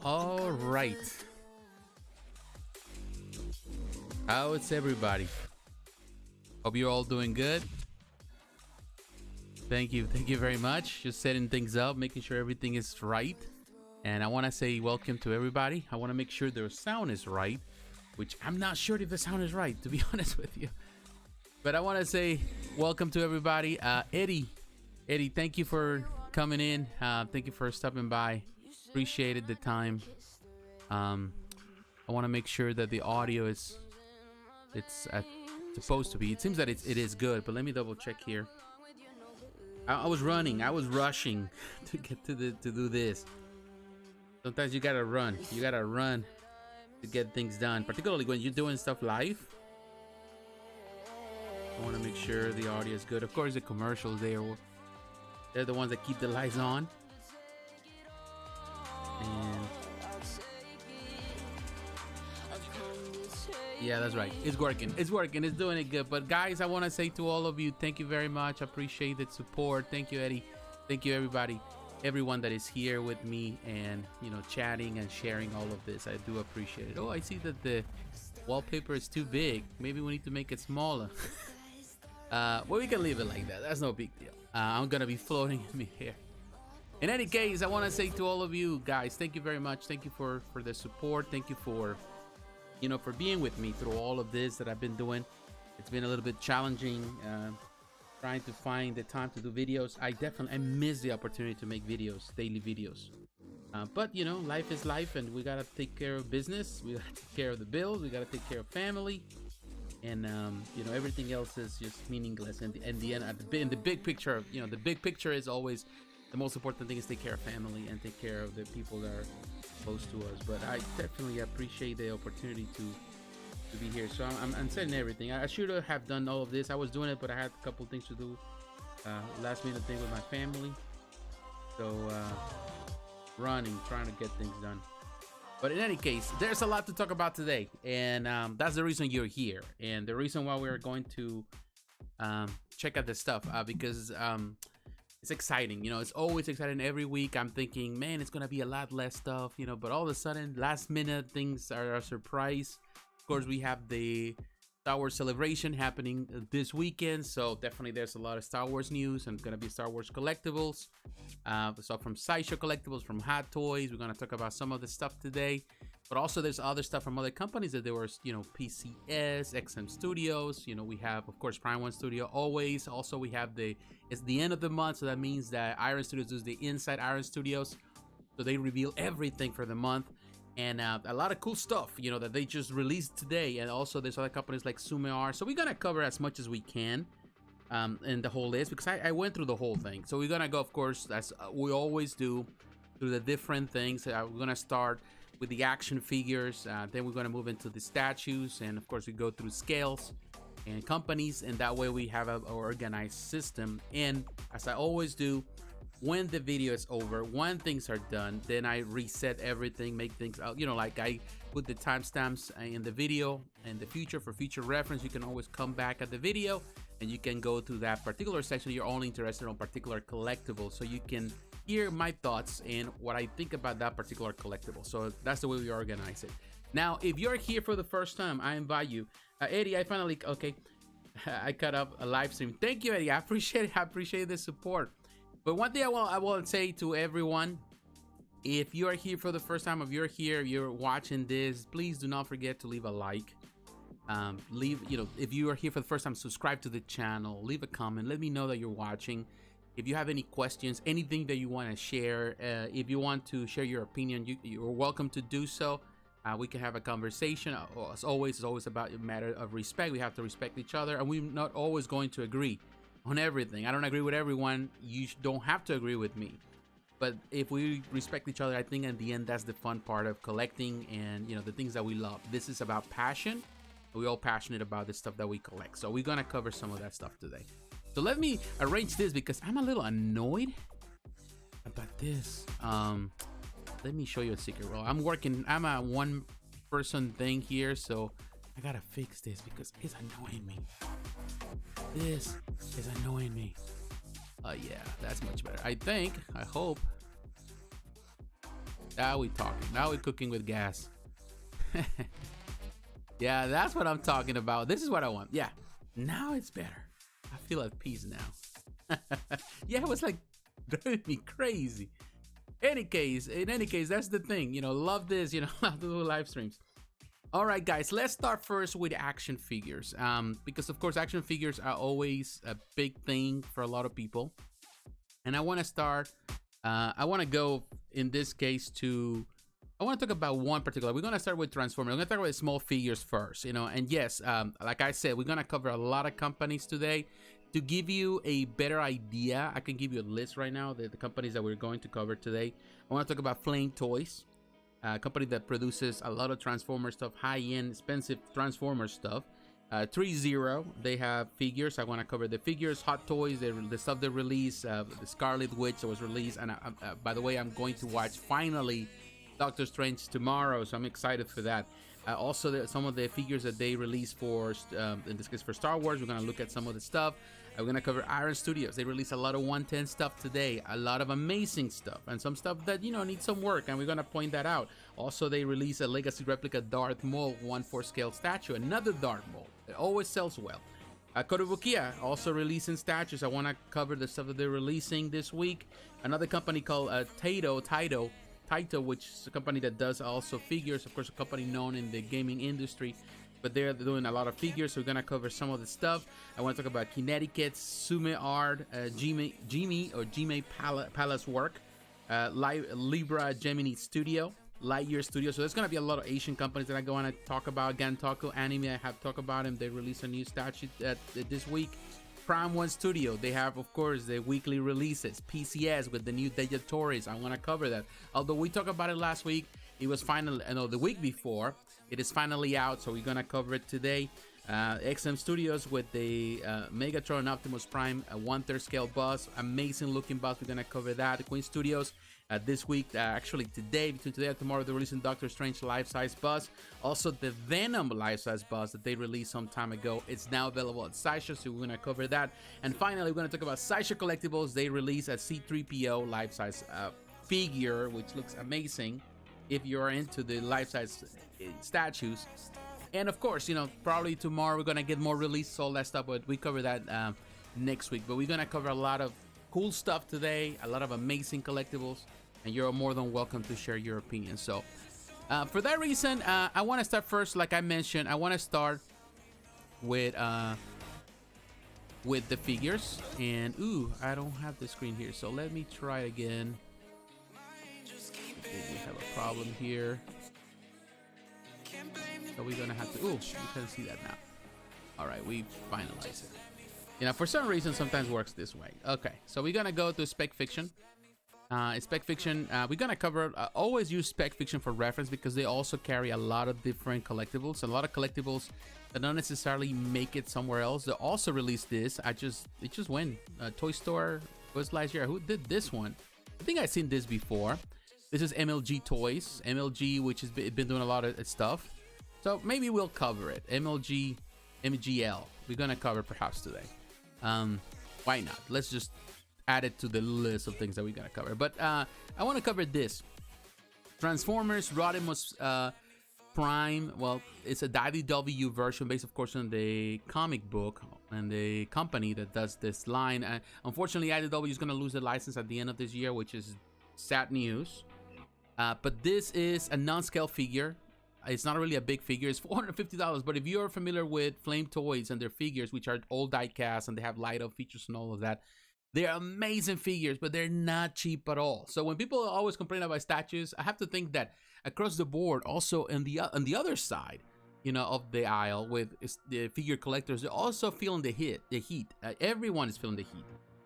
All right. How's everybody? Hope you're all doing good. Thank you very much. Just setting things up, making sure everything is right. And I want to say welcome to everybody. I want to make sure their sound is right, which I'm not sure if the sound is right, to be honest with you. But I want to say welcome to everybody. Eddie, thank you for coming in. Thank you for stopping by. Appreciated the time. I want to make sure that the audio is supposed to be. It seems that it is good, but let me double check here. I was rushing to get to do this. Sometimes you gotta run to get things done, particularly when you're doing stuff live. I want to make sure the audio is good. Of course, the commercials they're the ones that keep the lights on. And yeah, that's right. It's working. It's doing it good. But guys, I want to say to all of you, thank you very much. I appreciate the support. Thank you, Eddie. Thank you, everybody. Everyone that is here with me and, you know, chatting and sharing all of this. I do appreciate it. Oh, I see that the wallpaper is too big. Maybe we need to make it smaller. Well, we can leave it like that. That's no big deal. I'm going to be floating in here. In any case, I want to say to all of you guys, thank you very much. Thank you for the support. Thank you for, you know, for being with me through all of this that I've been doing. It's been a little bit challenging trying to find the time to do videos. I miss the opportunity to make videos, daily videos. But, you know, life is life, and we got to take care of business. We got to take care of the bills. We got to take care of family. And, you know, everything else is just meaningless. And in the end, in the big picture, you know, the big picture is always the most important thing is take care of family and take care of the people that are close to us. But I definitely appreciate the opportunity to be here. So I'm setting everything. I should have done all of this. I was doing it, but I had a couple things to do. Last minute thing with my family. So trying to get things done. But in any case, there's a lot to talk about today, and that's the reason you're here, and the reason why we're going to check out this stuff because it's exciting. You know, it's always exciting. Every week I'm thinking, man, it's gonna be a lot less stuff, you know, but all of a sudden last minute things are a surprise. Of course, we have the Star Wars celebration happening this weekend, so definitely there's a lot of Star Wars news, and gonna be Star Wars collectibles. So from Sideshow collectibles, from Hot Toys, we're gonna talk about some of the stuff today. But also there's other stuff from other companies that there was, you know, PCS, XM Studios. You know, we have, of course, Prime1 Studio always. Also, we have it's the end of the month, so that means that Iron Studios does the Inside Iron Studios. So they reveal everything for the month. And a lot of cool stuff, you know, that they just released today. And also there's other companies like Tsume. So we're going to cover as much as we can in the whole list, because I went through the whole thing. So we're going to go, of course, as we always do, through the different things. We're going to start with the action figures. Then we're going to move into the statues. And, of course, we go through scales and companies. And that way we have an organized system. And as I always do, when the video is over, when things are done, then I reset everything, make things out, you know, like I put the timestamps in the video in the future for future reference. You can always come back at the video and you can go to that particular section. You're only interested in particular collectibles, so you can hear my thoughts and what I think about that particular collectible. So that's the way we organize it. Now, if you're here for the first time, I invite you. Eddie, I finally, okay, I cut up a live stream. Thank you, Eddie. I appreciate it. I appreciate the support. But one thing I will say to everyone, if you are here for the first time, if you're watching this, please do not forget to leave a like. You know, if you are here for the first time, subscribe to the channel, leave a comment, let me know that you're watching. If you have any questions, anything that you want to share, if you want to share your opinion, you're welcome to do so. We can have a conversation. As always, it's always about a matter of respect. We have to respect each other, and we're not always going to agree on everything. I don't agree with everyone. You don't have to agree with me. But if we respect each other, I think in the end, that's the fun part of collecting and, you know, the things that we love. This is about passion. We're all passionate about the stuff that we collect. So we're going to cover some of that stuff today. So let me arrange this because I'm a little annoyed about this. Let me show you a secret. Well, I'm a one person thing here. So I got to fix this because it's annoying me. This is annoying me. Yeah, that's much better. I think, I hope. Now we talking. Now we cooking with gas. Yeah, that's what I'm talking about. This is what I want. Yeah, now it's better. I feel at peace now. Yeah, it was like driving me crazy. In any case, that's the thing. You know, love this. You know, love to do live streams. All right, guys, let's start first with action figures. Because of course, action figures are always a big thing for a lot of people. And I want to start. I want to go in this case to. I want to talk about one particular. We're going to start with Transformers. I'm going to talk about small figures first, you know. And yes, like I said, we're going to cover a lot of companies today. To give you a better idea, I can give you a list right now, the companies that we're going to cover today. I want to talk about Flame Toys, a company that produces a lot of Transformer stuff, high-end, expensive Transformer stuff. Threezero, they have figures. I want to cover the figures, Hot Toys, the stuff they release, the Scarlet Witch that was released. And by the way, I'm going to watch finally Doctor Strange tomorrow, so I'm excited for that. Also, some of the figures that they released for, in this case for Star Wars, we're going to look at some of the stuff. We're going to cover Iron Studios. They released a lot of 110 stuff today, a lot of amazing stuff, and some stuff that, you know, needs some work, and we're going to point that out. Also, they released a Legacy replica Darth Maul 1/4 scale statue, another Darth Maul. It always sells well. Kotobukiya also releasing statues. I want to cover the stuff that they're releasing this week. Another company called Taito, which is a company that does also figures, of course, a company known in the gaming industry, but they're doing a lot of figures, so we're gonna cover some of the stuff. I want to talk about Kinetiquettes, Tsume Art, Jimei Palacework, Libra Gemini Studio, Lightyear Studio. So there's gonna be a lot of Asian companies that I want to talk about. Gantoku Anime, I have talked about them. They released a new statue this week. Prime1 Studio, they have, of course, the weekly releases. PCS with the new Digitories, I want to cover that. Although we talked about it last week, it was finally, no, the week before, it is finally out, so we're going to cover it today. XM Studios with the Megatron Optimus Prime 1/3 scale bus, amazing looking bus, we're going to cover that. Queen Studios, this week, actually today, between today and tomorrow, they're releasing Doctor Strange life-size bus. Also, the Venom life-size bus that they released some time ago, it's now available at Sideshow, so we're going to cover that. And finally, we're going to talk about Sideshow Collectibles. They released a C-3PO life-size figure, which looks amazing if you're into the life-size statues. And of course, you know, probably tomorrow we're going to get more releases, all that stuff, but we cover that next week. But we're going to cover a lot of cool stuff today, a lot of amazing collectibles, and you're more than welcome to share your opinion. So for that reason, I want to start first, like I mentioned, I want to start with the figures. And ooh, I don't have the screen here, so let me try again. We have a problem here, so we're gonna have to, ooh, you can see that now. All right, we finalized it. You know, for some reason, sometimes works this way. Okay, so we're gonna go to Spec Fiction. Spec Fiction, we're gonna cover, always use Spec Fiction for reference because they also carry a lot of different collectibles, a lot of collectibles that don't necessarily make it somewhere else. They also released this. It just went. Toy Store was last year. Who did this one? I think I've seen this before. This is MLG Toys. MLG, which has been doing a lot of stuff. So maybe we'll cover it. MGL. We're gonna cover perhaps today. Why not? Let's just add it to the list of things that we're gonna cover. But I want to cover this Transformers Rodimus Prime. Well, it's a IDW version based, of course, on the comic book and the company that does this line. Unfortunately, IDW is gonna lose the license at the end of this year, which is sad news. But this is a non-scale figure. It's not really a big figure. It's $450. But if you're familiar with Flame Toys and their figures, which are all die-cast and they have light-up features and all of that, they're amazing figures, but they're not cheap at all. So when people always complain about statues, I have to think that across the board, also on the other side, you know, of the aisle with the figure collectors, they're also feeling the heat. Everyone is feeling the heat.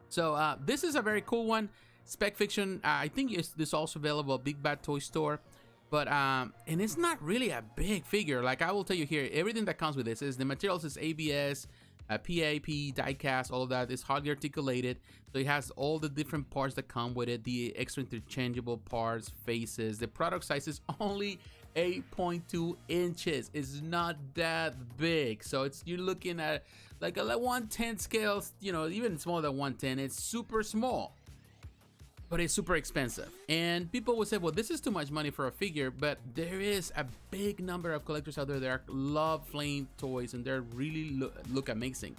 So this is a very cool one. Spec Fiction, I think this also available at Big Bad Toy Store. But and it's not really a big figure. Like I will tell you here, everything that comes with this is the materials is ABS, PAP, diecast, all of that is hardly articulated. So it has all the different parts that come with it, the extra interchangeable parts, faces. The product size is only 8.2 inches. It's not that big. So you're looking at like a 1/10 scale, you know, even smaller than 1/10. It's super small. but it's super expensive. And people will say, well, this is too much money for a figure, but there is a big number of collectors out there that love flame toys, and they're really look amazing.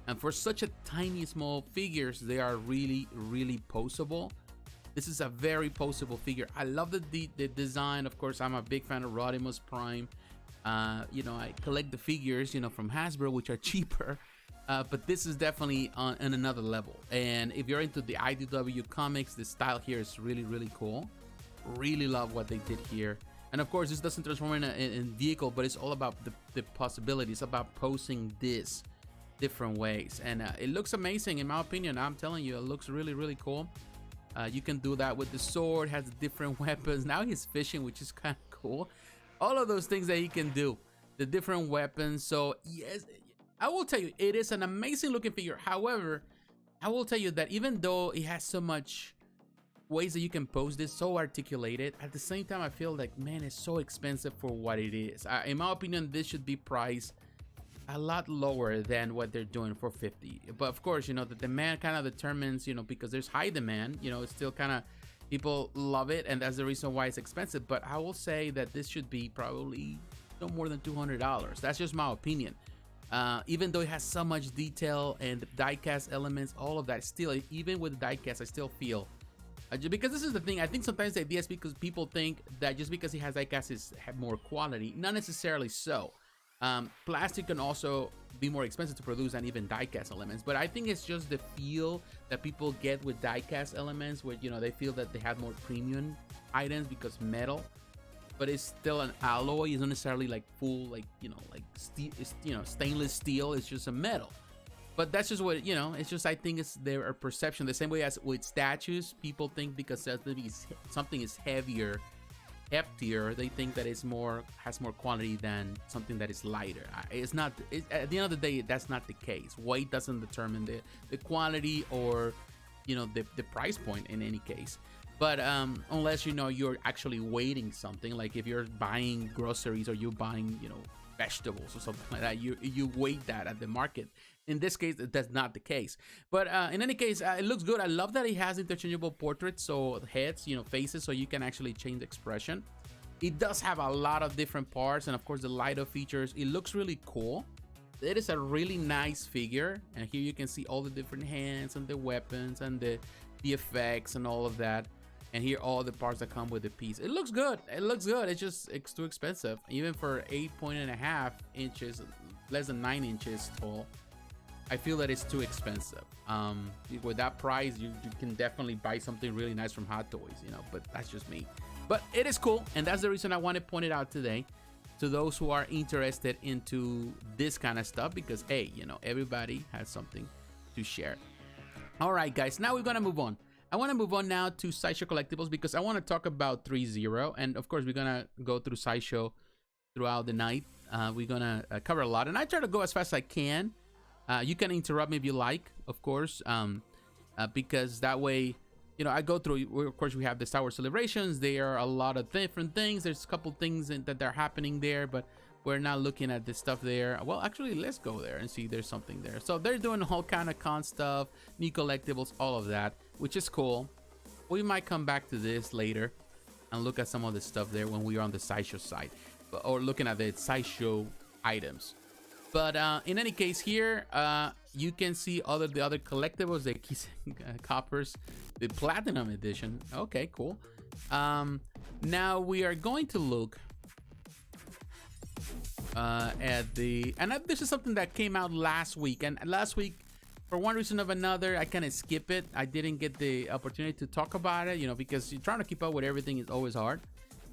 And for such a tiny small figures, they are really poseable. This is a very poseable figure. I love the design. Of course, I'm a big fan of Rodimus Prime. You know, I collect the figures, you know, from Hasbro, which are cheaper. But this is definitely on another level. And if you're into the IDW comics, the style here is really cool. Really love what they did here. And of course, this doesn't transform in vehicle, but it's all about the possibilities, about posing this different ways. And it looks amazing, in my opinion. I'm telling you, it looks really cool. You can do that with the sword, has different weapons. Now he's fishing, which is kind of cool. All of those things that he can do, the different weapons. So yes, I will tell you, it is an amazing looking figure. However, I will tell you that even though it has so much ways that you can pose this, so articulated, at the same time, I feel like, man, it's so expensive for what it is. In my opinion, this should be priced a lot lower than what they're doing for 50. But of course, you know, the demand kind of determines, you know, because there's high demand, you know, it's still kind of, people love it, and that's the reason why it's expensive. But I will say that this should be probably no more than $200. That's just my opinion. Even though it has so much detail and die-cast elements, all of that, still, even with the die-cast, I still feel, because this is the thing, I think sometimes the idea is because people think that just because it has die-cast is have more quality. Not necessarily so. Plastic can also be more expensive to produce than even die-cast elements, but I think it's just the feel that people get with die-cast elements, where, you know, they feel that they have more premium items because metal, but it's still an alloy. It's not necessarily like full, like, you know, like steel, you know, stainless steel. It's just a metal. But that's just what, you know, it's just, I think it's their perception. The same way as with statues, people think because maybe something is heavier, heftier, they think that it's more, has more quality than something that is lighter. It's not, at the end of the day, that's not the case. Weight doesn't determine the quality or, you know, the price point in any case. But unless, you know, you're actually weighting something, like if you're buying groceries or you're buying, you know, vegetables or something like that, you weight that at the market. In this case, that's not the case. But in any case, it looks good. I love that it has interchangeable portraits, so heads, you know, faces, so you can actually change the expression. It does have a lot of different parts, and of course the light-up features. It looks really cool. It is a really nice figure, and here you can see all the different hands and the weapons and the effects and all of that. And here all the parts that come with the piece. It looks good. It looks good. It's just, it's too expensive. Even for 8.5 inches, less than 9 inches tall, I feel that it's too expensive. With that price, you can definitely buy something really nice from Hot Toys, you know, but that's just me. But it is cool, and that's the reason I want to point it out today to those who are interested into this kind of stuff, because, hey, you know, everybody has something to share. All right, guys, now we're going to move on. I want to move on now to Sideshow Collectibles, because I want to talk about Threezero, and of course we're gonna go through Sideshow throughout the night. We're gonna cover a lot, and I try to go as fast as I can. You can interrupt me if you like, of course, because that way, you know, I go through. Of course, we have the Star Wars celebrations. There are a lot of different things. There's a couple things that are happening there, but we're not looking at this stuff there. Well, actually, let's go there and see if there's something there. So they're doing a whole kind of con stuff, new collectibles, all of that, which is cool. We might come back to this later and look at some of the stuff there when we are on the Sideshow side, or looking at the Sideshow items. But in any case, here you can see the other collectibles, the coppers, the platinum edition. Okay, cool. Now we are going to look at this is something that came out last week, and last week, for one reason or another, I kind of skip it. I didn't get the opportunity to talk about it, you know, because you're trying to keep up with everything is always hard.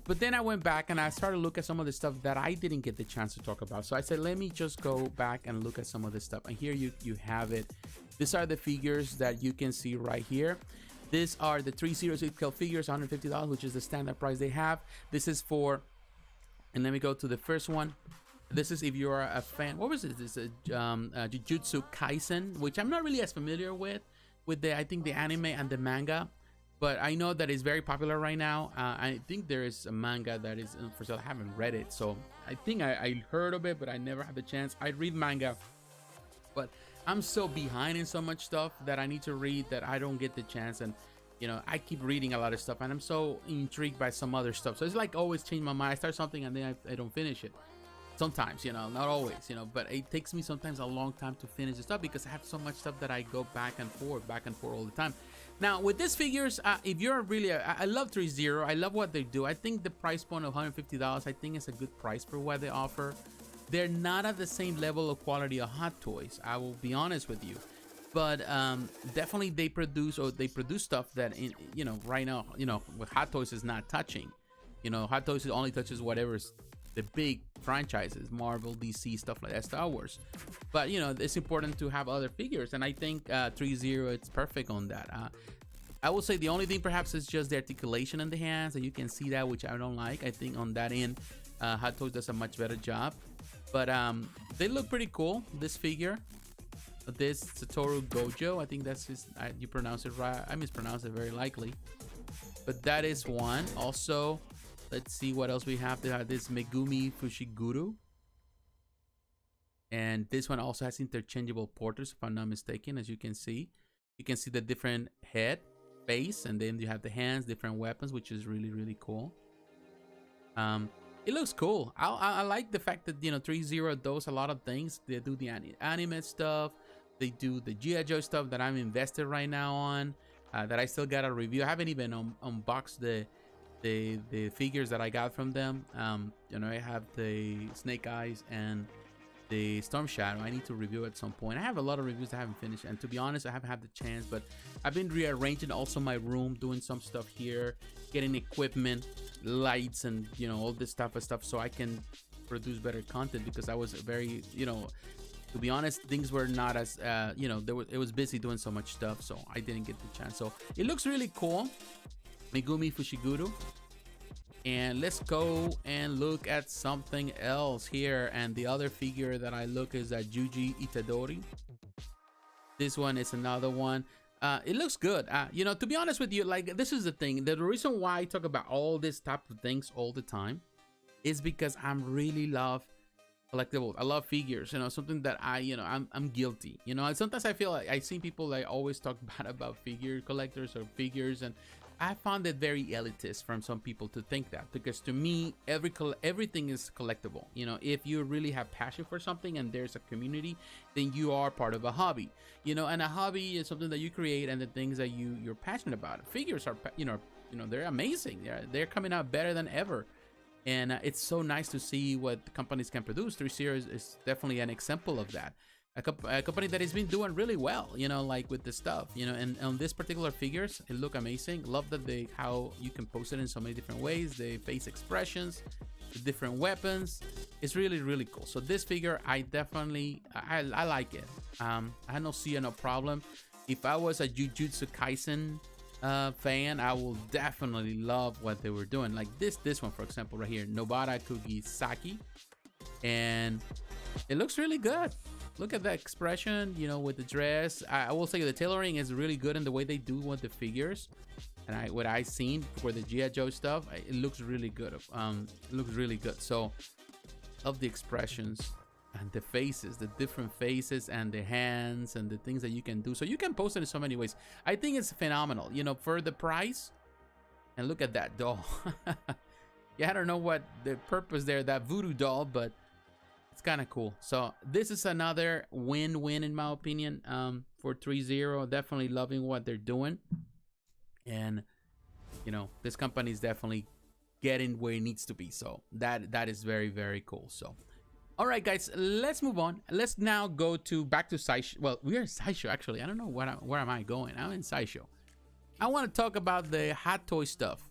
But then I went back and I started to look at some of the stuff that I didn't get the chance to talk about. So I said, let me just go back and look at some of this stuff. And here you have it. These are the figures that you can see right here. These are the Threezero scale figures, $150, which is the standard price they have. This is for, and let me go to the first one. This is if you are a fan. What was it? This is Jujutsu Kaisen, which I'm not really as familiar with the, I think, the anime and the manga, but I know that it's very popular right now. I think there is a manga that is for sale. I haven't read it, so I think I heard of it, but I never had the chance. I read manga, but I'm so behind in so much stuff that I need to read that I don't get the chance. And you know, I keep reading a lot of stuff and I'm so intrigued by some other stuff. So it's like always change my mind. I start something and then I don't finish it. Sometimes, you know, not always, you know, but it takes me sometimes a long time to finish the stuff because I have so much stuff that I go back and forth all the time. Now with these figures, if you're really, I love Threezero. I love what they do. I think the price point of $150, I think it's a good price for what they offer. They're not at the same level of quality of Hot Toys, I will be honest with you. But definitely they produce stuff that, you know, right now, you know, with Hot Toys is not touching. You know, Hot Toys only touches whatever's the big franchises, Marvel, DC, stuff like that, Star Wars. But, you know, it's important to have other figures. And I think Threezero, it's perfect on that. I will say the only thing perhaps is just the articulation in the hands. And you can see that, which I don't like. I think on that end, Hot Toys does a much better job. But they look pretty cool, this figure. This Satoru Gojo, I think that's his, you pronounce it right. I mispronounce it very likely. But that is one. Also, let's see what else we have. They have this Megumi Fushiguro. And this one also has interchangeable portraits, if I'm not mistaken, as you can see. You can see the different head, face, and then you have the hands, different weapons, which is really, really cool. It looks cool. I like the fact that, you know, Threezero does a lot of things. They do the anime stuff. They do the G.I. Joe stuff that I'm invested right now on, that I still got a review. I haven't even unboxed the figures that I got from them. You know, I have the Snake Eyes and the Storm Shadow. I need to review at some point. I have a lot of reviews I haven't finished, and to be honest, I haven't had the chance, but I've been rearranging also my room, doing some stuff here, getting equipment, lights, and, you know, all this type of stuff so I can produce better content, because I was very, you know, to be honest, things were not as you know, it was busy doing so much stuff, so I didn't get the chance. So it looks really cool, Megumi Fushiguro. And let's go and look at something else here. And the other figure that I look is at Yuji Itadori. This one is another one. It looks good. You know, to be honest with you, like, this is the thing. The reason why I talk about all this type of things all the time is because I really love collectibles. I love figures, you know, something that I'm guilty. You know, and sometimes I feel like I see people like always talk bad about figure collectors or figures, and I found it very elitist from some people to think that, because to me, everything is collectible. You know, if you really have passion for something and there's a community, then you are part of a hobby. You know, and a hobby is something that you create and the things that you're passionate about. Figures are, you know, they're amazing. They're coming out better than ever. And it's so nice to see what the companies can produce. Threezero is definitely an example of that. A company that has been doing really well, you know, like with the stuff, you know, and on this particular figures, it look amazing. Love that how you can post it in so many different ways, the face expressions, the different weapons. It's really, really cool. So this figure, I definitely, I like it. I don't see no problem. If I was a Jujutsu Kaisen fan, I will definitely love what they were doing. Like this one, for example, right here, Nobara Kugisaki, and it looks really good. Look at that expression, you know, with the dress. I will say the tailoring is really good in the way they do with the figures. And what I seen for the G.I. Joe stuff, it looks really good. It looks really good. So, love the expressions and the faces, the different faces and the hands and the things that you can do. So you can post it in so many ways. I think it's phenomenal, you know, for the price. And look at that doll. Yeah, I don't know what the purpose there, that voodoo doll, but it's kind of cool. So this is another win-win in my opinion, for Threezero. Definitely loving what they're doing, and you know, this company is definitely getting where it needs to be. So that is very, very cool. So all right, guys, let's move on. Let's now go back to Sideshow. Well, we are in Sideshow actually. I don't know where am I going. I'm in Sideshow. I want to talk about the Hot Toy stuff,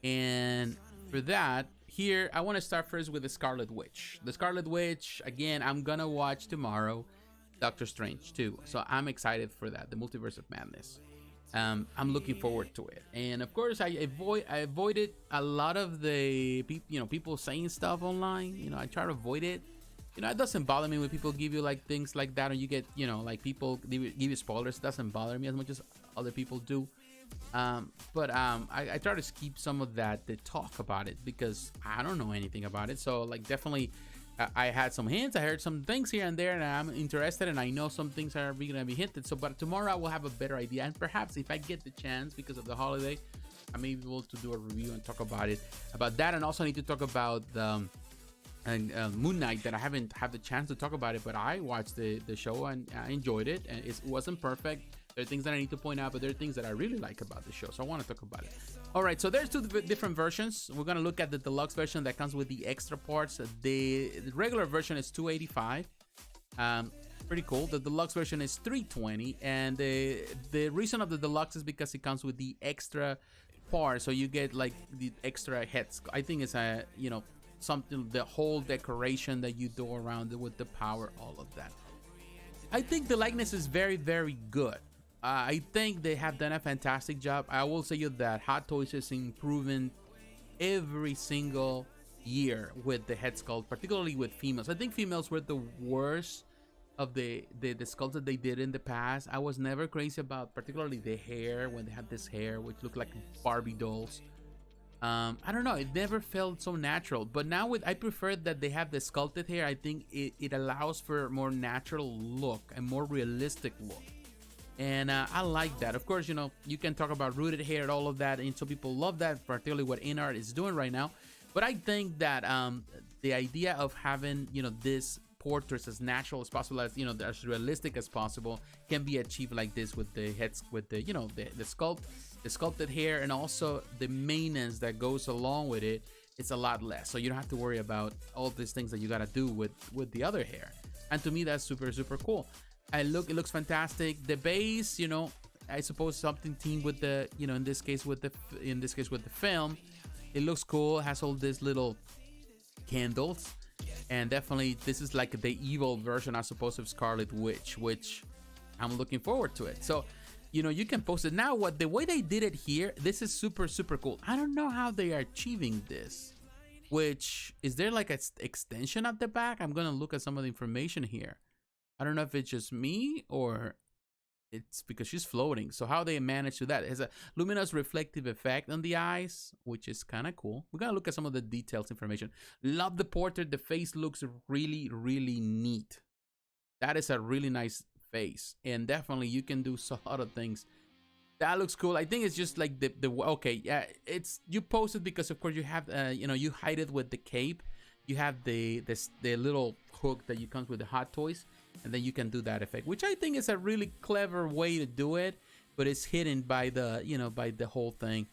and for that, here, I want to start first with the Scarlet Witch. The Scarlet Witch, again, I'm going to watch tomorrow Doctor Strange 2. So I'm excited for that, the Multiverse of Madness. I'm looking forward to it. And of course, I avoided a lot of the people saying stuff online. You know, I try to avoid it. You know, it doesn't bother me when people give you like things like that, or you get, you know, like people give you spoilers. It doesn't bother me as much as other people do. I try to keep some of that, they talk about it, because I don't know anything about it. So like, definitely I had some hints. I heard some things here and there, and I'm interested, and I know some things are going to be hinted. So, but tomorrow I will have a better idea, and perhaps if I get the chance because of the holiday, I may be able to do a review and talk about that, and also I need to talk about Moon Knight, that I haven't had the chance to talk about it, but I watched the show and I enjoyed it, and it wasn't perfect. There are things that I need to point out, but there are things that I really like about the show, so I want to talk about it. All right, so there's two different versions. We're gonna look at the deluxe version that comes with the extra parts. The regular version is $285, pretty cool. The deluxe version is $320, and the reason of the deluxe is because it comes with the extra part, so you get like the extra heads. I think it's a, you know, something, the whole decoration that you do around it with the power, all of that. I think the likeness is very, very good. I think they have done a fantastic job. I will say you that Hot Toys is improving every single year with the head sculpt, particularly with females. I think females were the worst of the sculpts that they did in the past. I was never crazy about particularly the hair, when they had this hair which looked like Barbie dolls. I don't know, it never felt so natural, but now I prefer that they have the sculpted hair. I think it allows for a more natural look, a more realistic look, and I like that. Of course, you know, you can talk about rooted hair and all of that, and some people love that, particularly what InArt is doing right now. But I think that the idea of having, you know, this portraits as natural as possible, as, you know, as realistic as possible, can be achieved like this with the heads, with the, you know, the sculpted hair, and also the maintenance that goes along with it. It's a lot less, so you don't have to worry about all these things that you got to do with the other hair. And to me, that's super, super cool. It looks fantastic. The base, you know, I suppose something teamed with the, you know, in this case with the film. It looks cool. It has all these little candles, and definitely this is like the evil version, I suppose, of Scarlet Witch, which I'm looking forward to it. So, you know, you can post it now. The way they did it here, this is super, super cool. I don't know how they are achieving this. Which, is there like an extension at the back? I'm gonna look at some of the information here. I don't know if it's just me or it's because she's floating. So how they managed to that? It has a luminous reflective effect on the eyes, which is kind of cool. We're gonna look at some of the details information. Love the portrait. The face looks really, really neat. That is a really nice face, and definitely you can do a lot of things. That looks cool. I think it's just like the okay, yeah, it's, you post it because of course you have you know, you hide it with the cape. You have the little hook that comes with the Hot Toys, and then you can do that effect, which I think is a really clever way to do it, but it's hidden by the, you know, by the whole thing.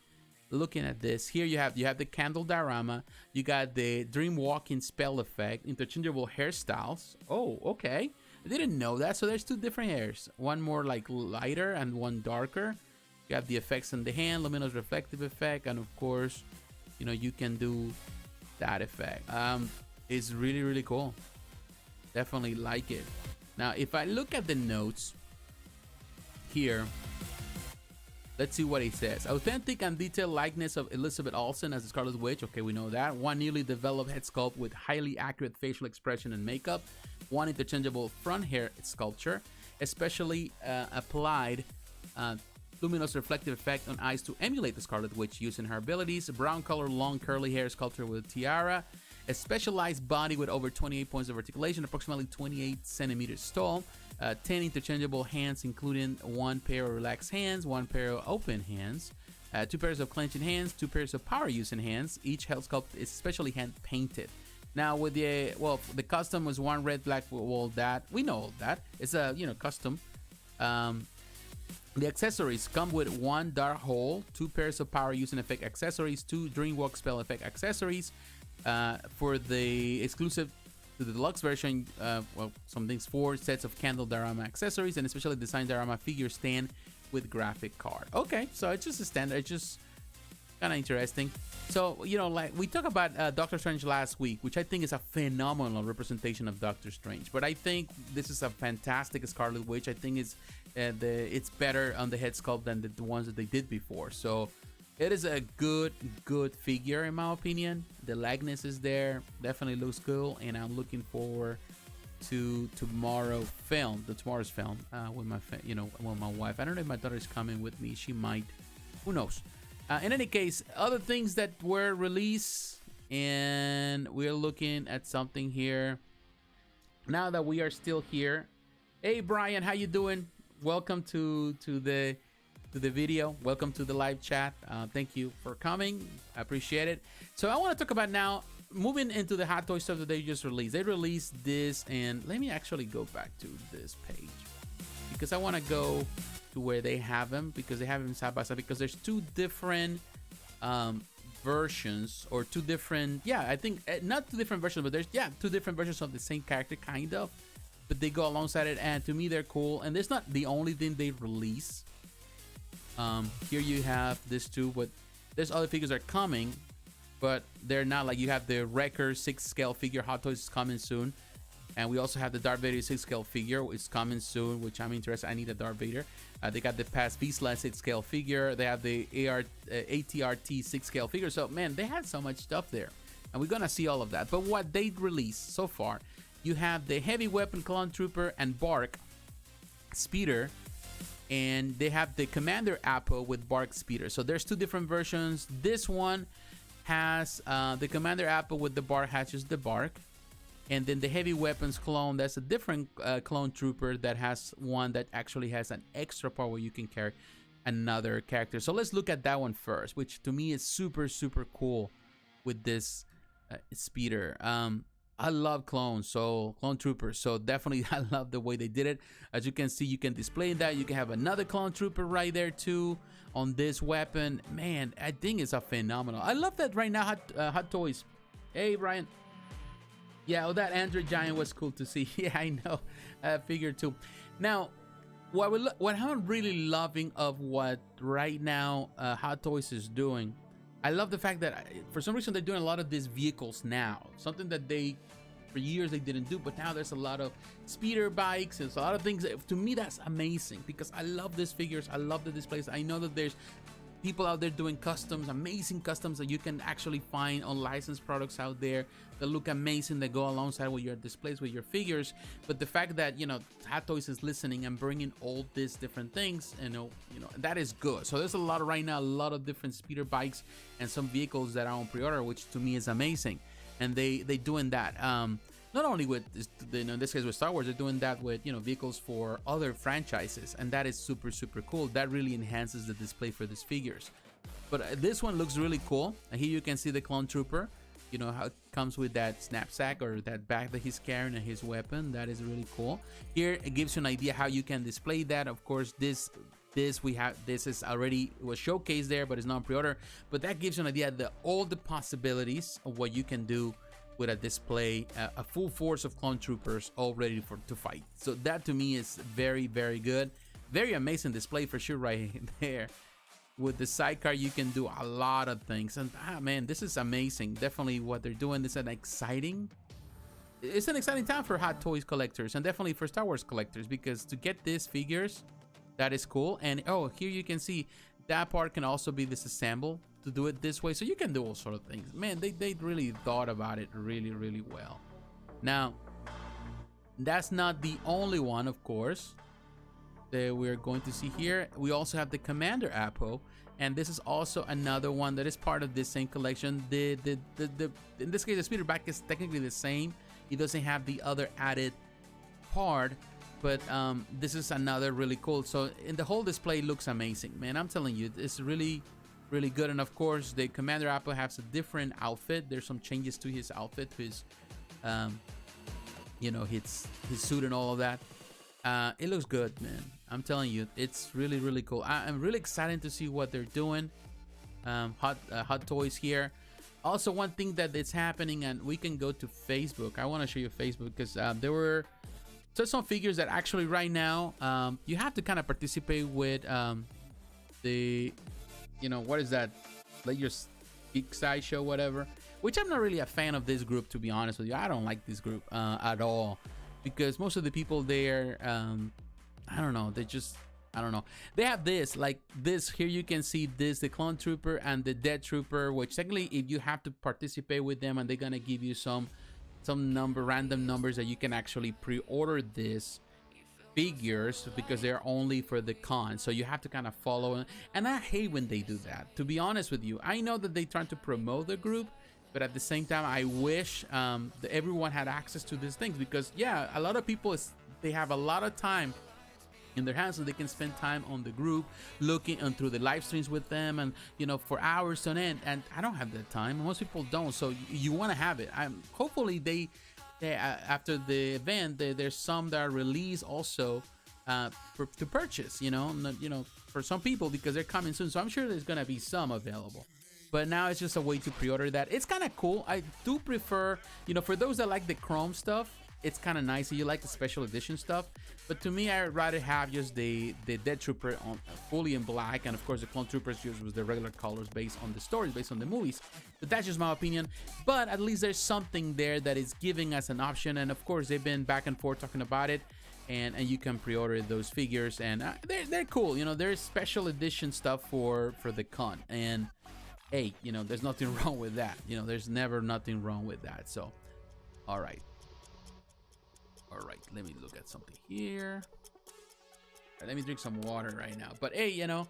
Looking at this here, you have the candle diorama, you got the dream walking spell effect, interchangeable hairstyles. Oh, okay, I didn't know that. So there's two different hairs, one more like lighter and one darker. You have the effects on the hand, luminous reflective effect, and of course, you know, you can do that effect. It's really, really cool. Definitely like it. Now, if I look at the notes here, let's see what it says. Authentic and detailed likeness of Elizabeth Olsen as the Scarlet Witch. Okay, we know that. One newly developed head sculpt with highly accurate facial expression and makeup. One interchangeable front hair sculpture, especially applied luminous reflective effect on eyes to emulate the Scarlet Witch using her abilities. Brown color, long curly hair sculpture with tiara. A specialized body with over 28 points of articulation, approximately 28 centimeters tall. 10 interchangeable hands, including one pair of relaxed hands, one pair of open hands, 2 pairs of clenching hands, 2 pairs of power using hands. Each head sculpt is specially hand painted. Now with the, well, the custom was one red, black, well, that we know all that. It's a, you know, custom. The accessories come with 1 dark hole, 2 pairs of power using effect accessories, 2 dreamwalk spell effect accessories. For the exclusive to the deluxe version, well, some things, 4 sets of candle diorama accessories and a specially designed diorama figure stand with graphic card. Okay, so it's just a standard. It's just kind of interesting. So, you know, like we talked about Doctor Strange last week, which I think is a phenomenal representation of Doctor Strange. But I think this is a fantastic Scarlet Witch. I think it's better on the head sculpt than the ones that they did before. So it is a good figure in my opinion. The likeness is there, definitely looks cool, and I'm looking forward to tomorrow's film with my with my wife. I don't know if my daughter's coming with me. She might, who knows. In any case, other things that were released and we're looking at something here. Now that we are still here, hey Brian, how you doing? Welcome to the video. Welcome to the live chat. Thank you for coming. I appreciate it. So I want to talk about now, moving into the Hot Toy stuff that they just released. They released this, and let me actually go back to this page because I want to go to where they have them, because they have them side by side, because there's two different versions, or two different, I think not two different versions, but there's two different versions of the same character, kind of, but they go alongside it, and to me they're cool. And it's not the only thing they release. Here you have this too, but there's other figures that are coming, but they're not like, you have the Wrecker 6-scale figure. Hot Toys is coming soon, and we also have the Darth Vader 6-scale figure. It's coming soon, which I'm interested. I need a Darth Vader. They got the past Beastland 6-scale figure. They have the ATRT 6-scale figure. So man, they had so much stuff there, and we're gonna see all of that. But what they released so far, you have the Heavy Weapon Clone Trooper and BARC Speeder, and they have the Commander Appo with BARC Speeder. So there's two different versions. This one has the Commander Appo with the BARC, has just the BARC. And then the Heavy Weapons clone, that's a different clone trooper that has one that actually has an extra part where you can carry another character. So let's look at that one first, which to me is super, super cool with this speeder. I love clones, so clone troopers. So definitely I love the way they did it. As you can see, you can display that. You can have another clone trooper right there too on this weapon. Man, I think it's a phenomenal. I love that right now, Hot Toys. Hey, Brian. Yeah, that Android Giant was cool to see. Yeah, I know. Figure too. Now, what I'm really loving of what right now Hot Toys is doing, I love the fact that for some reason they're doing a lot of these vehicles now. Something that they, for years, they didn't do, but now there's a lot of speeder bikes and a lot of things. To me, that's amazing because I love these figures. I love the displays. I know that there's people out there doing customs, amazing customs that you can actually find on licensed products out there that look amazing, that go alongside with your displays, with your figures. But the fact that, you know, Hot Toys is listening and bringing all these different things, you know, that is good. So there's a lot of, right now, a lot of different speeder bikes and some vehicles that are on pre-order, which to me is amazing. And they doing that. Not only with, in this case with Star Wars, they're doing that with, you know, vehicles for other franchises, and that is super, super cool. That really enhances the display for these figures. But this one looks really cool. And here you can see the clone trooper, you know, how it comes with that knapsack or that bag that he's carrying and his weapon. That is really cool. Here it gives you an idea how you can display that. Of course, this is already was showcased there, but it's not pre-order. But that gives you an idea of all the possibilities of what you can do with a display, a full force of clone troopers all ready to fight. So that to me is very, very good. Very amazing display for sure right there. With the sidecar, you can do a lot of things. And man, this is amazing. Definitely what they're doing is it's an exciting time for Hot Toys collectors, and definitely for Star Wars collectors, because to get these figures, that is cool. And oh, here you can see that part can also be disassembled to do it this way, so you can do all sort of things. Man, they really thought about it really, really well. Now, that's not the only one, of course, that we're going to see here. We also have the Commander Appo, and this is also another one that is part of this same collection. In this case, the speeder back is technically the same. It doesn't have the other added part, but this is another really cool. So in the whole display looks amazing, man. I'm telling you, it's really, really good. And of course, the Commander Appo has a different outfit. There's some changes to his outfit, to his you know, his suit and all of that. It looks good, man. I'm telling you, it's really, really cool. I'm really excited to see what they're doing. Hot Toys here. Also, one thing that is happening, and we can go to Facebook. I want to show you Facebook because there were some figures that actually right now you have to kind of participate with the, you know, what is that? Let your speak Sideshow, whatever. Which I'm not really a fan of this group, to be honest with you. I don't like this group at all, because most of the people there, I don't know, they just, I don't know. They have this, like this here, you can see this, the Clone Trooper and the Death Trooper, which technically if you have to participate with them, and they're gonna give you some random numbers that you can actually pre-order this figures, because they're only for the con, so you have to kind of follow. And I hate when they do that, to be honest with you. I know that they try to promote the group, but at the same time, I wish that everyone had access to these things, because yeah, a lot of people they have a lot of time in their hands, so they can spend time on the group, looking and through the live streams with them, and you know, for hours on end. And I don't have that time. Most people don't. So you want to have it. Hopefully they after the event, there's some that are released also to purchase. You know, for some people, because they're coming soon. So I'm sure there's gonna be some available. But now it's just a way to pre-order that. It's kind of cool. I do prefer, you know, for those that like the chrome stuff, it's kind of nice. You like the special edition stuff, but to me, I'd rather have just the Dead Trooper on fully in black, and of course the Clone Troopers just was the regular colors based on the stories, based on the movies. But that's just my opinion. But at least there's something there that is giving us an option, and of course they've been back and forth talking about it, and you can pre-order those figures, and they're cool. You know, there's special edition stuff for the con, and hey, you know, there's nothing wrong with that. You know, there's never nothing wrong with that. So, all right, let me look at something here. Let me drink some water right now. But hey, you know,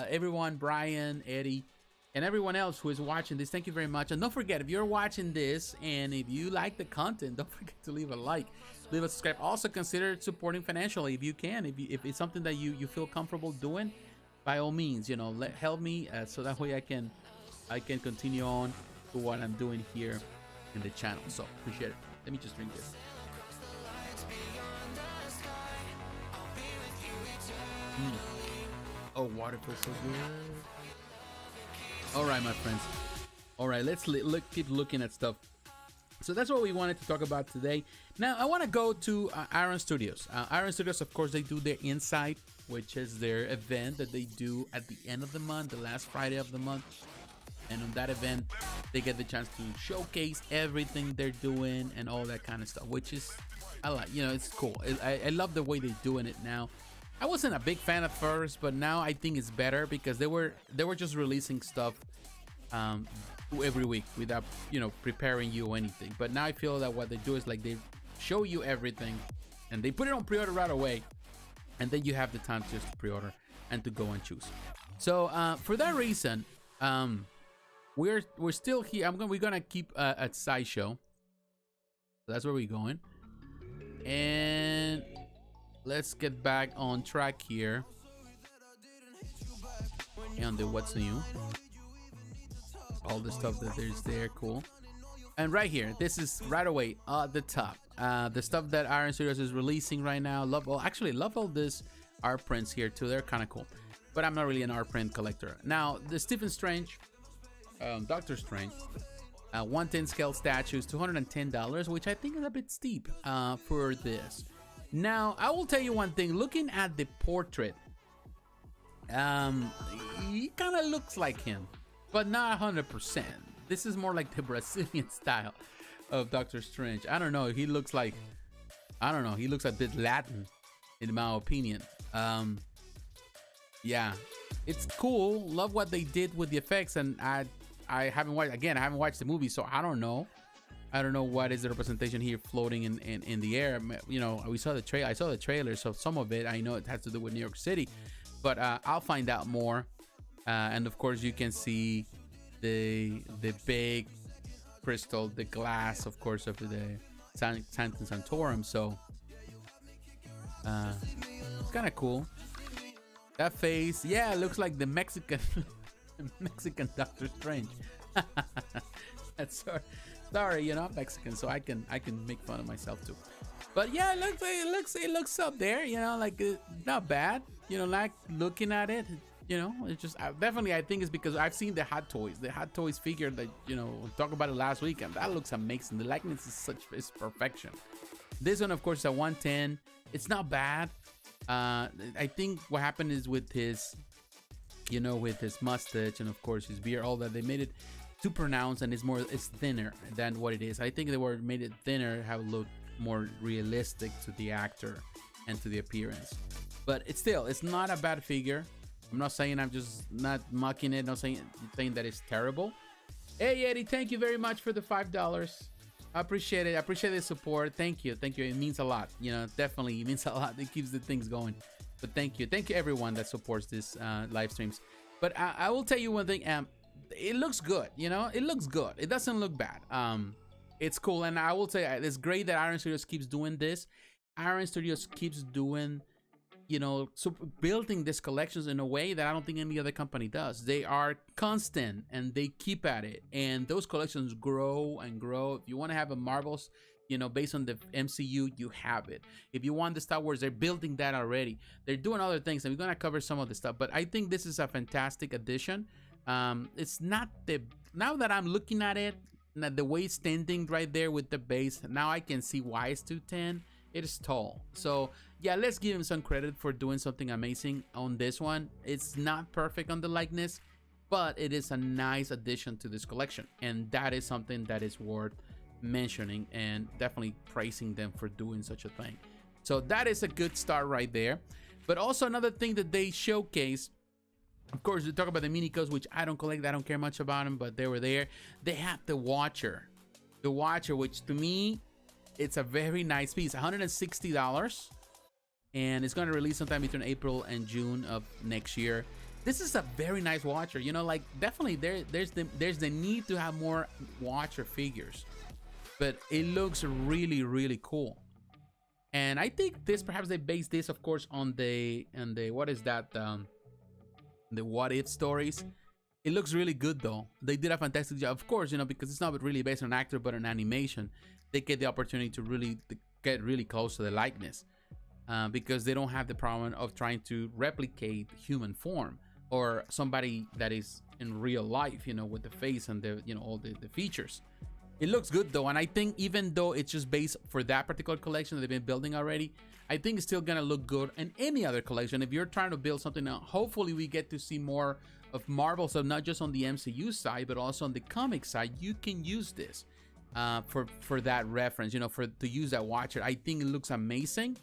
everyone, Brian, Eddie, and everyone else who is watching this, thank you very much. And don't forget, if you're watching this and if you like the content, don't forget to leave a like, leave a subscribe. Also consider supporting financially if you can. If it's something that you feel comfortable doing, by all means, you know, help me so that way I can continue on to what I'm doing here in the channel. So appreciate it. Let me just drink this. Oh, water feels so good. All right, my friends. All right, let's keep looking at stuff. So that's what we wanted to talk about today. Now I want to go to Iron Studios. Iron Studios, of course, they do their Insight, which is their event that they do at the end of the month, the last Friday of the month. And on that event, they get the chance to showcase everything they're doing and all that kind of stuff, which is, I like, you know, it's cool. I love the way they're doing it now. I wasn't a big fan at first, but now I think it's better, because they were just releasing stuff every week without, you know, preparing you or anything. But now I feel that what they do is like they show you everything and they put it on pre-order right away, and then you have the time just to pre-order and to go and choose. So for that reason, we're still here. We're gonna keep at Sideshow. That's where we're going, and let's get back on track here and the what's new, all the stuff that there's there. Cool. And right here, this is right away at the top, the stuff that Iron Studios is releasing right now. Love all this art prints here too. They're kind of cool, but I'm not really an art print collector. Now the Stephen Strange, Doctor Strange, 110 scale statues, $210, which I think is a bit steep for this. Now I will tell you one thing, looking at the portrait, he kind of looks like him, but not 100%. This is more like the Brazilian style of Doctor Strange. I don't know, he looks like, I don't know, he looks a bit Latin in my opinion. Yeah, it's cool. Love what they did with the effects, and I haven't watched the movie, so I don't know what is the representation here floating in the air. You know, I saw the trailer, so some of it I know it has to do with New York City, but I'll find out more. And of course you can see the big crystal, the glass, of course, of the Sanctum Sanctorum. So it's kind of cool. That face, yeah, it looks like the Mexican Mexican Doctor Strange. That's sorry, you know, I'm Mexican, so I can make fun of myself too. But yeah, it looks up there, you know, like not bad, you know, like looking at it, you know, it's just definitely, I think it's because I've seen the Hot Toys figure that, you know, we talked about it last week, and that looks amazing. The likeness is perfection. This one, of course, is a 110. It's not bad. I think what happened is with his, you know, with his mustache and of course his beard, all that, they made it too pronounced, and it's thinner than what it is. I think they made it thinner, have it look more realistic to the actor and to the appearance. But it's not a bad figure. I'm not saying, I'm just not mocking it, not saying that it's terrible. Hey Eddie, thank you very much for the $5. I appreciate it. I appreciate the support. Thank you. It means a lot. You know, definitely it means a lot. It keeps the things going. But thank you everyone that supports this live streams. But I will tell you one thing. it looks good, you know, it looks good. It doesn't look bad. It's cool, and I will say it's great that Iron Studios keeps doing this. Iron Studios keeps doing, you know, so building these collections in a way that I don't think any other company does. They are constant and they keep at it, and those collections grow and grow. If you want to have a Marvels, you know, based on the MCU, you have it. If you want the Star Wars, they're building that already. They're doing other things, and we're gonna cover some of the stuff, but I think this is a fantastic addition. It's not the, now that I'm looking at it, the way it's standing right there with the base, now I can see why it's 210. It is tall. So yeah, let's give him some credit for doing something amazing on this one. It's not perfect on the likeness, but it is a nice addition to this collection, and that is something that is worth mentioning and definitely praising them for doing such a thing. So that is a good start right there. But also another thing that they showcase, of course, we talk about the minicos, which I don't collect, I don't care much about them, but they were there. They have the Watcher, which to me, it's a very nice piece, $160, and it's going to release sometime between April and June of next year. This is a very nice Watcher, you know, like definitely there's the need to have more Watcher figures, but it looks really, really cool. And I think this, perhaps they based this, of course, on the what is that, the What If stories. It looks really good though. They did a fantastic job, of course, you know, because it's not really based on an actor but an animation. They get the opportunity to really get really close to the likeness, because they don't have the problem of trying to replicate human form or somebody that is in real life, you know, with the face and the, you know, all the features. It looks good though, and I think even though it's just based for that particular collection that they've been building already, I think it's still gonna look good in any other collection. If you're trying to build something else, hopefully we get to see more of Marvel, so not just on the MCU side, but also on the comic side. You can use this for that reference, you know, to use that Watcher. I think it looks amazing.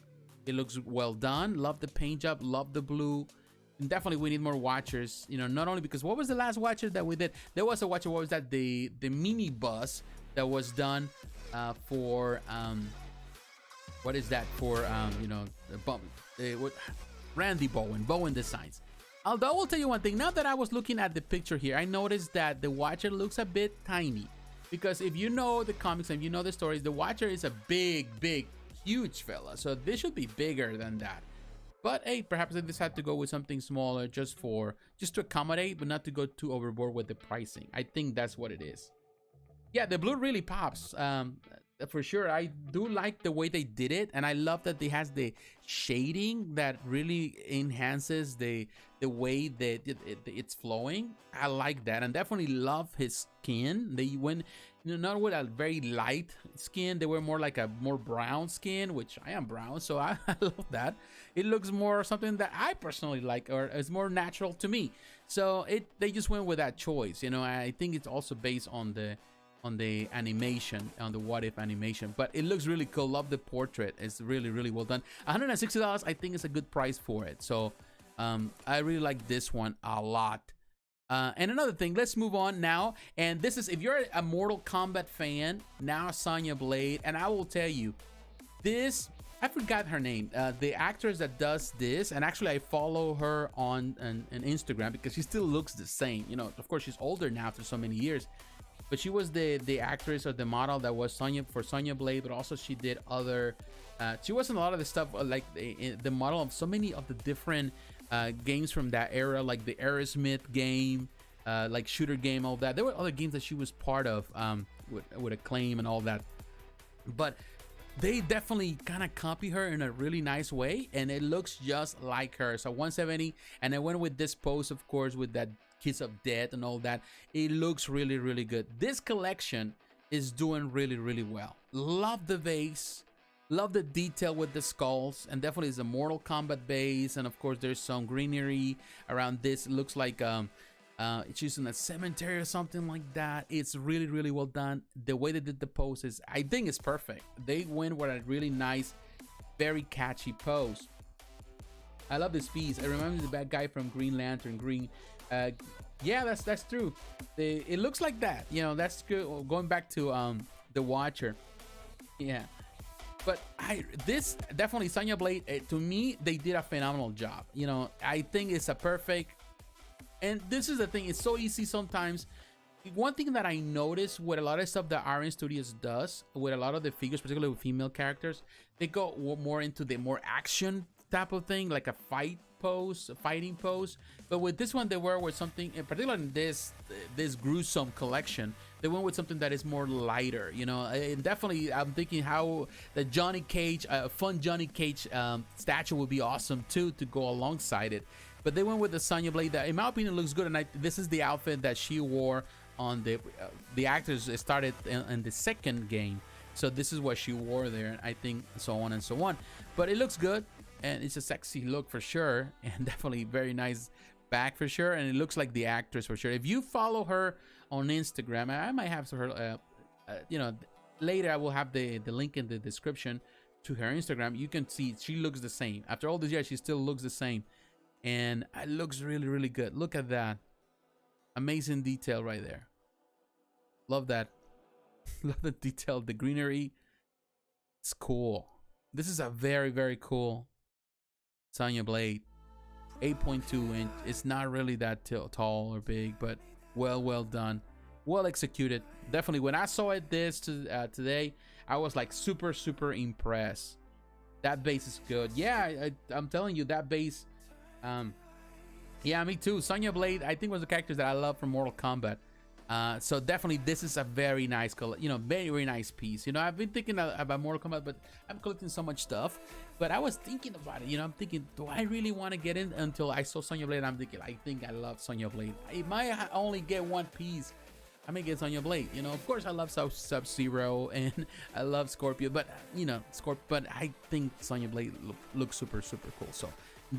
It looks well done. Love the paint job, love the blue. And definitely we need more Watchers, you know, not only because what was the last Watcher that we did? There was a Watcher, what was that? The mini bus that was done for what is that for, you know, Randy Bowen Designs. Although I will tell you one thing, now that I was looking at the picture here, I noticed that the Watcher looks a bit tiny, because if you know the comics and you know the stories, the Watcher is a big, huge fella, so this should be bigger than that. But hey, perhaps they decided to go with something smaller just to accommodate, but not to go too overboard with the pricing. I think that's what it is. Yeah, the blue really pops. For sure. I do like the way they did it, and I love that it has the shading that really enhances the way that it's flowing. I like that, and definitely love his skin. They went, you know, not with a very light skin. They were more like a more brown skin, which I am brown, so I love that. It looks more something that I personally like, or is more natural to me. So they just went with that choice. You know, I think it's also based on the animation, on the What If animation, but it looks really cool. Love the portrait. It's really, really well done. $160, I think, is a good price for it. So I really like this one a lot. And another thing, let's move on now. And this is, if you're a Mortal Kombat fan, now Sonya Blade, and I will tell you, this, I forgot her name, the actress that does this, and actually I follow her on Instagram because she still looks the same. You know, of course she's older now after so many years, but she was the actress or the model that was Sonya for Sonya Blade, but also she did other, she was in a lot of the stuff, like the model of so many of the different games from that era, like the Aerosmith game, like shooter game, all that. There were other games that she was part of, with Acclaim and all that. But they definitely kind of copy her in a really nice way, and it looks just like her. So 170, and I went with this pose, of course, with that Kiss of Death and all that. It looks really, really good. This collection is doing really, really well. Love the vase, love the detail with the skulls, and definitely is a Mortal Kombat base. And of course there's some greenery around this. It looks like it's using a cemetery or something like that. It's really, really well done. The way they did the poses, I think it's perfect. They went with a really nice, very catchy pose. I love this piece. It reminds me of the bad guy from Green Lantern. Yeah, that's true. It looks like that. You know, that's good. Going back to the Watcher. Yeah, but this definitely Sonya Blade. To me, they did a phenomenal job. You know, I think it's a perfect And this is the thing, it's so easy sometimes. One thing that I noticed with a lot of stuff that Artprint Studios does with a lot of the figures, particularly with female characters, they go more into the more action type of thing, like a fighting pose. But with this one, they were with something, in particular in this gruesome collection, they went with something that is more lighter, you know. And definitely, I'm thinking how the Johnny Cage, fun Johnny Cage statue would be awesome too to go alongside it. But they went with the Sonya Blade that, in my opinion, looks good. And this is the outfit that she wore on the actors started in the second game, so this is what she wore there, I think, so on and so on. But it looks good, and it's a sexy look for sure, and definitely very nice back for sure, and it looks like the actress for sure. If you follow her on Instagram, I might have her you know, later I will have the link in the description to her Instagram. You can see she looks the same after all these years. She still looks the same, and it looks really, really good. Look at that. Amazing detail right there. Love that. Love the detail, the greenery. It's cool. This is a very, very cool Sonya Blade. 8.2 inch. It's not really that tall or big, but well done. Well executed. Definitely, when I saw it today, I was like super impressed. That base is good. Yeah, I'm telling you, that base. Yeah, me too. Sonya Blade, I think, was the characters that I love from Mortal Kombat. So definitely, this is a very nice, very nice piece. You know, I've been thinking about Mortal Kombat, but I'm collecting so much stuff. But I was thinking about it. You know, I'm thinking, do I really want to get in? Until I saw Sonya Blade, I'm thinking, I think I love Sonya Blade. I might only get one piece. I may get Sonya Blade. You know, of course, I love Sub-Zero and I love Scorpio, but you know, But I think Sonya Blade looks super cool. So.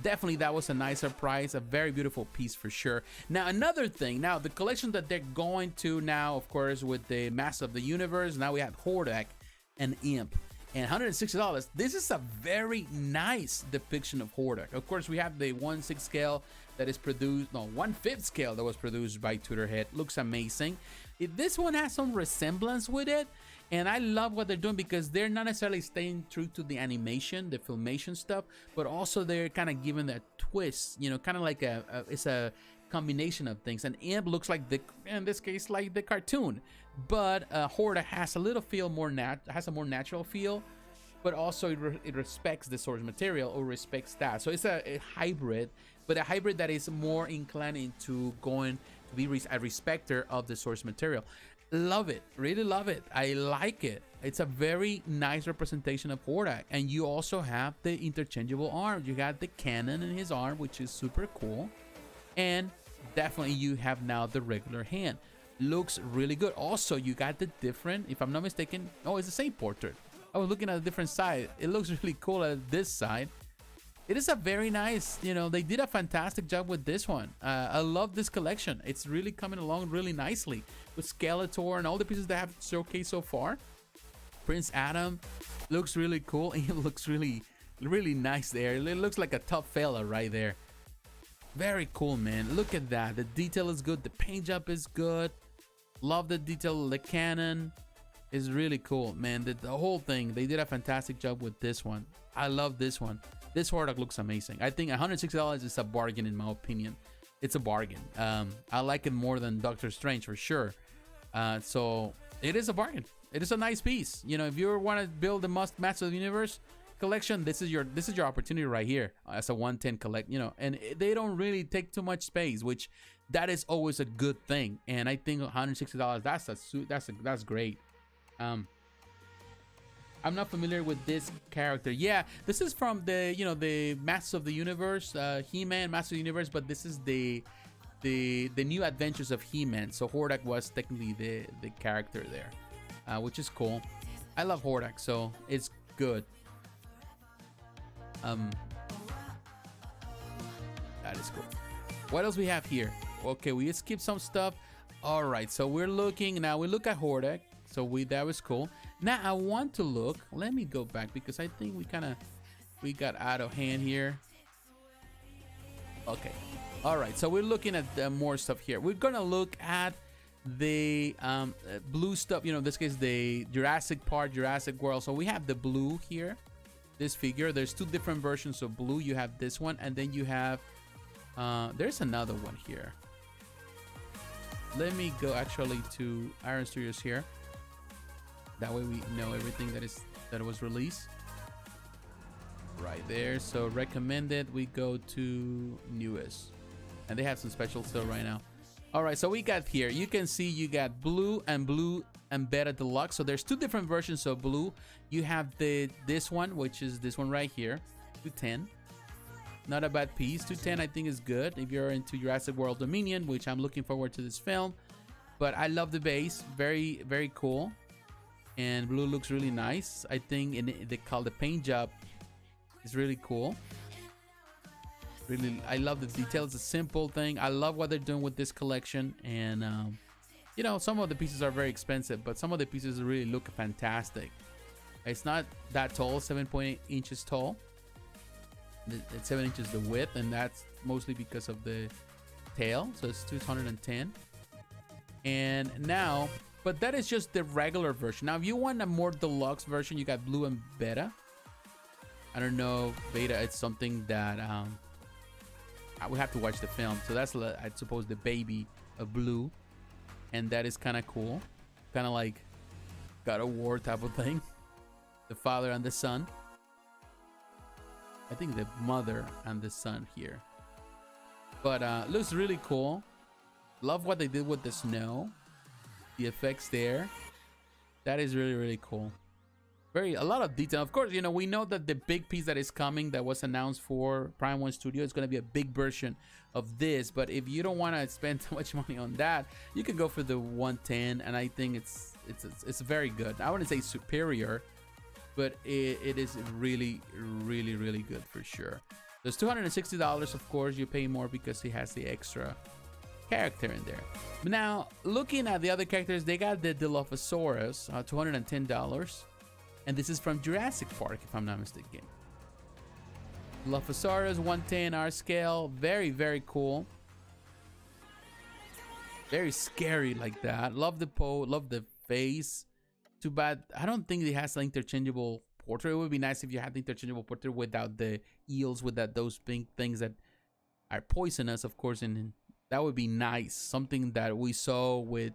Definitely, that was a nice surprise, a very beautiful piece for sure. Now, another thing, now the collection that they're going to now, of course, with the Master of the Universe, now we have Hordak and Imp. And $160, this is a very nice depiction of Hordak. Of course, we have the 1/6 scale that is produced, no, 1/5 scale that was produced by Twitterhead. Looks amazing. This one has some resemblance with it. And I love what they're doing because they're not necessarily staying true to the animation, the filmation stuff, but also they're kind of giving that twist, you know, kind of like it's a combination of things. And Imp looks like in this case, like the cartoon, but Hordak has a little feel has a more natural feel, but also it respects the source material or respects that. So it's a hybrid, but a hybrid that is more inclined into going to be a respecter of the source material. Love it, really love it. I like it. It's a very nice representation of Hordak. And you also have the interchangeable arms. You got the cannon in his arm, which is super cool. And definitely you have now the regular hand. Looks really good. Also, you got the different, if I'm not mistaken, oh, it's the same portrait. I was looking at a different side. It looks really cool at this side. It is a very nice, you know, they did a fantastic job with this one. I love this collection. It's really coming along really nicely with Skeletor and all the pieces that have showcased so far. Prince Adam looks really cool. He looks really nice there. It looks like a tough fella right there. Very cool, man. Look at that. The detail is good. The paint job is good. Love the detail. The cannon is really cool, man. The whole thing, they did a fantastic job with this one. I love this one. This Hordak looks amazing. I think $160 is a bargain in my opinion. It's a bargain. I like it more than Doctor Strange for sure. So it is a bargain. It is a nice piece. You know, if you want to build the Master of the Universe collection, this is your opportunity right here as a 110 collect. You know, and they don't really take too much space, which that is always a good thing. And I think $160 that's great. I'm not familiar with this character. Yeah, this is from the, you know, the Masters of the Universe, He-Man, Master of the Universe, but this is the new adventures of He-Man. So Hordak was technically the character there, which is cool. I love Hordak, so it's good. That is cool. What else we have here? Okay, we skipped some stuff. All right, so we're looking now. We look at Hordak. So that was cool. Now I want to look. Let me go back because I think we got out of hand here. Okay. All right. So we're looking at more stuff here. We're gonna look at the blue stuff. You know, in this case, the Jurassic Park, Jurassic World. So we have the blue here. This figure. There's two different versions of blue. You have this one, and then you have there's another one here. let me go actually to Iron Studios here. That way we know everything that was released. Right there. So recommended, we go to newest. And they have some special still right now. All right, so we got here. You can see you got blue and beta deluxe. So there's two different versions of blue. You have this one, which is this one right here, 210. Not a bad piece. 210 I think is good if you're into Jurassic World Dominion, which I'm looking forward to this film. But I love the base. Very, very cool. And blue looks really nice. I think the paint job is really cool. Really, I love the details. It's a simple thing. I love what they're doing with this collection. And you know, some of the pieces are very expensive, but some of the pieces really look fantastic. It's not that tall, 7.8 inches tall. It's 7 inches the width, and that's mostly because of the tail. So it's 210. And now, but that is just the regular version. Now, if you want a more deluxe version, you got blue and beta. I don't know, beta. It's something that I would have to watch the film. So that's, I suppose, the baby of blue, and that is kind of cool, kind of like God of War type of thing. The father and the son. I think the mother and the son here. But looks really cool. Love what they did with the snow. The effects there. That is really, really cool. A lot of detail. Of course, you know, we know that the big piece that is coming, that was announced for Prime1 Studio, is going to be a big version of this. But if you don't want to spend too much money on that, you can go for the 110, and I think it's very good. I wouldn't say superior, but it is really, really, really good for sure. There's $260, of course. You pay more because he has the extra character in there. But now, looking at the other characters, they got the Dilophosaurus, $210. And this is from Jurassic Park, if I'm not mistaken. Dilophosaurus, 110 R scale. Very, very cool. Very scary like that. Love the pose, love the face. Too bad, I don't think it has an interchangeable portrait. It would be nice if you had the interchangeable portrait without the eels, without those pink things that are poisonous, of course. And that would be nice. Something that we saw with,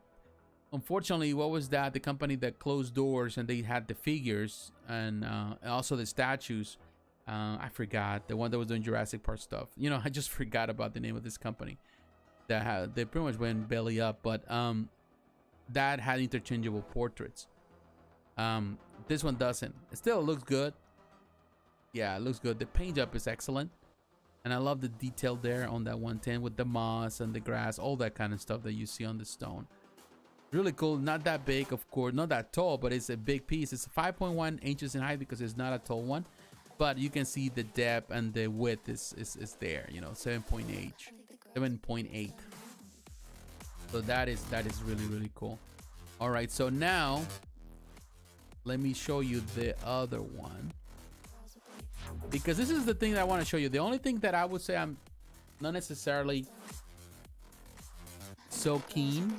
unfortunately, what was that? The company that closed doors and they had the figures and also the statues. I forgot. The one that was doing Jurassic Park stuff. You know, I just forgot about the name of this company. They pretty much went belly up. But that had interchangeable portraits. This one doesn't. It still looks good. Yeah, it looks good. The paint job is excellent. And I love the detail there on that 110 with the moss and the grass. All that kind of stuff that you see on the stone. Really cool. Not that big, of course, not that tall, but it's a big piece. It's 5.1 inches in height because it's not a tall one, but you can see the depth and the width is there, you know, 7.8. So that is really, really cool. All right, so now let me show you the other one, because this is the thing that I want to show you. The only thing that I would say I'm not necessarily so keen.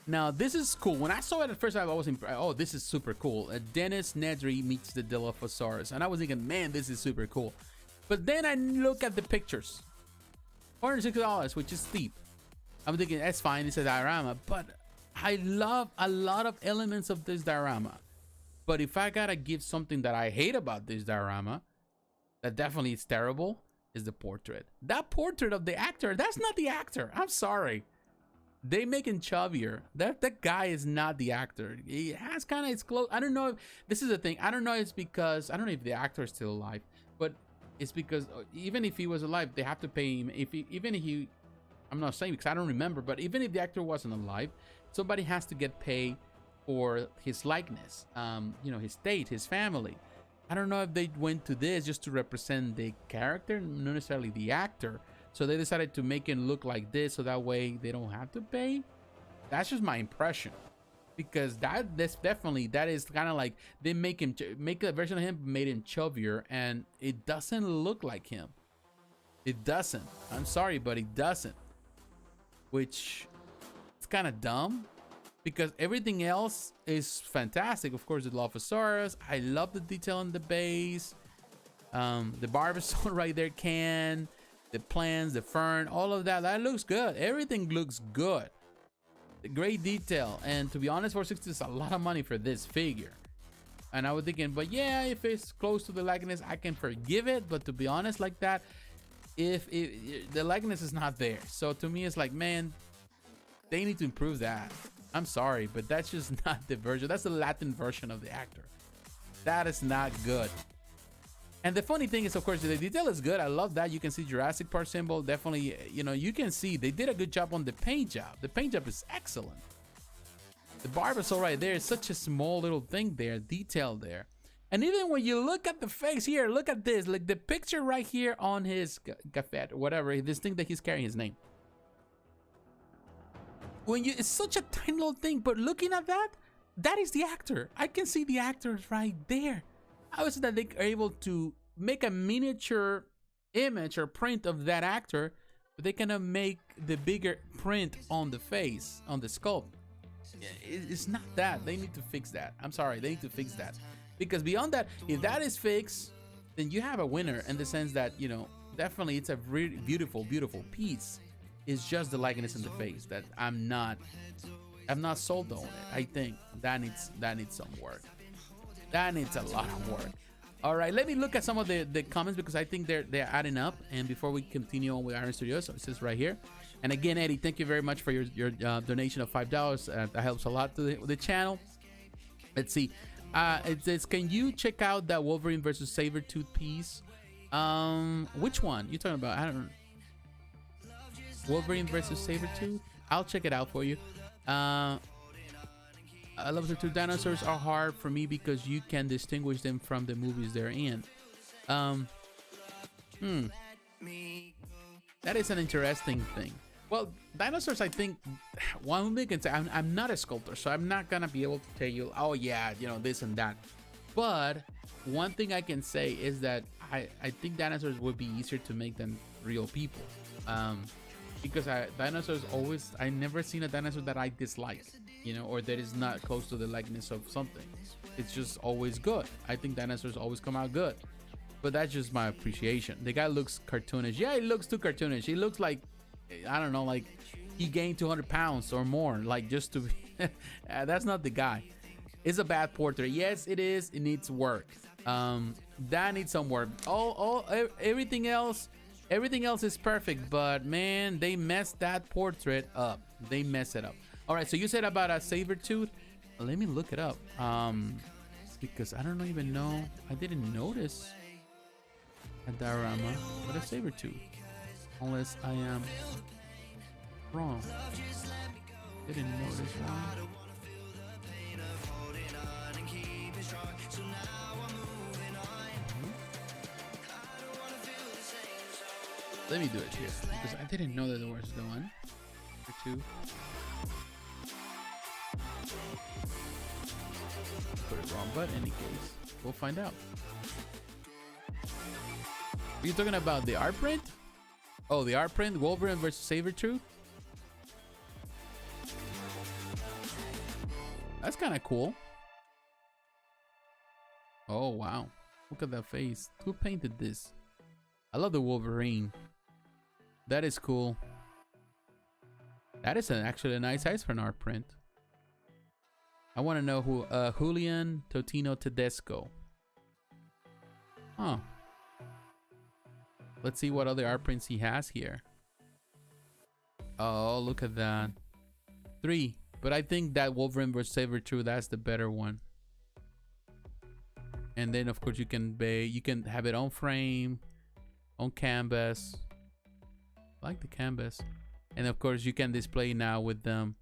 Now, this is cool. When I saw it at first, I was impressed. Oh, this is super cool. Dennis Nedri meets the Dilophosaurus. And I was thinking, man, this is super cool. But then I look at the pictures. $460, which is steep. I'm thinking, that's fine. It's a diorama. But I love a lot of elements of this diorama. But if I gotta give something that I hate about this diorama, that definitely is terrible, is the portrait. That portrait of the actor, that's not the actor. I'm sorry. They make him chubbier. That guy is not the actor. He has kind of his clothes. I don't know if this is the thing. I don't know. It's because I don't know if the actor is still alive, but it's because even if he was alive, they have to pay him. Even if he, I'm not saying because I don't remember, but even if the actor wasn't alive, somebody has to get paid for his likeness. You know, his state, his family. I don't know if they went to this just to represent the character, not necessarily the actor. So they decided to make him look like this, so that way they don't have to pay. That's just my impression, because that's definitely, that is kind of like they make a version of him, made him chubbier, and it doesn't look like him. It doesn't. I'm sorry, but it doesn't. Which it's kind of dumb, because everything else is fantastic. Of course, the Dilophosaurus. I love the detail on the base. The Barbasol right there the plants, the fern, all of that looks good. Everything looks good. Great detail, and to be honest, 460 is a lot of money for this figure. And I was thinking, but yeah, if it's close to the likeness, I can forgive it. But to be honest, like that, if the likeness is not there, so to me, it's like, man, they need to improve that. I'm sorry, but that's just not the version. That's the Latin version of the actor. That is not good. And the funny thing is, of course, the detail is good. I love that. You can see Jurassic Park symbol. Definitely, you know, you can see they did a good job on the paint job. The paint job is excellent. The Barbasol right there is such a small little thing there, detail there. And even when you look at the face here, look at this, like the picture right here on his gafet, whatever, this thing that he's carrying, his name. When you, it's such a tiny little thing, but looking at that, that is the actor. I can see the actors right there. How is it that they are able to make a miniature image or print of that actor, but they cannot make the bigger print on the face, on the sculpt? It's not that. They need to fix that. I'm sorry, they need to fix that. Because beyond that, if that is fixed, then you have a winner in the sense that, you know, definitely it's a really beautiful, beautiful piece. It's just the likeness in the face that I'm not sold on it. I think that needs some work. That needs a lot of work. All right, let me look at some of the comments because I think they're adding up. And before we continue on with Iron Studios, so it says right here. And again, Eddie, thank you very much for your donation of $5. That helps a lot to the channel. Let's see. It says, can you check out that Wolverine versus Sabretooth piece? Which one you talking about? I don't know. Wolverine versus Sabretooth? I'll check it out for you. I love the two dinosaurs are hard for me because you can distinguish them from the movies they're in. That is an interesting thing. Well, dinosaurs, I think, one thing can say, I'm not a sculptor, so I'm not gonna be able to tell you, oh yeah, you know, this and that. But one thing I can say is that I think dinosaurs would be easier to make than real people. Because dinosaurs always, I never seen a dinosaur that I dislike, you know, or that is not close to the likeness of something. It's just always good. I think dinosaurs always come out good. But that's just my appreciation. The guy looks cartoonish. Yeah, he looks too cartoonish. He looks like, I don't know, like he gained 200 pounds or more, like just to be, that's not the guy. It's a bad portrait. Yes, it is. It needs work. That needs some work. Everything else is perfect, but man, they messed that portrait up. They mess it up. All right, so you said about a Sabretooth. Let me look it up. Because I don't even know. I didn't notice a diorama with a Sabretooth. Unless I am wrong. Didn't notice one. Let me do it here because I didn't know that there was the one or two. Put it wrong, but in any case, we'll find out. Are you talking about the Artprint? Oh, the Artprint, Wolverine versus Sabretooth. That's kind of cool. Oh wow, look at that face. Who painted this? I love the Wolverine. That is cool. That is actually a nice size for an art print. I want to know who Julian Totino Tedesco. Huh. Let's see what other art prints he has here. Oh, look at that. 3. But I think that Wolverine vs. Sabretooth, that's the better one. And then of course you can have it on frame, on canvas. I like the canvas. And of course you can display now with them.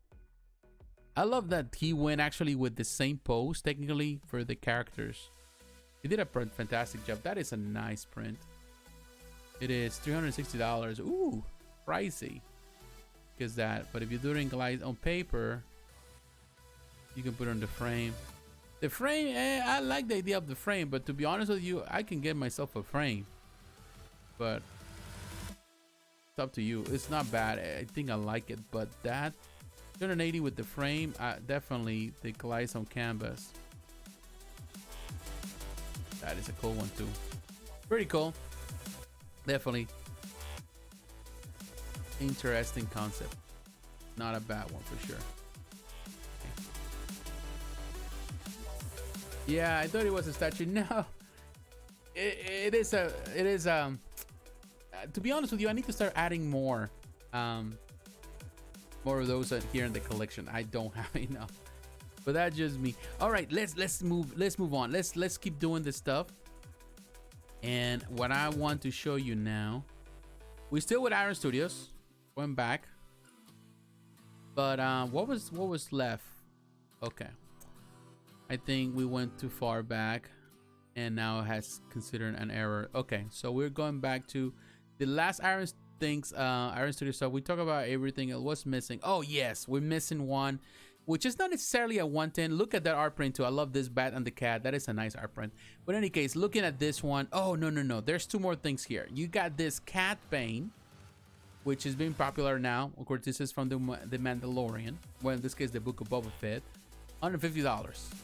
I love that he went actually with the same pose technically for the characters. He did a fantastic job. That is a nice print. It is $360. Ooh, pricey. Because that, but if you do it in glass on paper, you can put it on the frame. The frame, I like the idea of the frame, but to be honest with you, I can get myself a frame. But it's up to you. It's not bad. I think I like it, but that 280 with the frame, definitely the glass on canvas. That is a cool one too. Pretty cool. Definitely interesting concept. Not a bad one for sure. Yeah, I thought it was a statue. No, it is to be honest with you, I need to start adding more more of those here in the collection. I don't have enough, but that's just me. All right, let's move on. Let's keep doing this stuff. And what I want to show you now, we're still with Iron Studios. Going back, but what was left? Okay, I think we went too far back, and now it has considered an error. Okay, so we're going back to the last Iron Studio stuff. We talk about everything else. What's missing? Oh yes, we're missing one, which is not necessarily a 110. Look at that art print too. I love this bat and the cat. That is a nice art print. But in any case, looking at this one, oh no, there's two more things here. You got this cat Bane, which is being popular now. Of course, this is from the Mandalorian. Well, in this case, the Book of Boba Fett. $150.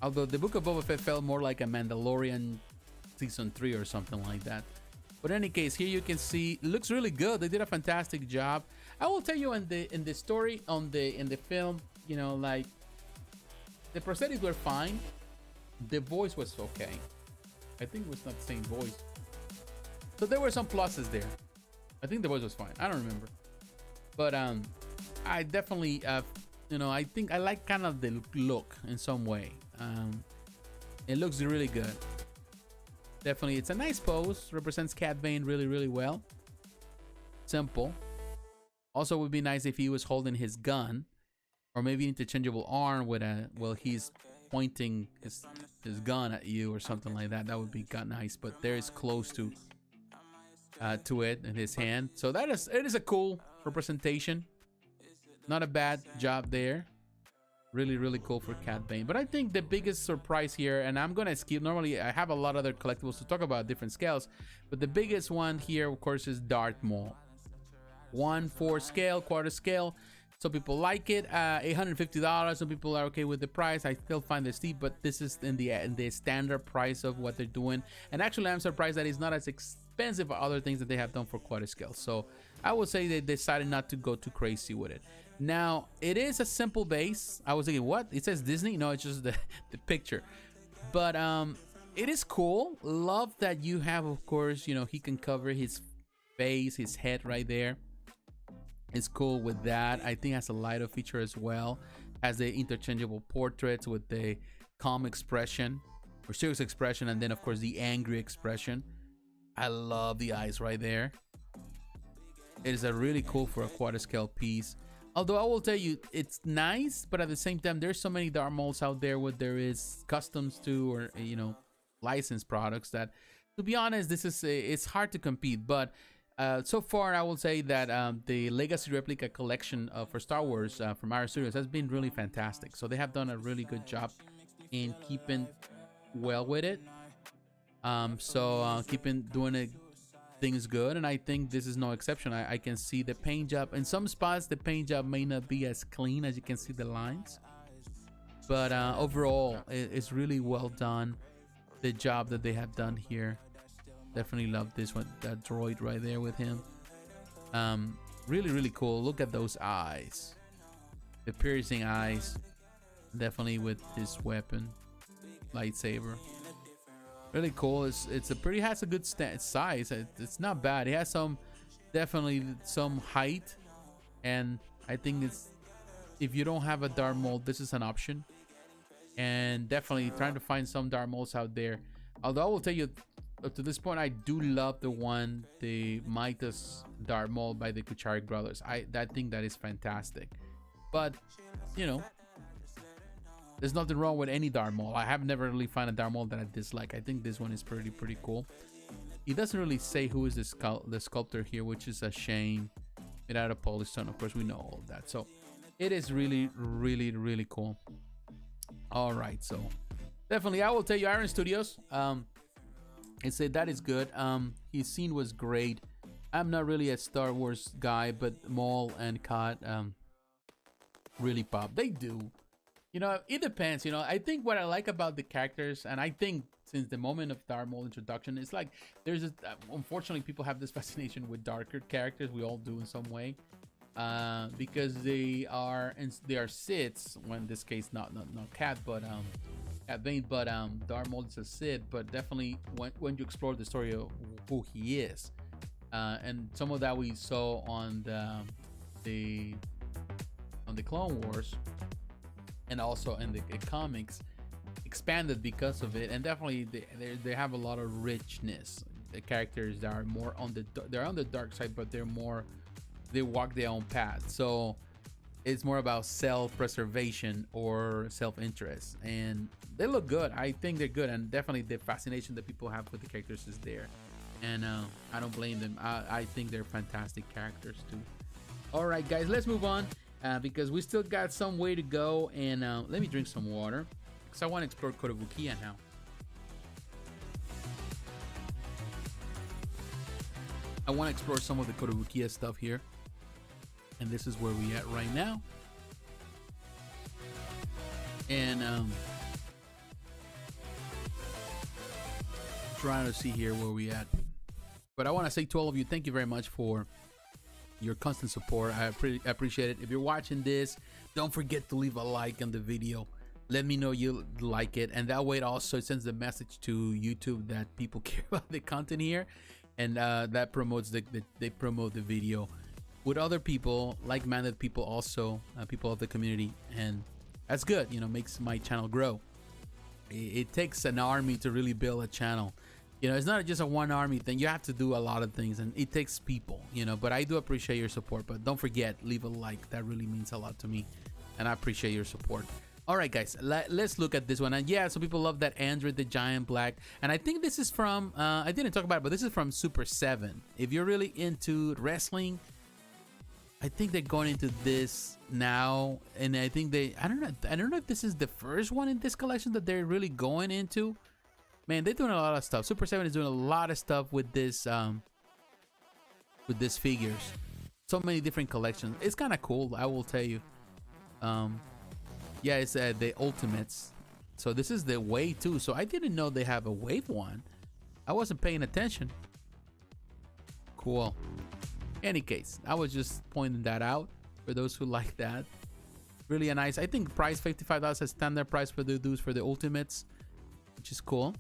Although the Book of Boba Fett felt more like a Mandalorian season 3 or something like that. But in any case, here you can see it looks really good. They did a fantastic job. I will tell you in the story in the film, you know, like the prosthetics were fine. The voice was okay. I think it was not the same voice. So there were some pluses there. I think the voice was fine. I don't remember. But I definitely you know, I think I like kind of the look in some way. It looks really good. Definitely, it's a nice pose. Represents Cat Bane really well. Simple. Also, would be nice if he was holding his gun, or maybe interchangeable arm with a, well, he's pointing his gun at you or something like that. That would be nice. But there is close to it in his hand. So it is a cool representation. Not a bad job there. Really cool for Cat Bane. But I think the biggest surprise here, and I'm gonna skip, normally I have a lot of other collectibles to talk about different scales, but the biggest one here, of course, is Darth Maul. 1/4 scale, quarter scale. Some people like it. $850. Some people are okay with the price. I still find it steep, but this is in the standard price of what they're doing. And actually, I'm surprised that it's not as expensive as other things that they have done for quarter scale. So I would say they decided not to go too crazy with it. Now, it is a simple base. I was thinking, what? It says Disney? No, it's just the picture. But it is cool. Love that you have, of course, you know, he can cover his face, his head right there. It's cool with that. I think it has a lighter feature as well. Has the interchangeable portraits with the calm expression or serious expression, and then, of course, the angry expression. I love the eyes right there. It is a really cool for a quarter scale piece. Although I will tell you, it's nice, but at the same time, there's so many Darth Mauls out there where there is customs to, or, you know, licensed products that, to be honest, it's hard to compete. But so far, I will say that the Legacy Replica collection for Star Wars from Iron Studios has been really fantastic. So they have done a really good job in keeping well with it. Keeping doing it. Things good, and I think this is no exception. I can see the paint job in some spots. The paint job may not be as clean as you can see the lines, but overall it's really well done, the job that they have done here. Definitely love this one, that droid right there with him. Really cool. Look at those eyes, the piercing eyes, definitely with his weapon, lightsaber. Really cool. It's a pretty, has a good size. It's not bad. It has definitely some height, and I think it's, if you don't have a Darth Maul, this is an option. And definitely trying to find some Darth Mauls out there. Although I will tell you, up to this point, I do love the Midas Darth Maul by the Kuchari brothers. I think that is fantastic. But you know, there's nothing wrong with any Darth Maul. I have never really found a Darth Maul that I dislike. I think this one is pretty cool. He doesn't really say who is the sculptor here, which is a shame. Made out of polystone, of course, we know all of that. So it is really cool. All right, so definitely, I will tell you, Iron Studios. It said that is good. His scene was great. I'm not really a Star Wars guy, but Maul and Cod really pop. They do. You know, it depends. You know, I think what I like about the characters, and I think since the moment of Darth Maul introduction, it's like there's a, unfortunately, people have this fascination with darker characters. We all do in some way, because they are Siths. Well, in this case, not Cat, but at Bane, but Darth Maul is a Sith. But definitely when you explore the story of who he is, and some of that we saw on the Clone Wars, and also in the comics, expanded because of it. And definitely they have a lot of richness. The characters that are more on the dark side, but they walk their own path. So it's more about self-preservation or self-interest, and they look good. I think they're good, and definitely the fascination that people have with the characters is there, and I don't blame them. I think they're fantastic characters too. All right, guys, let's move on because we still got some way to go, and let me drink some water because I want to explore Kotobukiya now. I want to explore some of the Kotobukiya stuff here. And this is where we at right now. And trying to see here where we at. But I want to say to all of you, thank you very much for your constant support. I appreciate it. If you're watching this, don't forget to leave a like on the video. Let me know you like it, and that way it also sends the message to YouTube that people care about the content here, and that promotes they promote the video with other people, like-minded people, also people of the community, and that's good. You know, makes my channel grow. It takes an army to really build a channel. You know, it's not just a one army thing. You have to do a lot of things, and it takes people. You know, but I do appreciate your support. But don't forget, leave a like. That really means a lot to me, and I appreciate your support. All right, guys, let's look at this one. And yeah, so people love that Android the Giant Black, and I think this is from I didn't talk about it, but this is from Super 7. If you're really into wrestling, I think they're going into this now, and I think I don't know if this is the first one in this collection that they're really going into. Man, they're doing a lot of stuff. Super 7 is doing a lot of stuff with this figures. So many different collections. It's kind of cool, I will tell you. Yeah, it's the Ultimates. So this is the Wave 2. So I didn't know they have a Wave 1. I wasn't paying attention. Cool. Any case, I was just pointing that out for those who like that. Really a nice, I think price $55 is standard price for the dudes for the Ultimates, which is cool.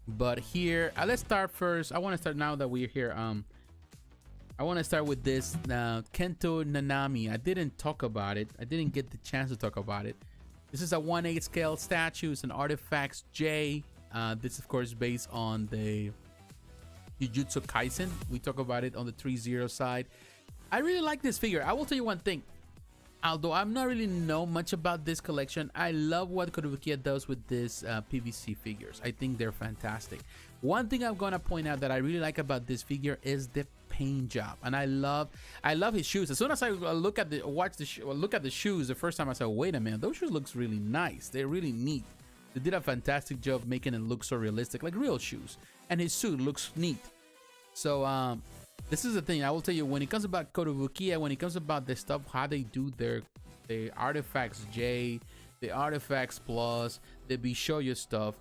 But here, let's start first. I want to start now that we're here. I want to start with this Kento Nanami. I didn't talk about it. I didn't get the chance to talk about it. This is a 1/8 scale statue. It's an Artifacts J. This, of course, based on the Jujutsu Kaisen. We talk about it on the Threezero side. I really like this figure. I will tell you one thing. Although I'm not really know much about this collection, I love what Kotobukiya does with this PVC figures. I think they're fantastic. One thing I'm gonna point out that I really like about this figure is the paint job, and I love his shoes. As soon as I look at the shoes, the first time I said, wait a minute, those shoes looks really nice. They're really neat. They did a fantastic job making it look so realistic, like real shoes. And his suit looks neat. So this is the thing. I will tell you, when it comes about Kotobukiya, when it comes about the stuff, how they do the Artifacts J, the Artifacts Plus, the Bishoyo stuff,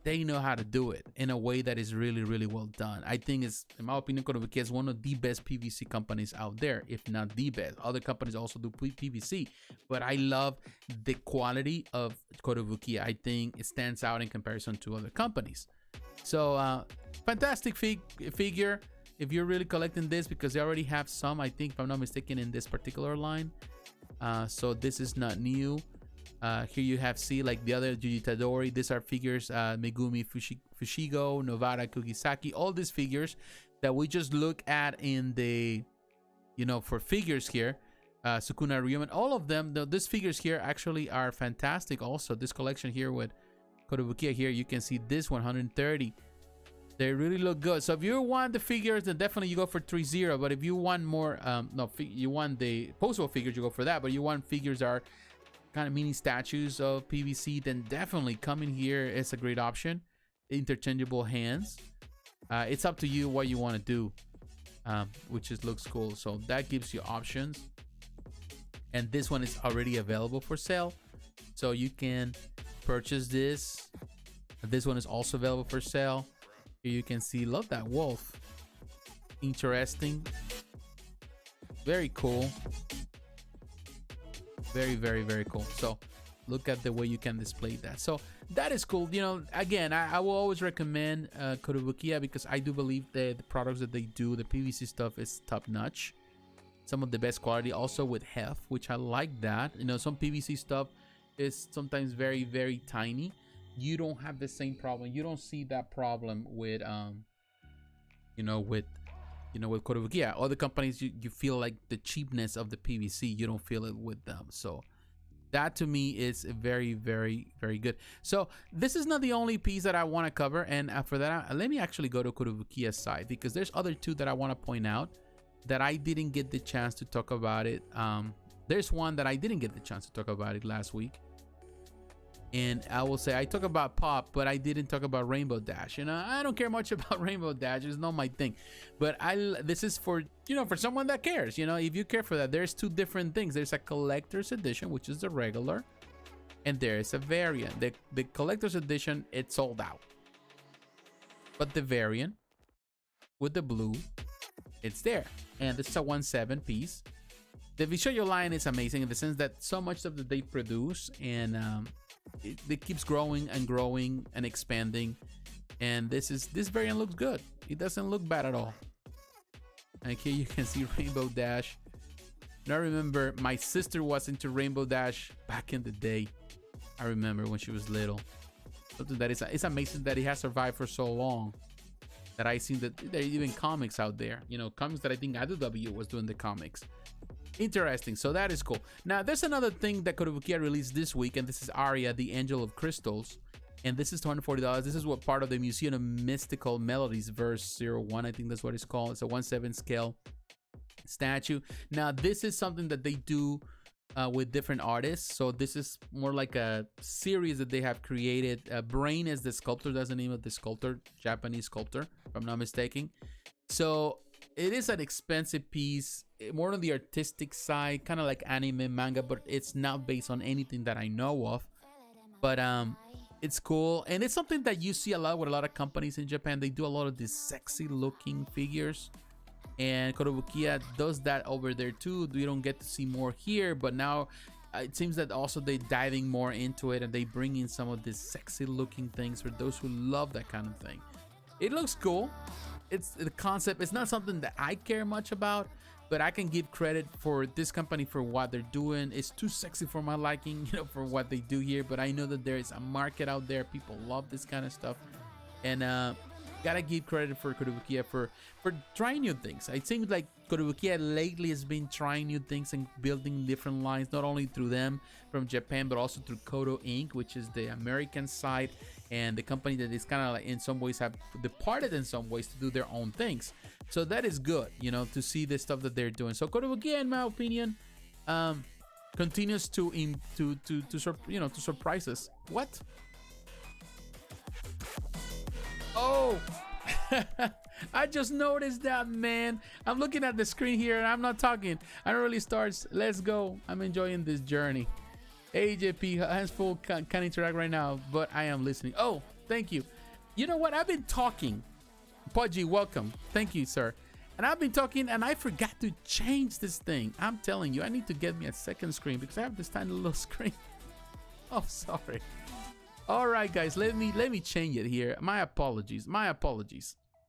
they know how to do it in a way that is really, really well done. I think it's, in my opinion, Kotobukiya is one of the best PVC companies out there, if not the best. Other companies also do PVC, but I love the quality of Kotobukiya. I think it stands out in comparison to other companies. So fantastic figure if you're really collecting this, because they already have some, I think, if I'm not mistaken, in this particular line. So this is not new. Here you have like the other Jujutadori. These are figures, Megumi Fushigo, Novara Kugisaki, all these figures that we just look at in the, you know, for figures here. Sukuna Ryumen, all of them, these figures here actually are fantastic. Also, this collection here with Kotobukiya here, you can see this 130. They really look good. So if you want the figures, then definitely you go for Threezero. But if you want more, you want the posable figures, you go for that. But you want figures that are kind of mini statues of PVC, then definitely coming here is a great option. Interchangeable hands. It's up to you what you want to do, which looks cool. So that gives you options. And this one is already available for sale, so you can purchase this. This one is also available for sale. Here you can see, love that wolf. Interesting. Very cool. Very, very, very cool. So Look at the way you can display that. So that is cool. You know, again, I will always recommend Kotobukiya because I do believe that the products that they do, the PVC stuff, is top notch. Some of the best quality, also with heft, which I like that. You know, some PVC stuff is sometimes very, very tiny. You don't have the same problem. You don't see that problem with with Kotobukiya. Other companies, you feel like the cheapness of the PVC. You don't feel it with them. So that to me is very, very, very good. So this is not the only piece that I want to cover, and for that, let me actually go to Kotobukiya's side because there's other two that I want to point out that I didn't get the chance to talk about it. There's one that I didn't get the chance to talk about it last week, and I will say I talk about Pop, but I didn't talk about Rainbow Dash. You know, I don't care much about Rainbow Dash. It's not my thing. But this is for, you know, for someone that cares. You know, if you care for that, there's two different things. There's a collector's edition, which is the regular, and there's a variant. The collector's edition, it's sold out. But the variant with the blue, it's there. And this is a 1/7 piece. The Vishoyo line is amazing in the sense that so much stuff that they produce, and it keeps growing and growing and expanding. And this variant looks good. It doesn't look bad at all. And here you can see Rainbow Dash. And I remember my sister was into Rainbow Dash back in the day. I remember when she was little. Something that it's amazing that it has survived for so long. That I seen that there are even comics out there. You know, comics that I think IDW was doing the comics. Interesting. So that is cool. Now, there's another thing that Kotobukiya released this week, and this is Aria, the Angel of Crystals. And this is $240. This is what part of the Museum of Mystical Melodies, verse 01. I think that's what it's called. It's a 1/7 scale statue. Now, this is something that they do with different artists. So this is more like a series that they have created. Brain is the sculptor. That's the name of the sculptor, Japanese sculptor, if I'm not mistaken. So it is an expensive piece, more on the artistic side, kind of like anime, manga, but it's not based on anything that I know of. But it's cool, and it's something that you see a lot with a lot of companies in Japan. They do a lot of these sexy looking figures, and Kotobukiya does that over there too. We don't get to see more here, but now it seems that also they're diving more into it, and they bring in some of these sexy looking things for those who love that kind of thing. It looks cool. It's the concept. It's not something that I care much about, but I can give credit for this company for what they're doing. It's too sexy for my liking, you know, for what they do here, but I know that there is a market out there. People love this kind of stuff, and gotta give credit for Kotobukiya for trying new things. It seems like Kotobukiya lately has been trying new things and building different lines, not only through them from Japan, but also through Koto Inc., which is the American side, and the company that is kind of like in some ways have departed in some ways to do their own things. So that is good, you know, to see the stuff that they're doing. So Kotobukiya, in my opinion, continues to surprise us. What? Oh, I just noticed that, man. I'm looking at the screen here and I'm not talking. I don't really start. Let's go. I'm enjoying this journey. AJP, hands full, can't interact right now, but I am listening. Oh, thank you. You know what? I've been talking. Pudgy, welcome. Thank you, sir. And I've been talking and I forgot to change this thing. I'm telling you, I need to get me a second screen because I have this tiny little screen. Oh, sorry. All right, guys, let me change it here. My apologies.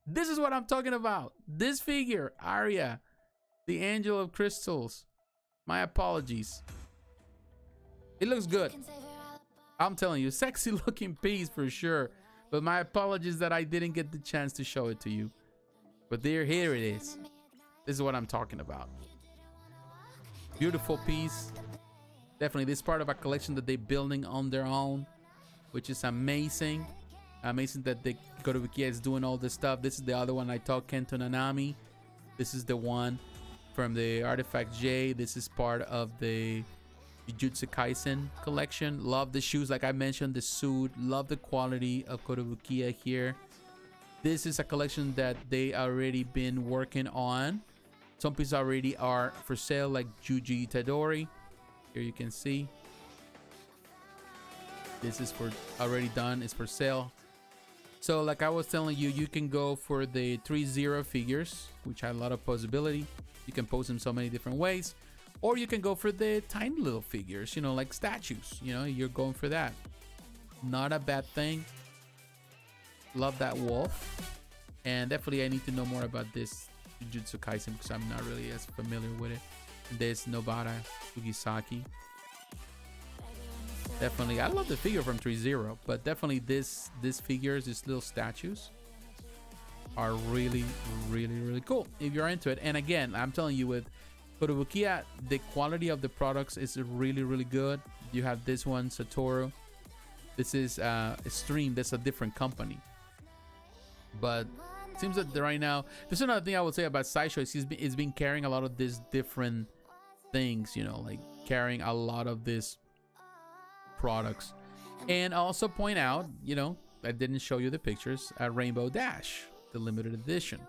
This is what I'm talking about. This figure, Aria, the Angel of Crystals. My apologies. It looks good. I'm telling you, sexy looking piece for sure. But my apologies that I didn't get the chance to show it to you. But here it is. This is what I'm talking about. Beautiful piece. Definitely, this is part of a collection that they're building on their own, which is amazing. Amazing that the Kotobukiya is doing all this stuff. This is the other one I talked, Kento Nanami. This is the one from the Artifact J. This is part of the Jujutsu Kaisen collection. Love the shoes, like I mentioned, the suit. Love the quality of Kotobukiya here. This is a collection that they already been working on. Some pieces already are for sale, like Juji Itadori. Here you can see. This is for already done. It's for sale. So like I was telling you, you can go for the Threezero figures, which have a lot of posability. You can pose them so many different ways. Or you can go for the tiny little figures, you know, like statues. You know, you're going for that. Not a bad thing. Love that wolf. And definitely I need to know more about this Jujutsu Kaisen because I'm not really as familiar with it. This Nobara Fugisaki. Definitely, I love the figure from Threezero, but definitely these figures, these little statues, are really, really, really cool if you're into it. And again, I'm telling you, with Kotobukiya, the quality of the products is really, really good. You have this one, Satoru. This is Stream. That's a different company. But it seems that right now, there's another thing I would say about Sideshow. It's been carrying a lot of these different things, you know, like carrying a lot of these products. And I'll also point out, you know, I didn't show you the pictures, Rainbow Dash, the limited edition.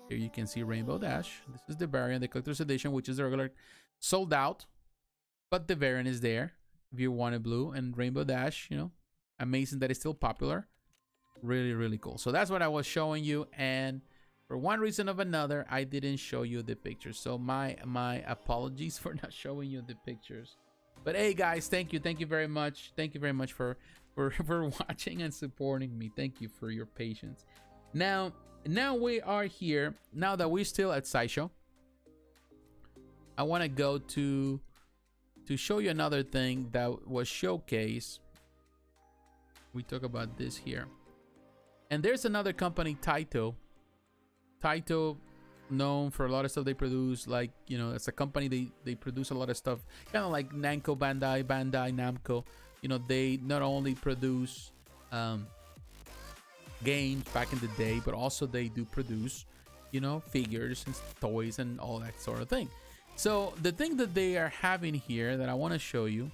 Here you can see Rainbow Dash. This is the variant, the collector's edition, which is the regular, sold out, but the variant is there if you want it blue. And Rainbow Dash, you know, amazing that it's still popular. Really, really cool. So that's what I was showing you, and for one reason or another, I didn't show you the pictures. So my apologies for not showing you the pictures. But hey guys, thank you very much. Thank you very much for watching and supporting me. Thank you for your patience. Now we are here. Now that we're still at Sideshow, I want to go to show you another thing that was showcased. We talk about this here. And there's another company, Taito. Taito, known for a lot of stuff they produce, like, you know, it's a company, they produce a lot of stuff, kind of like Namco Bandai Namco. You know, they not only produce games back in the day, but also they do produce, you know, figures and toys and all that sort of thing. So the thing that they are having here that I want to show you,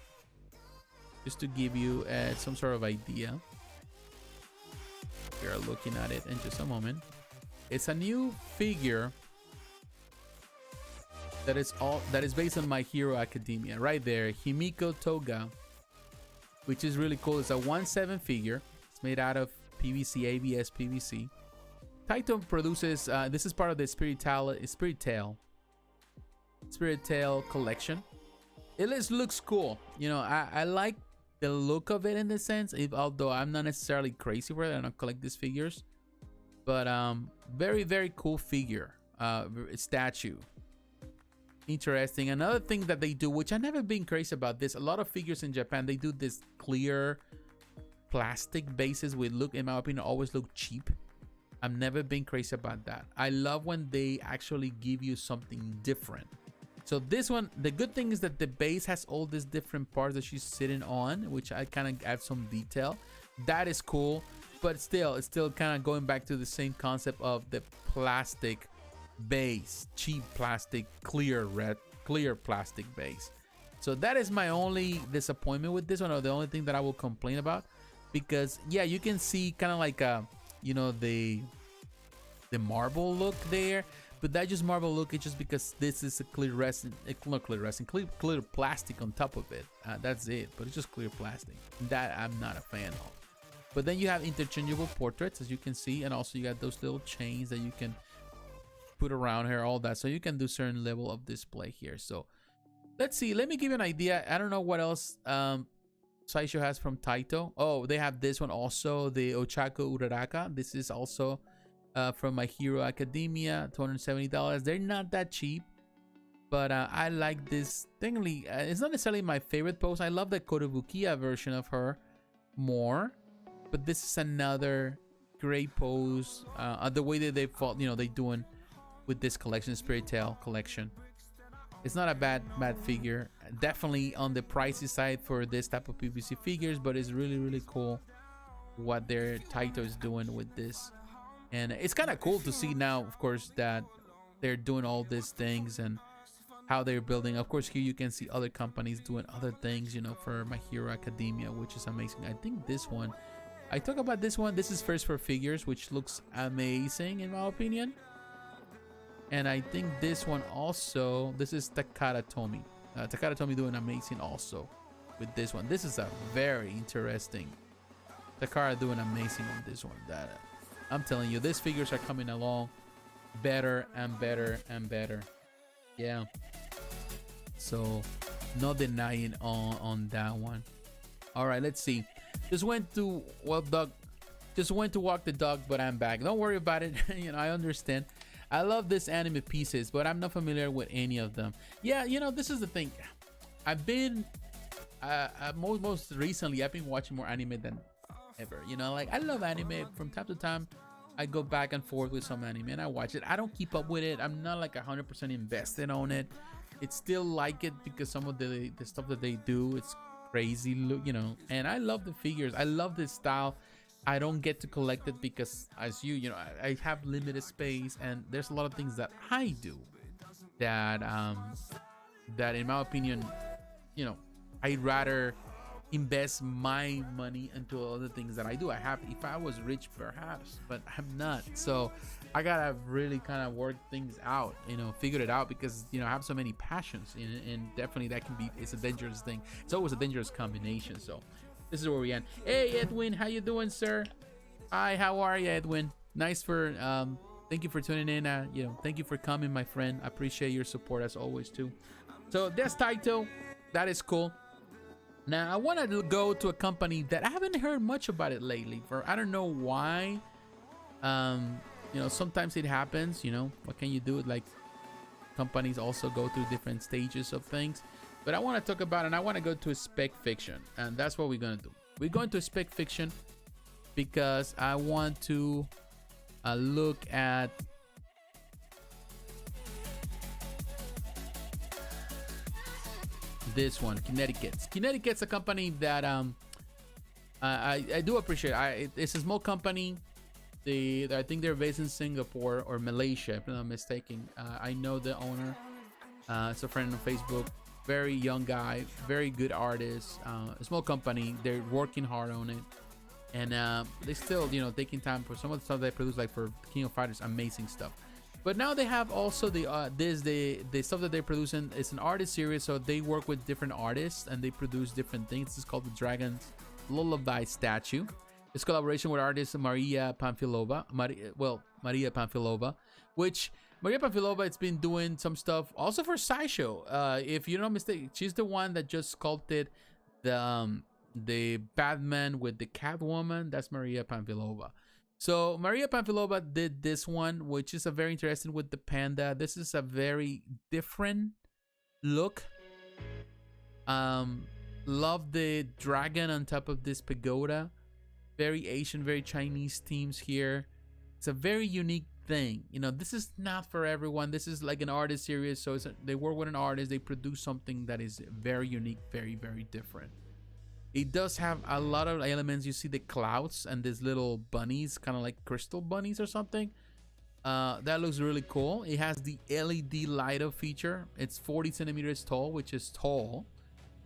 just to give you some sort of idea. You're looking at it in just a moment. It's a new figure that is based on My Hero Academia. Right there, Himiko Toga, which is really cool. It's a 1/7 figure. It's made out of PVC, ABS PVC. Taito produces, this is part of the Spirit Tail collection. It looks cool. You know, I like the look of it in the sense, although I'm not necessarily crazy for it. I don't collect these figures. But very, very cool figure, statue. Interesting. Another thing that they do, which I've never been crazy about this, a lot of figures in Japan, they do this clear plastic bases which look, in my opinion, always look cheap. I've never been crazy about that. I love when they actually give you something different. So this one, the good thing is that the base has all these different parts that she's sitting on, which I kind of add some detail. That is cool. But still, it's still kind of going back to the same concept of the plastic base, cheap plastic, clear plastic base. So that is my only disappointment with this one, or the only thing that I will complain about, because yeah, you can see kind of like you know, the marble look there, but that just marble look, it's just because this is a clear resin, clear plastic on top of it. That's it, but it's just clear plastic. That I'm not a fan of. But then you have interchangeable portraits, as you can see, and also you got those little chains that you can put around here, all that. So you can do certain level of display here. So let's see. Let me give you an idea. I don't know what else Sideshow has from Taito. Oh, they have this one also, the Ochaku Uraraka. This is also from My Hero Academia, $270. They're not that cheap, but I like this thing. It's not necessarily my favorite pose. I love the Kotobukiya version of her more. But this is another great pose. The way that they fought, you know, they doing with this collection, Spirit Tail collection. It's not a bad figure. Definitely on the pricey side for this type of PVC figures, but it's really, really cool what their Taito is doing with this. And it's kind of cool to see now, of course, that they're doing all these things and how they're building. Of course, here you can see other companies doing other things, you know, for My Hero Academia, which is amazing. I think this one, I talk about this one. This is First for Figures, which looks amazing in my opinion. And I think this one also, this is Takara Tomy. Takara Tomy doing amazing also with this one. This is a very interesting. Takara doing amazing on this one. That I'm telling you, these figures are coming along better and better and better. Yeah. so no denying on that one. All right, let's see. Just went to just went to walk the dog, but I'm back. Don't worry about it. You know, I understand. I love this anime pieces, but I'm not familiar with any of them. Yeah, you know, this is the thing. I've been most recently I've been watching more anime than ever. You know, like I love anime. From time to time I go back and forth with some anime and I watch it. I don't keep up with it. I'm not like 100% invested on it. It's still like it because some of the stuff that they do, it's crazy, you know. And I love the figures. I love this style. I don't get to collect it because, as you know, I have limited space, and there's a lot of things that I do that that in my opinion, you know, I'd rather invest my money into other things that I do. I have, if I was rich perhaps, but I'm not, so I gotta really kind of work things out, you know, figure it out, because you know I have so many passions, and definitely that can be, it's a dangerous thing. It's always a dangerous combination. So this is where we end. Hey Edwin, how you doing, sir? Hi, how are you, Edwin? Nice for thank you for tuning in. You know, thank you for coming, my friend. I appreciate your support as always too. So that's Taito. That is cool. Now I want to go to a company that I haven't heard much about it lately. For I don't know why. You know, sometimes it happens. You know, what can you do? Like, companies also go through different stages of things. But I want to talk about, and I want to go to a spec fiction, and that's what we're gonna do. We're going to spec fiction because I want to look at this one, Kinetiquettes. Kinetiquettes, a company that I do appreciate. It's a small company. I think they're based in Singapore or Malaysia, if I'm not mistaken. I know the owner. It's a friend on Facebook. Very young guy, very good artist. A small company. They're working hard on it, and they still, you know, taking time for some of the stuff they produce, like for King of Fighters, amazing stuff. But now they have also the stuff that they're producing. It's an artist series, so they work with different artists and they produce different things. It's called the Dragon's Lullaby statue. It's collaboration with artist Maria Pamfilova. Maria Pamfilova, which Maria Pamfilova, it's been doing some stuff also for Sideshow. If you're not mistaken, she's the one that just sculpted the Batman with the Catwoman. That's Maria Pamfilova. So Maria Pamfilova did this one, which is a very interesting with the panda. This is a very different look. Love the dragon on top of this pagoda. Very Asian, very Chinese themes here. It's a very unique thing. You know, this is not for everyone. This is like an artist series, so they work with an artist. They produce something that is very unique, very, very different. It does have a lot of elements. You see the clouds and these little bunnies, kind of like crystal bunnies or something. That looks really cool. It has the LED light up feature. It's 40 centimeters tall, which is tall.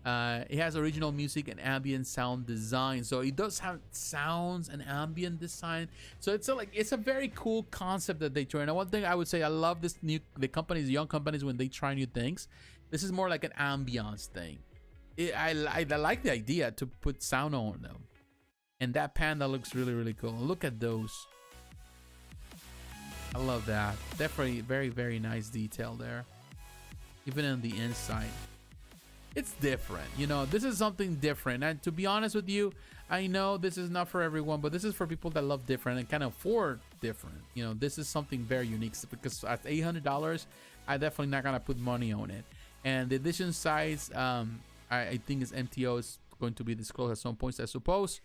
It has original music and ambient sound design, so it does have sounds and ambient design. So it's a very cool concept that they try. And one thing I would say, I love the young companies, when they try new things. This is more like an ambiance thing. I like the idea to put sound on them, and that panda looks really, really cool. Look at those. I love that. Definitely very, very nice detail there, even on the inside. It's different, you know. This is something different, and to be honest with you, I know this is not for everyone, but this is for people that love different and can afford different. You know, this is something very unique, because at $800, I definitely not gonna put money on it. And the edition size, I think its MTO is going to be disclosed at some points, I suppose.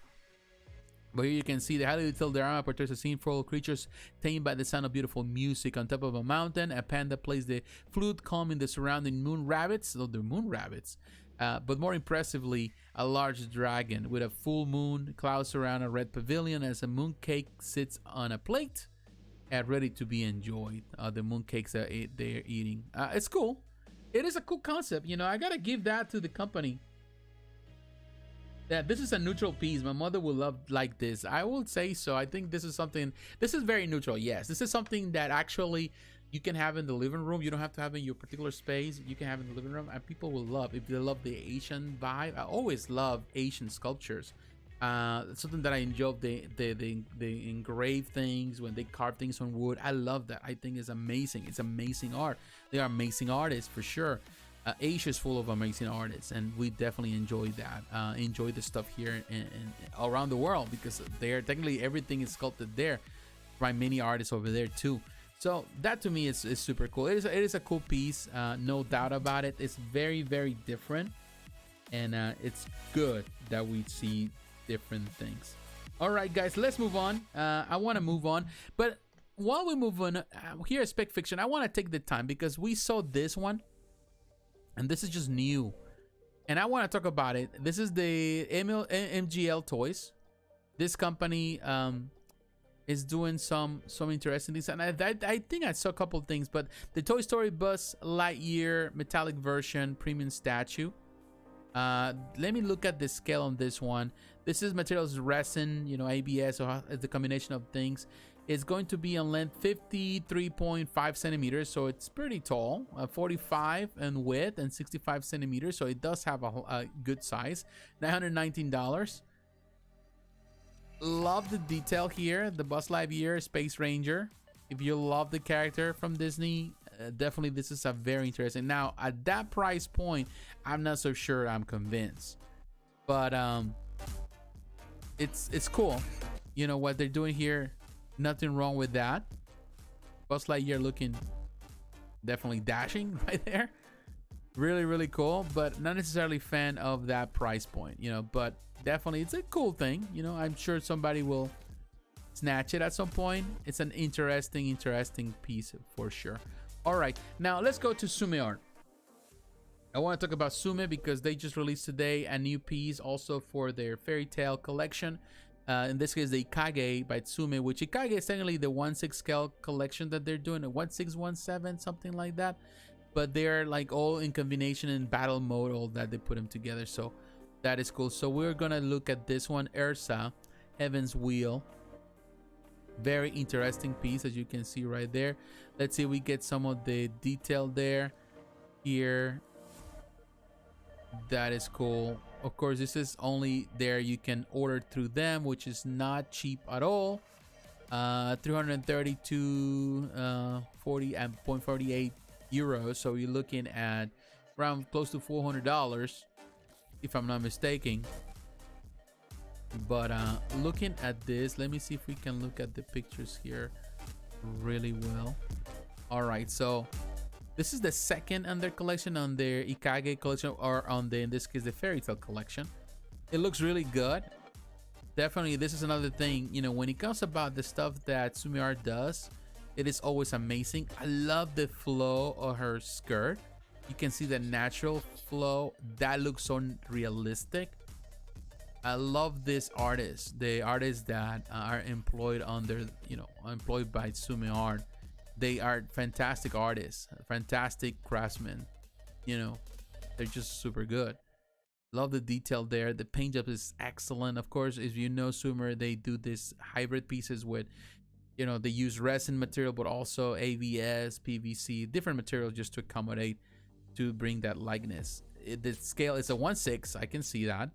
But here you can see the highly detailed diorama portrays a scene full of creatures tamed by the sound of beautiful music. On top of a mountain, a panda plays the flute, calming the surrounding moon rabbits. So they're moon rabbits. But more impressively, a large dragon with a full moon, clouds around a red pavilion as a mooncake sits on a plate and ready to be enjoyed. The mooncakes that they're eating. It's cool. It is a cool concept. You know, I gotta give that to the company. Yeah, this is a neutral piece. My mother will like this. I will say so. I think this is something. This is very neutral. Yes, this is something that actually you can have in the living room. You don't have to have in your particular space. You can have in the living room, and people will love. If they love the Asian vibe, I always love Asian sculptures. Something that I enjoy. They engrave things when they carve things on wood. I love that. I think it's amazing. It's amazing art. They are amazing artists for sure. Asia is full of amazing artists, and we definitely enjoy that. Enjoy the stuff here and around the world, because they're technically everything is sculpted there by many artists over there too. So that to me is super cool. It is a cool piece, no doubt about it. It's very, very different, and it's good that we see different things. All right, guys, let's move on. I want to move on, but while we move on, here at Spec Fiction, I want to take the time because we saw this one, and this is just new, and I want to talk about it. This is the MGL Toys. This company is doing some interesting things, and I think I saw a couple things, but the Toy Story Buzz Lightyear metallic version premium statue. Let me look at the scale on this one. This is materials resin, you know, ABS, or it's a combination of things. It's going to be on length 53.5 centimeters, so it's pretty tall. 45 in width and 65 centimeters, so it does have a good size. $919. Love the detail here. The Buzz Lightyear Space Ranger. If you love the character from Disney, definitely this is a very interesting. Now at that price point, I'm not so sure I'm convinced, but it's cool. You know what they're doing here, nothing wrong with that. Buzz Lightyear looking definitely dashing right there. Really, really cool, but not necessarily fan of that price point, you know, but definitely it's a cool thing. You know, I'm sure somebody will snatch it at some point. It's an interesting piece for sure. All right, now let's go to Tsume art. I want to talk about Tsume because they just released today a new piece also for their fairy tale collection. In this case, the Ikage by Tsume, which Ikage is technically the 1/6 scale collection that they're doing, a 1/6, 1/7, something like that. But they're like all in combination in battle mode, all that they put them together. So that is cool. So we're gonna look at this one, Ursa, Heaven's Wheel. Very interesting piece, as you can see right there. Let's see if we get some of the detail there. Here, that is cool. Of course, this is only there, you can order through them, which is not cheap at all. 332 40.48 euros, so you're looking at around close to $400 if I'm not mistaken. But looking at this, let me see if we can look at the pictures here really well. All right, so this is the second on their collection, on their Ikage collection, or on the, in this case, the fairy tale collection. It looks really good. Definitely, this is another thing, you know, when it comes about the stuff that Tsume Art does, it is always amazing. I love the flow of her skirt. You can see the natural flow. That looks so realistic. I love this artist, the artists that are employed under, you know, employed by Tsume Art. They are fantastic artists, fantastic craftsmen. You know, they're just super good. Love the detail there. The paint job is excellent. Of course, if you know Tsume, they do this hybrid pieces with, you know, they use resin material, but also ABS, PVC, different materials just to accommodate, to bring that likeness. The scale is a 1/6. I can see that.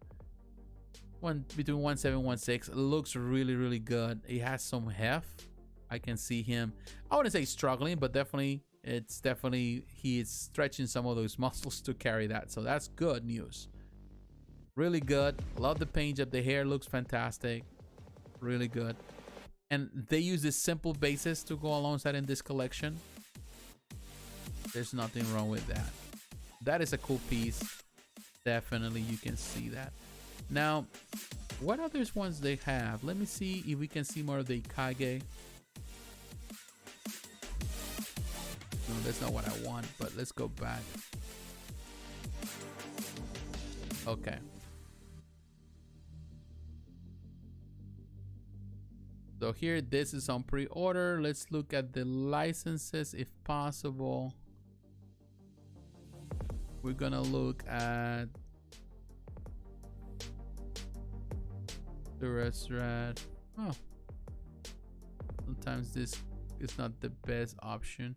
Between 1/7 1/6. It looks really, really good. It has some heft. I can see him, I wouldn't say struggling, but definitely he is stretching some of those muscles to carry that. So that's good news. Really good. Love the paint job. The hair looks fantastic. Really good. And they use this simple basis to go alongside in this collection. There's nothing wrong with that. That is a cool piece. Definitely, you can see that. Now, what other ones they have? Let me see if we can see more of the Ikage. No, that's not what I want, but let's go back. Okay. So here, this is on pre-order. Let's look at the licenses if possible. We're gonna look at the restaurant. Oh, sometimes this is not the best option.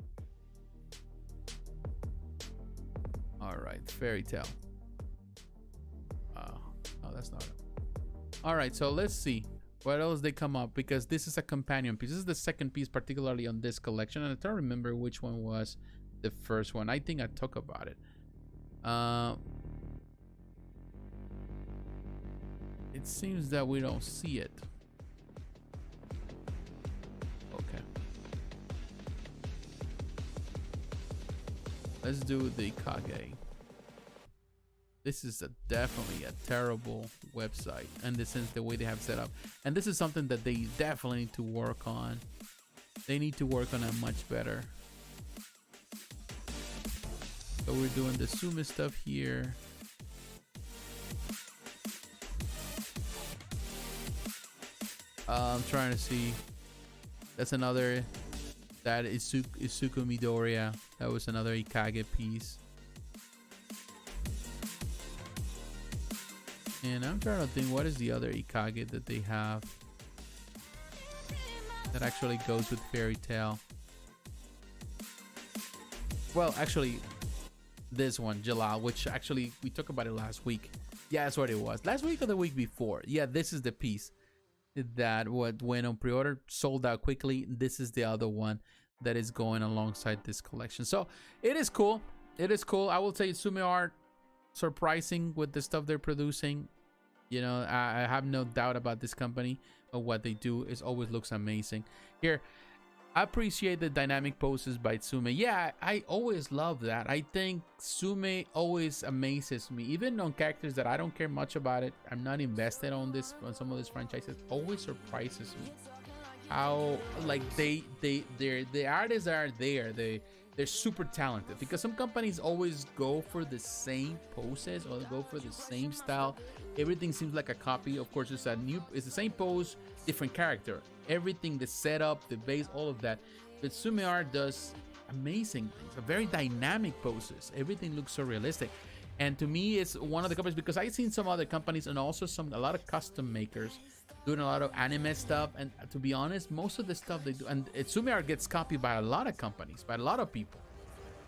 All right, fairy tale. Oh, that's not it. All right, so let's see what else they come up, because this is a companion piece. This is the second piece, particularly on this collection, and I don't remember which one was the first one. I think I talked about it. It seems that we don't see it. Okay. Let's do the Kage. This is definitely a terrible website, and this is the way they have set up. And this is something that they definitely need to work on. They need to work on it much better. So we're doing the Tsume stuff here. I'm trying to see. That's another. That is Isuku Midoriya. That was another Ikage piece. And I'm trying to think, what is the other Ikage that they have that actually goes with Fairy Tail? Well, actually, this one, Jalal, which actually we talked about it last week. Yeah, that's what it was. Last week or the week before. Yeah, this is the piece that what went on pre-order, sold out quickly. This is the other one that is going alongside this collection. So it is cool. It is cool. I will say Tsume art surprising with the stuff they're producing. You know, I have no doubt about this company, but what they do is always looks amazing. Here, I appreciate the dynamic poses by Tsume. Yeah, I always love that. I think Tsume always amazes me, even on characters that I don't care much about it. I'm not invested on some of these franchises. Always surprises me how like the artists are there. They're super talented, because some companies always go for the same poses or go for the same style. Everything seems like a copy. Of course, it's the same pose, different character. Everything, the setup, the base, all of that. But Tsume art does amazing things, very dynamic poses. Everything looks so realistic. And to me, it's one of the companies, because I've seen some other companies and also a lot of custom makers doing a lot of anime stuff. And to be honest, most of the stuff they do, and Tsume art gets copied by a lot of companies, by a lot of people,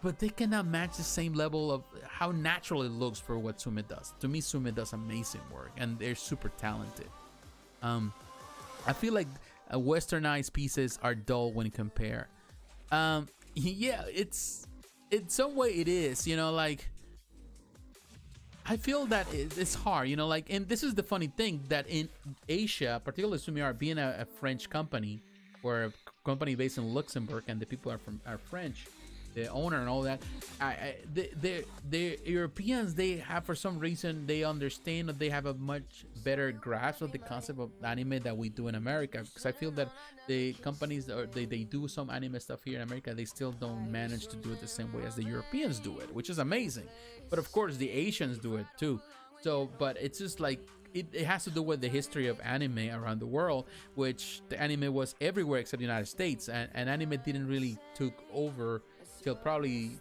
but they cannot match the same level of how natural it looks for what Tsume does. To me, Tsume does amazing work, and they're super talented. I feel like westernized pieces are dull when compared. Yeah, it's in some way it is, you know, like I feel that it's hard, you know, like, and this is the funny thing, that in Asia, particularly Tsume art being a French company, or a company based in Luxembourg, and the people are French, the owner and all that, the Europeans, they have, for some reason, they understand that they have a much better grasp of the concept of anime that we do in America. Because I feel that the companies they do some anime stuff here in America, they still don't manage to do it the same way as the Europeans do it, which is amazing. But of course the Asians do it too. So, but it's just like it has to do with the history of anime around the world, which the anime was everywhere except the United States, and anime didn't really took over till probably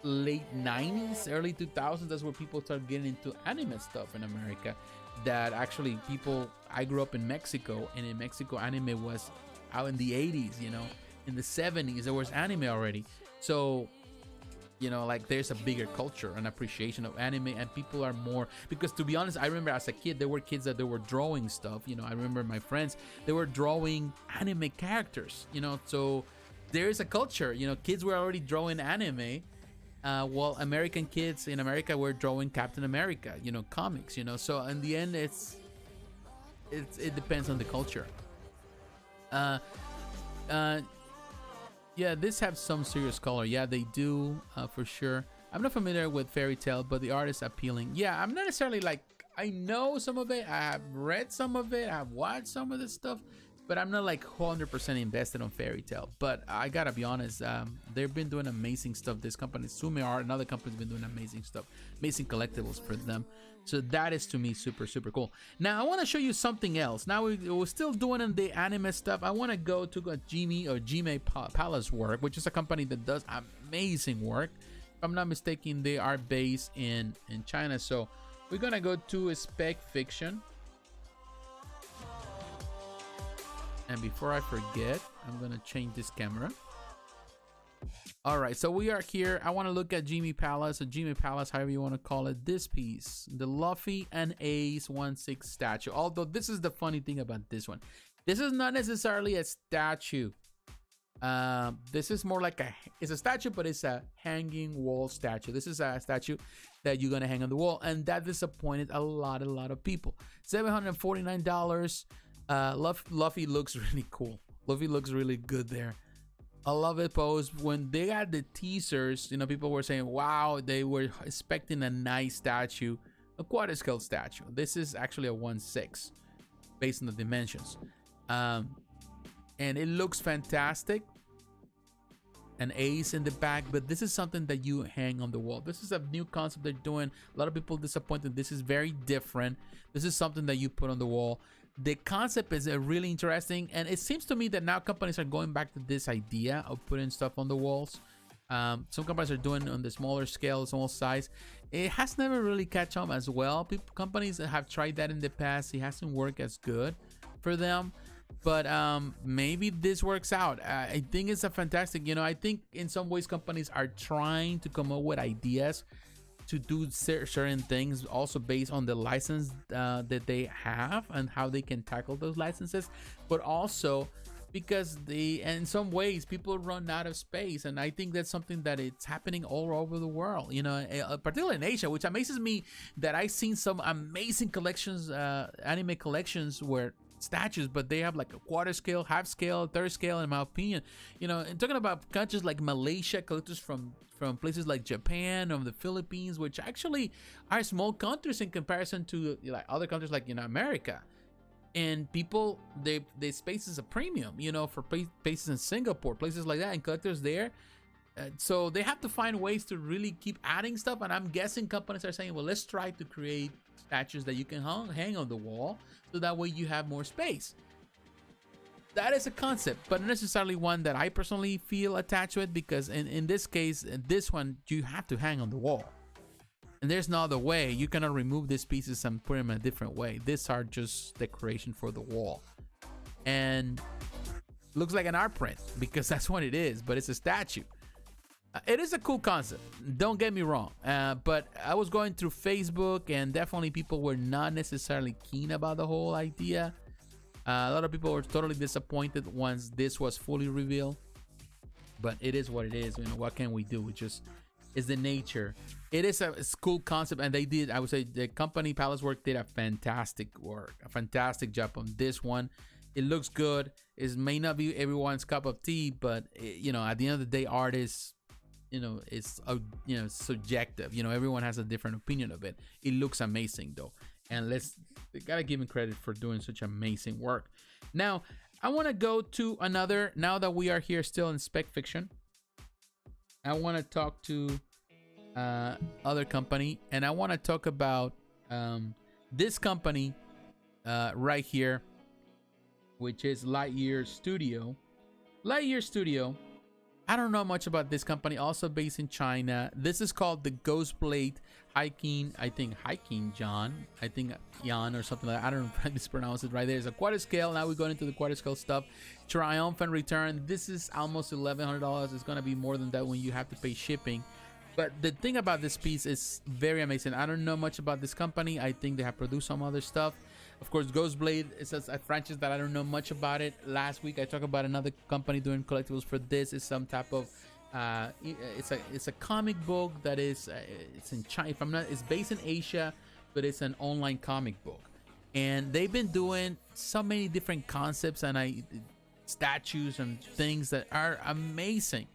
late 90s, early 2000s. That's where people started getting into anime stuff in America. That actually people, I grew up in Mexico, and in Mexico anime was out in the 80s, you know, in the 70s there was anime already. So, you know, like there's a bigger culture and appreciation of anime, and people are more, because to be honest, I remember as a kid there were kids that they were drawing stuff, you know. I remember my friends, they were drawing anime characters, you know. So there is a culture, you know, kids were already drawing anime, while American kids in America were drawing Captain America, you know, comics, you know. So in the end, it depends on the culture. Yeah, this have some serious color. Yeah, they do, for sure. I'm not familiar with Fairy Tail, but the art is appealing. Yeah, I'm not necessarily like, I know some of it, I have read some of it, I've watched some of this stuff, but I'm not like 100% invested on Fairy Tail. But I gotta be honest, they've been doing amazing stuff. This company, Tsume Art, another company's been doing amazing stuff, amazing collectibles for them. So that is, to me, super, super cool. Now I want to show you something else. Now we're still doing the anime stuff. I want to go to Jimei Palacework, which is a company that does amazing work. If I'm not mistaken, they are based in China. So we're gonna go to Spec Fiction. And before I forget, I'm gonna change this camera. All right, so we are here. I want to look at Jimei Palace, or Jimei Palace, however you want to call it. This piece, the Luffy and Ace 1/6 statue. Although this is the funny thing about this one, this is not necessarily a statue. This is more like it's a statue, but it's a hanging wall statue. This is a statue that you're gonna hang on the wall, and that disappointed a lot of people. $749. Luffy looks really cool. Luffy looks really good there. I love it pose. When they got the teasers, you know, people were saying, wow, they were expecting a nice statue, a quarter scale statue. This is actually a 1/6 based on the dimensions. And it looks fantastic. An ace in the back, but this is something that you hang on the wall. This is a new concept they're doing. A lot of people disappointed. This is very different. This is something that you put on the wall. The concept is really interesting, and it seems to me that now companies are going back to this idea of putting stuff on the walls. Some companies are doing on the smaller scale, small size. It has never really catch on as well. Companies have tried that in the past. It hasn't worked as good for them, but maybe this works out. I think it's a fantastic, you know, I think in some ways companies are trying to come up with ideas to do certain things also based on the license that they have and how they can tackle those licenses, but also because in some ways people run out of space, and I think that's something that it's happening all over the world, you know, particularly in Asia, which amazes me that I've seen some amazing collections, anime collections where statues, but they have like a quarter scale, half scale, third scale, in my opinion. You know, and talking about countries like Malaysia, collectors from places like Japan or the Philippines, which actually are small countries in comparison to like other countries like, you know, America. And people, they space is a premium, you know, for places in Singapore, places like that, and collectors there. So they have to find ways to really keep adding stuff, and I'm guessing companies are saying, well, let's try to create statues that you can hang on the wall, so that way you have more space. That is a concept, but not necessarily one that I personally feel attached with, because in this case, this one, you have to hang on the wall. And there's no other way. You cannot remove these pieces and put them in a different way. These are just decoration for the wall. And looks like an art print, because that's what it is, but it's a statue. It is a cool concept, don't get me wrong, but I was going through Facebook, and definitely people were not necessarily keen about the whole idea. A lot of people were totally disappointed once this was fully revealed, but it is what it is. You know, what can we do? It just is the nature. It is a cool concept, and they did, I would say, the company Palacework did a fantastic work, a fantastic job on this one. It looks good. It may not be everyone's cup of tea, but you know, at the end of the day, art is, you know, it's you know, subjective. You know, everyone has a different opinion of it. It looks amazing though, and they gotta give him credit for doing such amazing work. Now I want to go to another, now that we are here still in spec fiction, I want to talk to other company, and I want to talk about this company right here, which is Lightyear Studio. Lightyear Studio, I don't know much about this company, also based in China. This is called the Ghostblade Hiking, I think Jan or something like that. I don't know if I mispronounce it right there. It's a quarter scale. Now we're going into the quarter scale stuff. Triumphant return. This is almost $1,100. It's going to be more than that when you have to pay shipping. But the thing about this piece is very amazing. I don't know much about this company. I think they have produced some other stuff. Of course, Ghostblade is a franchise that I don't know much about it. Last week I talked about another company doing collectibles for this. It's some type of it's a comic book that is it's in China. If I'm not, it's based in Asia, but it's an online comic book. And they've been doing so many different concepts and statues and things that are amazing.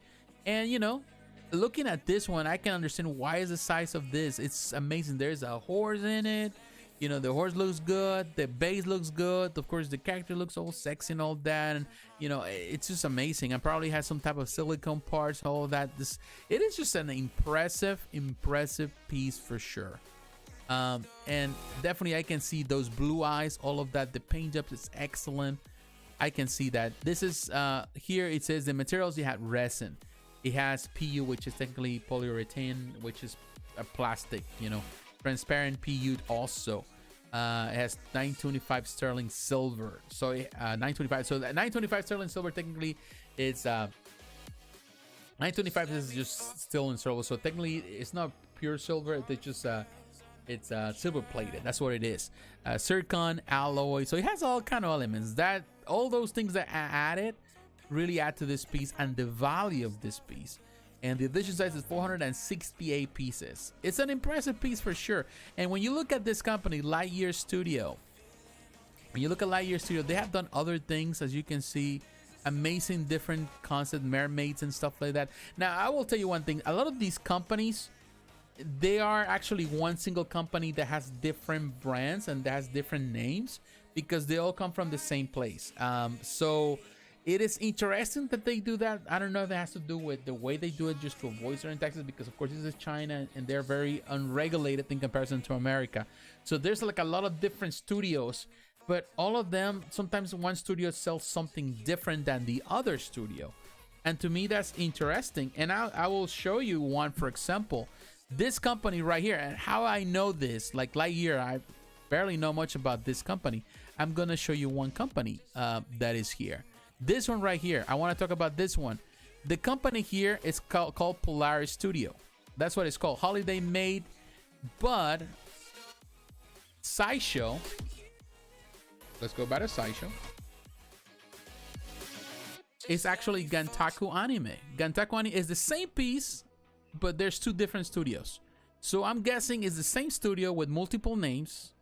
And you know, looking at this one, I can understand why is the size of this. It's amazing. There's a horse in it. You know, the horse looks good, the base looks good, of course the character looks all sexy and all that, and you know, it's just amazing. And probably has some type of silicone parts, all that. It is just an impressive piece for sure. And definitely I can see those blue eyes, all of that. The paint job is excellent. I can see that. This is here it says the materials. You had resin, it has PU, which is technically polyurethane, which is a plastic, you know. Transparent PU also. It has 925 sterling silver. So 925. So that 925 sterling silver technically is 925 is just still in silver. So technically it's not pure silver. It's just it's silver plated. That's what it is. Zircon alloy. So it has all kind of elements. That all those things that are added really add to this piece and the value of this piece. And the edition size is 468 pieces. It's an impressive piece for sure. And when you look at this company, Lightyear Studio, when you look at Lightyear Studio, they have done other things, as you can see, amazing different concept, mermaids and stuff like that. Now, I will tell you one thing. A lot of these companies, they are actually one single company that has different brands and that has different names because they all come from the same place. So it is interesting that they do that. I don't know if it has to do with the way they do it just to avoid certain taxes, because of course this is China and they're very unregulated in comparison to America. So there's like a lot of different studios, but all of them, sometimes one studio sells something different than the other studio. And to me, that's interesting. And I will show you one, for example. This company right here, and how I know this, like Lightyear, I barely know much about this company. I'm gonna show you one company that is here. This one right here, I want to talk about this one. The company here is called Polaris Studio. That's what it's called, holiday made. But Sideshow, let's go back to Sideshow. It's actually Gantaku Anime. Gantaku Anime is the same piece, but there's two different studios. So I'm guessing it's the same studio with multiple names,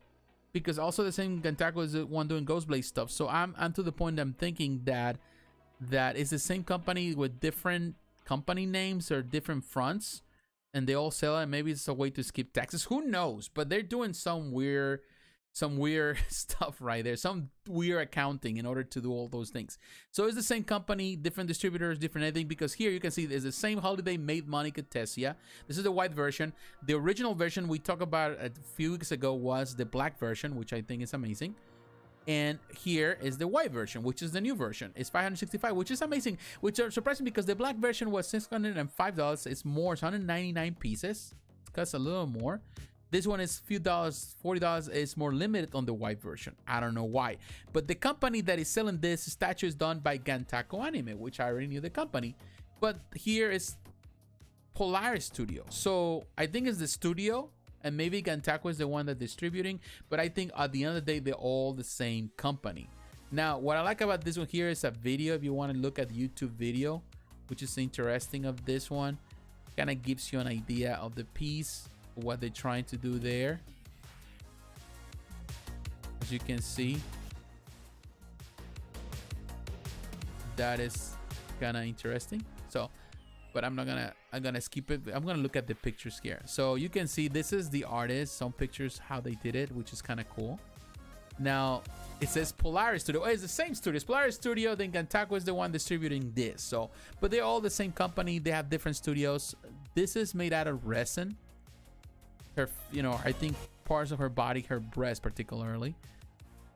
because also the same Gantaku is the one doing Ghostblade stuff. So I'm to the point I'm thinking that it's the same company with different company names or different fronts, and they all sell it. Maybe it's a way to skip taxes. Who knows? But they're doing some weird stuff right there, some weird accounting in order to do all those things. So it's the same company, different distributors, different everything, because here you can see there's the same holiday made Monica Tessia. This is the white version. The original version we talked about a few weeks ago was the black version, which I think is amazing. And here is the white version, which is the new version. It's 565, which is amazing, which are surprising because the black version was $605. It's more, it's 199 pieces. It costs a little more. This one is a few dollars, $40. It's more limited on the white version. I don't know why. But the company that is selling this statue is done by Gantaku Anime, which I already knew the company. But here is Polaris Studio. So I think it's the studio, and maybe Gantaku is the one that's distributing. But I think at the end of the day, they're all the same company. Now, what I like about this one here is a video. If you want to look at the YouTube video, which is interesting of this one, kind of gives you an idea of the piece, what they're trying to do there. As you can see, that is kind of interesting. So, but I'm gonna skip it. I'm gonna look at the pictures here. So you can see this is the artist, some pictures how they did it, which is kind of cool. Now it says Polaris Studio. Oh, it's the same studio. It's Polaris Studio. Then Gantaku is the one distributing this. So, but they're all the same company. They have different studios. This is made out of resin. Her, you know, I think parts of her body, her breast particularly.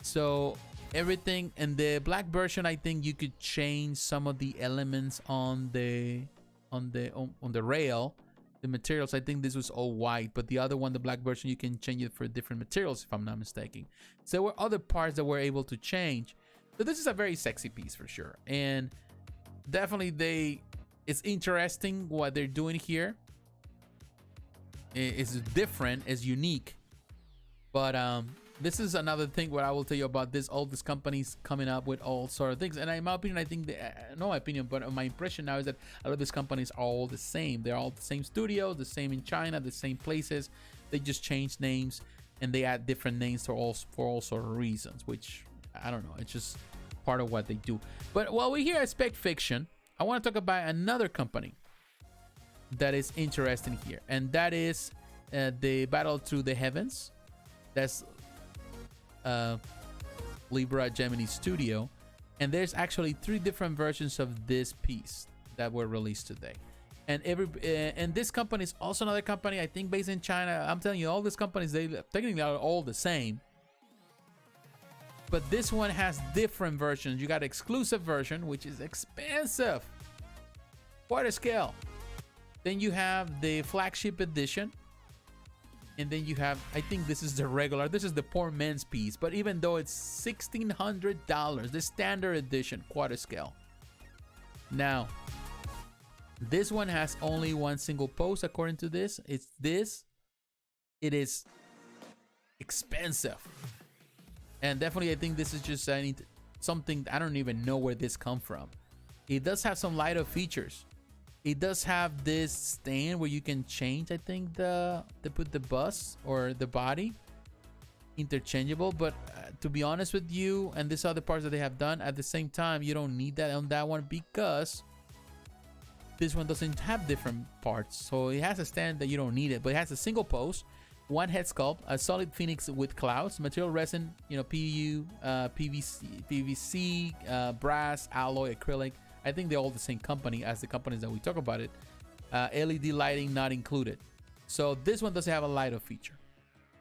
So everything in the black version, I think you could change some of the elements on the rail, the materials. I think this was all white, but the other one, the black version, you can change it for different materials if I'm not mistaken. So there were other parts that were able to change. So this is a very sexy piece for sure, and definitely it's interesting what they're doing here. It's different, it's unique, but this is another thing what I will tell you about this. All these companies coming up with all sort of things, and in my opinion, I think not my opinion, but my impression now is that a lot of these companies are all the same. They're all the same studio, the same in China, the same places. They just change names and they add different names for all sort of reasons, which I don't know, it's just part of what they do. But while we're here at Spec Fiction, I want to talk about another company that is interesting here, and that is the Battle Through the Heavens. That's Libra Gemini Studio, and there's actually 3 different versions of this piece that were released today. And and this company is also another company, I think, based in China. I'm telling you, all these companies, they technically are all the same, but this one has different versions. You got exclusive version, which is expensive, quite a scale. Then you have the flagship edition, and then you have, I think this is the regular, this is the poor man's piece, but even though it's $1,600, the standard edition, quite a scale. Now this one has only one single post according to this. It is expensive, and definitely I think this is just something I don't even know where this come from. It does have some light up features. It does have this stand where you can change, I think, they put the bust or the body interchangeable. But to be honest with you, and these other parts that they have done at the same time, you don't need that on that one because this one doesn't have different parts. So it has a stand that you don't need it, but it has a single pose, one head sculpt, a solid phoenix with clouds, material resin, you know, PU, PVC, brass, alloy, acrylic. I think they're all the same company as the companies that we talk about it. LED lighting not included. So this one doesn't have a light up feature.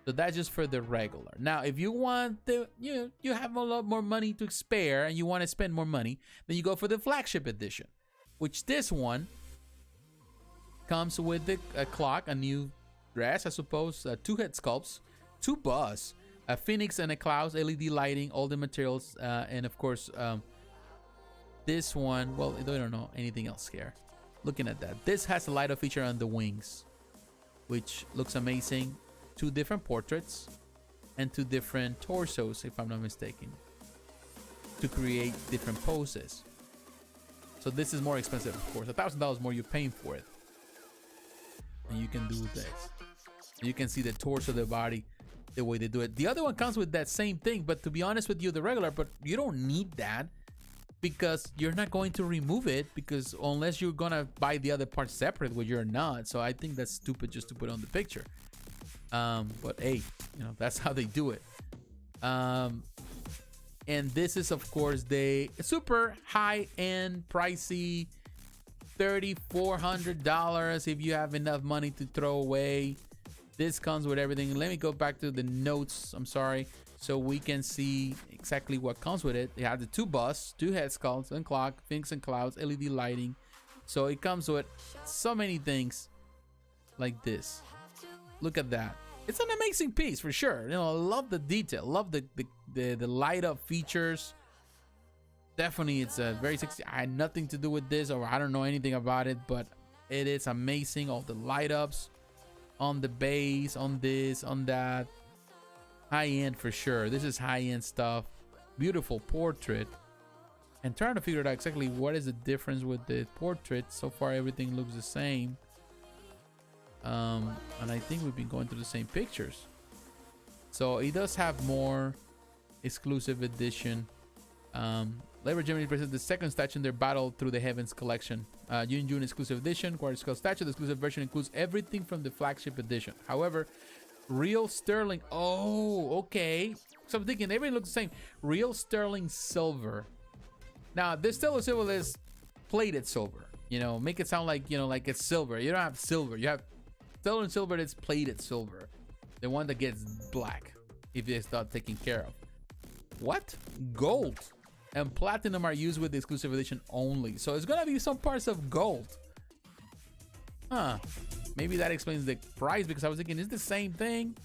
So that's just for the regular. Now, if you want the, you have a lot more money to spare and you want to spend more money, then you go for the flagship edition, which this one comes with the clock, a new dress, I suppose, 2 head sculpts, 2 busts, a phoenix and a clouds, LED lighting, all the materials, and of course, this one, well, I don't know anything else here. Looking at that, this has a light up feature on the wings, which looks amazing. 2 different portraits and 2 different torsos, if I'm not mistaken, to create different poses. So this is more expensive, of course. $1,000 more you're paying for it. And you can do this. You can see the torso of the body, the way they do it. The other one comes with that same thing, but to be honest with you, the regular, but you don't need that because you're not going to remove it, because unless you're gonna buy the other part separate, which you're not. So I think that's stupid just to put on the picture. But hey, you know, that's how they do it. And this is of course the super high-end pricey $3,400 if you have enough money to throw away. This comes with everything. Let me go back to the notes, I'm sorry, so we can see exactly what comes with it. It has the 2 busts, 2 head sculpts, and clock, phoenix and clouds, LED lighting. So it comes with so many things like this. Look at that. It's an amazing piece for sure. You know, I love the detail, love the light up features. Definitely, it's a very sexy. I had nothing to do with this, or I don't know anything about it, but it is amazing. All the light ups on the base, on this, on that. High end for sure. This is high end stuff. Beautiful portrait. And trying to figure out exactly what is the difference with the portrait. So far, everything looks the same. And I think we've been going through the same pictures. So it does have more exclusive edition. Libra Gemini presents the second statue in their Battle Through the Heavens collection. June exclusive edition. Quarter scale statue. The exclusive version includes everything from the flagship edition. However, real sterling. Oh, okay. So I'm thinking everything looks the same. Real sterling silver. Now, this sterling silver is plated silver. You know, make it sound like, you know, like it's silver. You don't have silver. You have sterling silver that's plated silver. The one that gets black if it's not taken care of. What? Gold and platinum are used with the exclusive edition only. So it's gonna be some parts of gold. Huh. Maybe that explains the price, because I was thinking it's the same thing.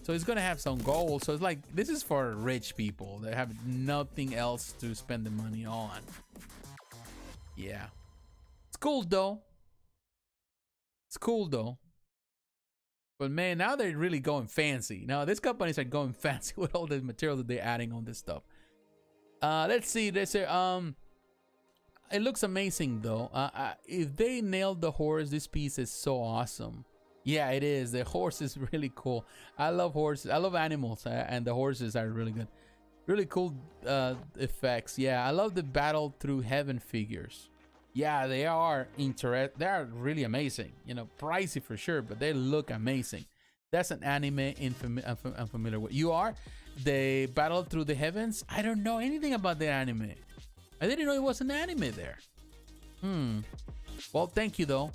So it's gonna have some gold. So it's like, this is for rich people that have nothing else to spend the money on. Yeah. It's cool though. It's cool though. But man, now they're really going fancy. Now these companies are going fancy with all the material that they're adding on this stuff. Let's see. They say it looks amazing though. If they nailed the horse, this piece is so awesome. Yeah, it is. The horse is really cool. I love horses. I love animals, and the horses are really good. Really cool effects. Yeah, I love the Battle Through Heaven figures. Yeah, they are they are really amazing. You know, pricey for sure, but they look amazing. That's an anime I'm familiar with. You are? The Battle Through the Heavens? I don't know anything about the anime. I didn't know it was an anime there. Well, thank you though.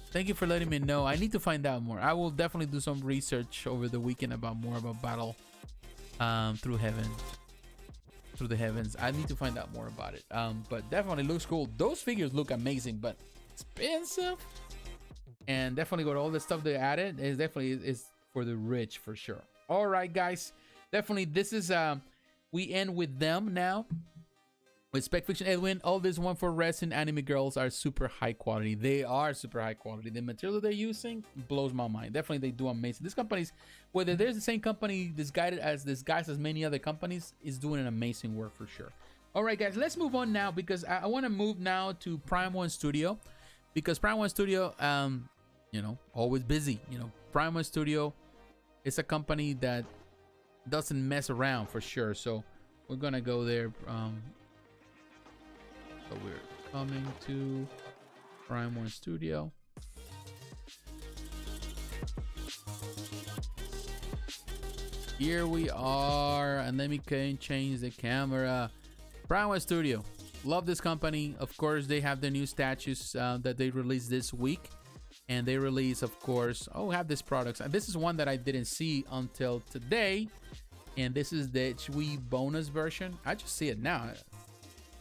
Thank you for letting me know. I need to find out more. I will definitely do some research over the weekend about more about Battle Through Heaven. Through the Heavens. I need to find out more about it. But definitely looks cool. Those figures look amazing, but expensive. And definitely with all the stuff they added, is definitely is for the rich for sure. All right, guys. Definitely this is we end with them now. With Spec Fiction Edwin, all this one for resin anime girls are super high quality. They are super high quality. The material they're using blows my mind. Definitely they do amazing. This company's, whether there's the same company disguised as many other companies, is doing an amazing work for sure. All right, guys, let's move on now because I want to move now to Prime1 Studio, because Prime1 Studio, you know, always busy. You know, Prime1 Studio is a company that doesn't mess around for sure. So we're gonna go there. So we're coming to Prime1 Studio. Here we are, and let me change the camera. Prime1 Studio, love this company. Of course, they have the new statues that they released this week, and they release, of course, have this products, and this is one that I didn't see until today, and this is the Chui bonus version. I just see it now.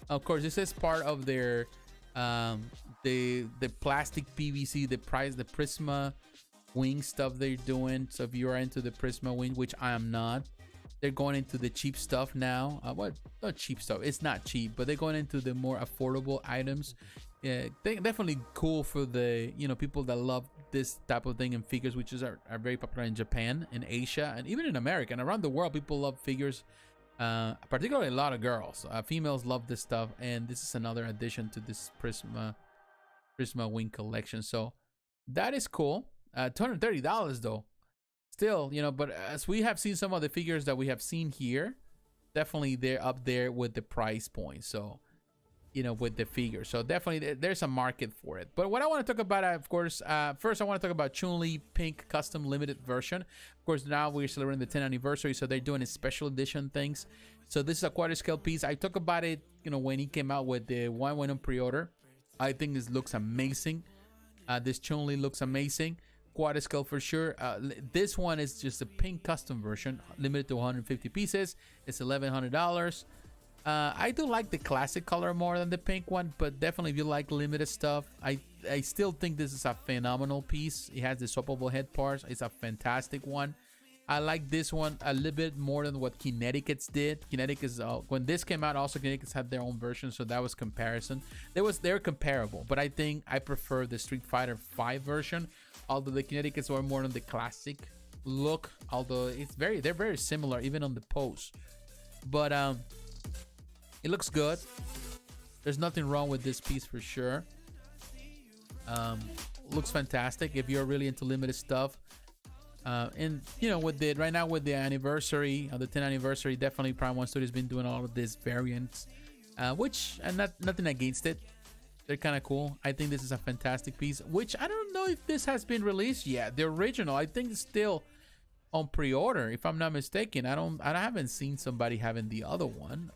Of course, this is part of their the plastic PVC, the Prisma wing stuff they're doing. So if you are into the Prisma wing, which I am not, they're going into the cheap stuff now. Not cheap stuff, it's not cheap, but they're going into the more affordable items. Yeah, they definitely cool for the, you know, people that love this type of thing in figures, which are very popular in Japan, in Asia, and even in America and around the world. People love figures, particularly a lot of girls. Females love this stuff, and this is another addition to this Prisma wing collection. So that is cool. $230 though. Still, you know, but as we have seen some of the figures that we have seen here, definitely they're up there with the price point. So, you know, with the figure. So definitely there's a market for it. But what I want to talk about, of course, first I want to talk about Chun-Li Pink Custom Limited Version. Of course, now we're celebrating the 10th anniversary, so they're doing a special edition things. So this is a quarter scale piece. I talked about it, you know, when he came out with the one went on pre-order. I think this looks amazing. This Chun-Li looks amazing. Quarter scale for sure. This one is just a pink custom version, limited to 150 pieces. It's $1,100. I do like the classic color more than the pink one, but definitely if you like limited stuff, I still think this is a phenomenal piece. It has the swappable head parts. It's a fantastic one. I like this one a little bit more than what Kinetiquettes did. Kinetiquettes, when this came out, also Kinetiquettes had their own version, so that was comparison. They're comparable, but I think I prefer the Street Fighter 5 version. Although the Kinetiquettes were more on the classic look, although they're very similar even on the pose. But it looks good. There's nothing wrong with this piece for sure. Looks fantastic if you're really into limited stuff. And you know, with right now with the anniversary, the 10th anniversary, definitely Prime1 Studio has been doing all of these variants, which and nothing against it. They're kind of cool. I think this is a fantastic piece, which I don't know if this has been released yet. The original, I think, is still on pre-order, if I'm not mistaken. I haven't seen somebody having the other one.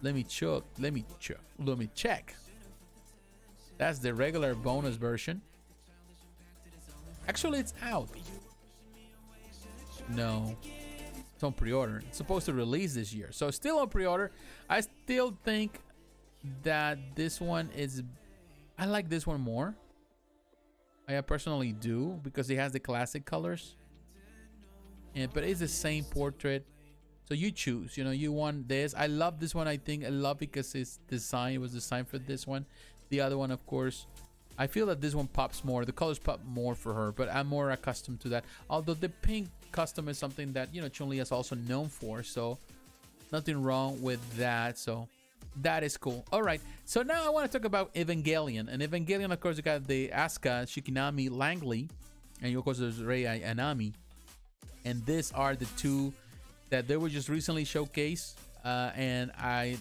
Let me check. That's the regular bonus version. Actually, it's out. No, it's on pre-order. It's supposed to release this year, so still on pre-order. I still think that this one is, I like this one more. I personally do, because it has the classic colors, but it's the same portrait, so you choose. You know, you want this. I love this one. I love because it's designed, it was designed for this one. The other one, of course, I feel that this one pops more. The colors pop more for her, but I'm more accustomed to that. Although the pink custom is something that, you know, Chun-Li is also known for, so nothing wrong with that. So that is cool. All right, so now I want to talk about Evangelion. And Evangelion, of course, you got the Asuka, Shikinami, Langley, and of course there's Rei Anami. And these are the two that they were just recently showcased, and I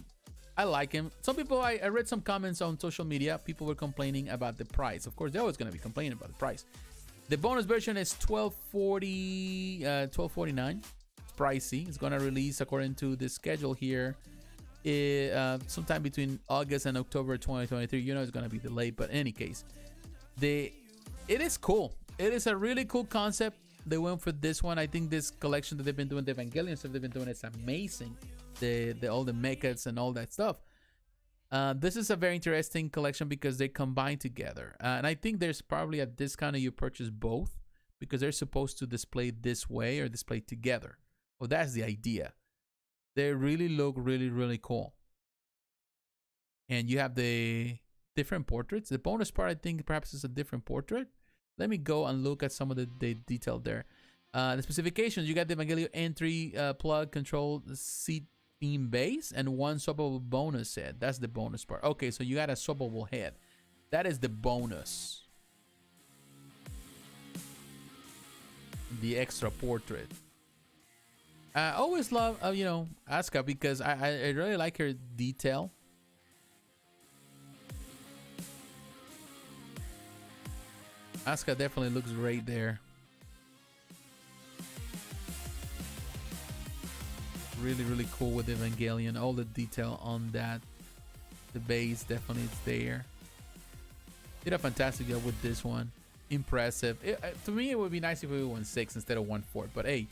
like him. Some people, I read some comments on social media. People were complaining about the price. Of course, they're always going to be complaining about the price. The bonus version is $1249. It's pricey. It's going to release according to the schedule here, sometime between August and October 2023. You know it's going to be delayed, but in any case, it is cool. It is a really cool concept. They went for this one. I think this collection that they've been doing, the Evangelion stuff they've been doing, is amazing. All the mechas and all that stuff. This is a very interesting collection because they combine together, and I think there's probably a discount if you purchase both, because they're supposed to display this way or display together. Well, that's the idea. They really look really cool, and you have the different portraits. The bonus part, I think, perhaps is a different portrait. Let me go and look at some of the detail there. The specifications: you got the Evangelion entry plug, control seat theme base and one swappable bonus head. That's the bonus part. Okay, so you got a swappable head. That is the bonus. The extra portrait. I always love, you know, Asuka because I really like her detail. Asuka definitely looks great there. Really, really cool with Evangelion. All the detail on that. The base definitely is there. Did a fantastic job with this one. Impressive. To me, it would be nice if we won 6 instead of 1/4. But hey,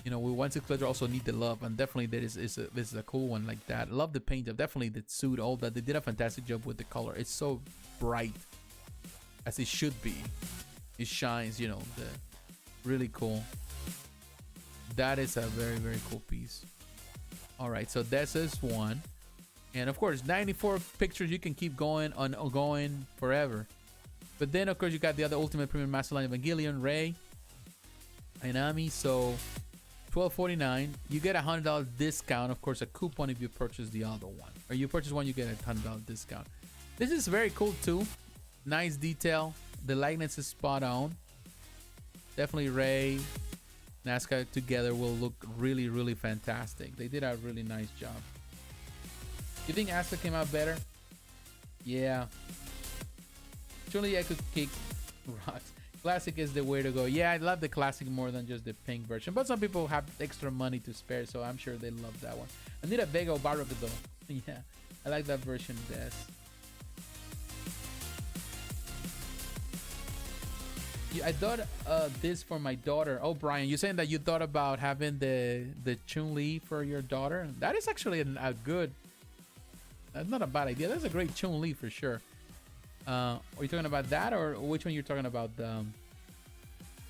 you know, we want to pleasure also need the love, and definitely this is a cool one like that. Love the paint job, definitely the suit, all that. They did a fantastic job with the color. It's so bright, as it should be. It shines, you know. Really cool. That is a very, very cool piece. All right, so this is one, and of course, 94 pictures. You can keep going forever. But then, of course, you got the other Ultimate Premium Master Line Evangelion, Rei, Inami. So $12.49. You get a $100 discount. Of course, a coupon if you purchase the other one. Or you purchase one, you get a $100 discount. This is very cool too. Nice detail. The likeness is spot on. Definitely Rei, Nazca together will look really, really fantastic. They did a really nice job. You think Asuka came out better? Yeah. Chun-Li, I could kick rocks. Classic is the way to go. Yeah, I love the classic more than just the pink version. But some people have extra money to spare, so I'm sure they love that one. I need a Vega Barrock though. Yeah, I like that version best. I thought this for my daughter. Oh, Brian, you're saying that you thought about having the Chun-Li for your daughter? That is actually a good... That's not a bad idea. That's a great Chun-Li for sure. Are you talking about that, or which one you're talking about?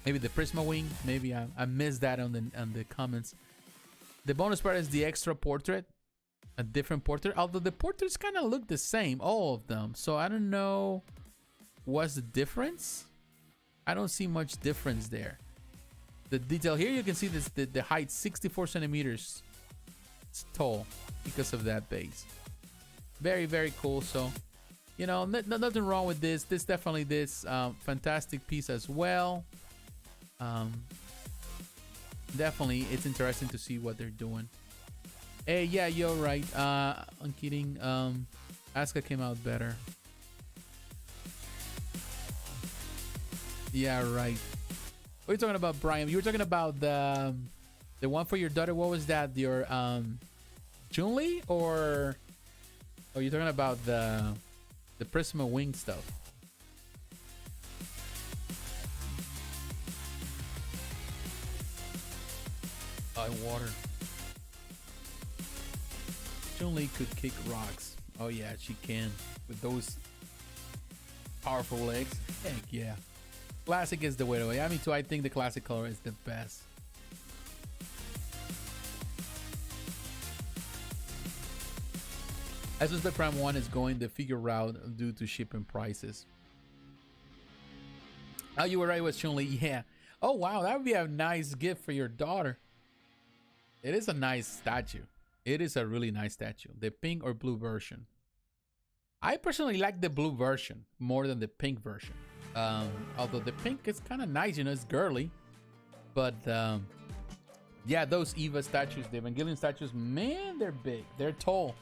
Maybe the Prisma Wing. Maybe I missed that on the comments. The bonus part is the extra portrait, a different portrait. Although the portraits kind of look the same, all of them. So I don't know what's the difference. I don't see much difference there. The detail here, you can see this the height 64 centimeters. It's tall because of that base. Very, very cool. So, you know, nothing wrong with this. This definitely this fantastic piece as well. Definitely, it's interesting to see what they're doing. Hey, yeah, you're right. I'm kidding. Asuka came out better. Yeah, right. What are you talking about, Brian? You were talking about the one for your daughter. What was that? Your Chun-Li, or are you talking about the Prisma Wing stuff? Water. Chun-Li could kick rocks. Oh yeah, she can with those powerful legs. Heck yeah. Classic is the way to go. I mean, too, I think the classic color is the best. I suspect Prime1 is going the figure route due to shipping prices. Oh, you were right with Chun-Li. Yeah. Oh, wow. That would be a nice gift for your daughter. It is a nice statue. It is a really nice statue. The pink or blue version. I personally like the blue version more than the pink version. Although the pink is kind of nice, you know, it's girly. But yeah, those Eva statues, the Evangelion statues, man, they're big. They're tall.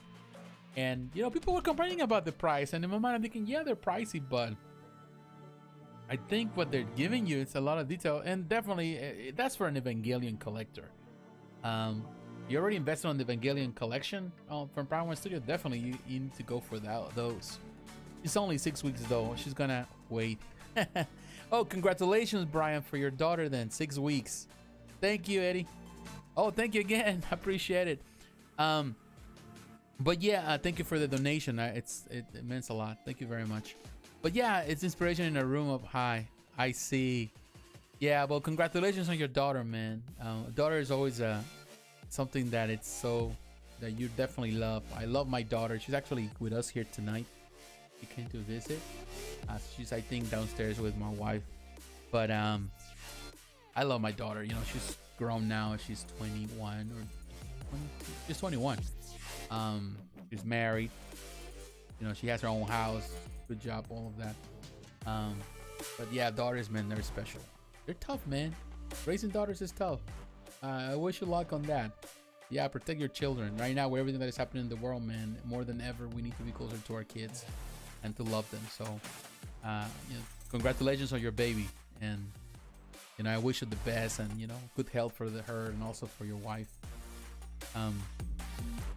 And, you know, people were complaining about the price. And in my mind, I'm thinking, yeah, they're pricey, but I think what they're giving you, it's a lot of detail. And definitely, that's for an Evangelion collector. You already invested on the Evangelion collection from Prime1 Studio. Definitely, you need to go for those. It's only 6 weeks, though. She's gonna wait. Oh, congratulations, Brian, for your daughter, then. 6 weeks. Thank you, Eddie. Oh, thank you again. I appreciate it. But yeah, thank you for the donation. It means a lot. Thank you very much. But yeah, it's inspiration in a room of high. I see. Yeah, well, congratulations on your daughter, man. Daughter is always something that it's so that you definitely love. I love my daughter. She's actually with us here tonight. She came to visit. She's, I think, downstairs with my wife. But I love my daughter. You know, she's grown now. She's 21 or She's 21. She's married. You know, she has her own house. Good job, all of that. But yeah, daughters, man, they're special. They're tough, man. Raising daughters is tough. I wish you luck on that. Yeah, protect your children. Right now, with everything that is happening in the world, man, more than ever, we need to be closer to our kids and to love them. So, you know, congratulations on your baby. And, you know, I wish you the best and, you know, good health for her and also for your wife.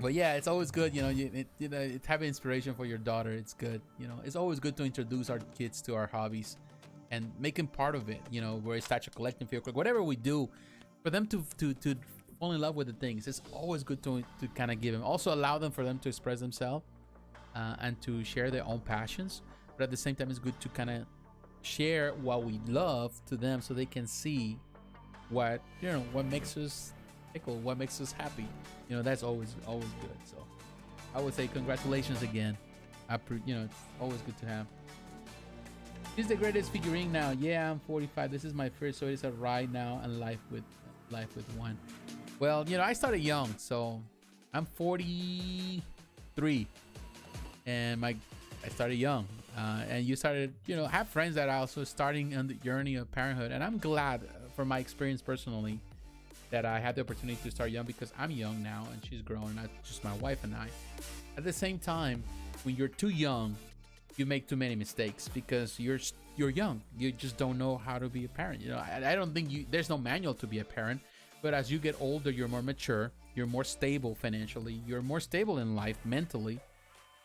But yeah, it's always good, you know, it's having inspiration for your daughter. It's good, you know, it's always good to introduce our kids to our hobbies and make them part of it, you know, where it's statue collecting, field work, whatever we do, for them to fall in love with the things. It's always good to kind of give them, also allow them for them to express themselves and to share their own passions. But at the same time, it's good to kind of share what we love to them so they can see what, you know, what makes us tickle, what makes us happy. You know, that's always good. So I would say congratulations again. You know, it's always good to have. She's the greatest figurine now. Yeah, I'm 45. This is my first, so it's a ride now and life with one. Well, you know, I started young, so I'm 43, and I started young. And you started, you know, have friends that are also starting on the journey of parenthood, and I'm glad from my experience personally that I had the opportunity to start young, because I'm young now and she's grown, not just my wife and I. At the same time, when you're too young, you make too many mistakes because you're young. You just don't know how to be a parent. You know, I don't think there's no manual to be a parent, but as you get older, you're more mature, you're more stable financially, you're more stable in life mentally,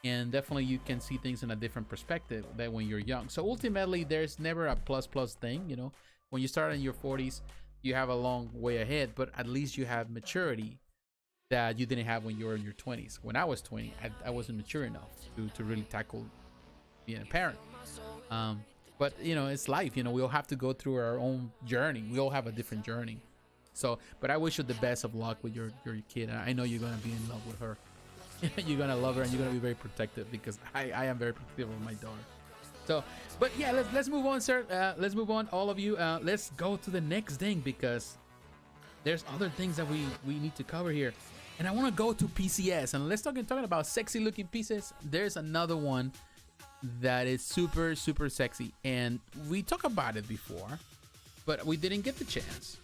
and definitely you can see things in a different perspective than when you're young. So ultimately, there's never a plus thing. You know, when you start in your 40s, you have a long way ahead, but at least you have maturity that you didn't have when you were in your 20s. When I was 20, I wasn't mature enough to really tackle being a parent. But you know, it's life. You know, we all have to go through our own journey. We all have a different journey. So, but I wish you the best of luck with your kid. I know you're gonna be in love with her. You're gonna love her, and you're gonna be very protective, because I am very protective of my daughter. So, but yeah, let's move on, sir. Let's move on, all of you. Let's go to the next thing, because there's other things that we need to cover here. And I want to go to PCS, and let's talking about sexy looking pieces. There's another one that is super sexy, and we talked about it before, but we didn't get the chance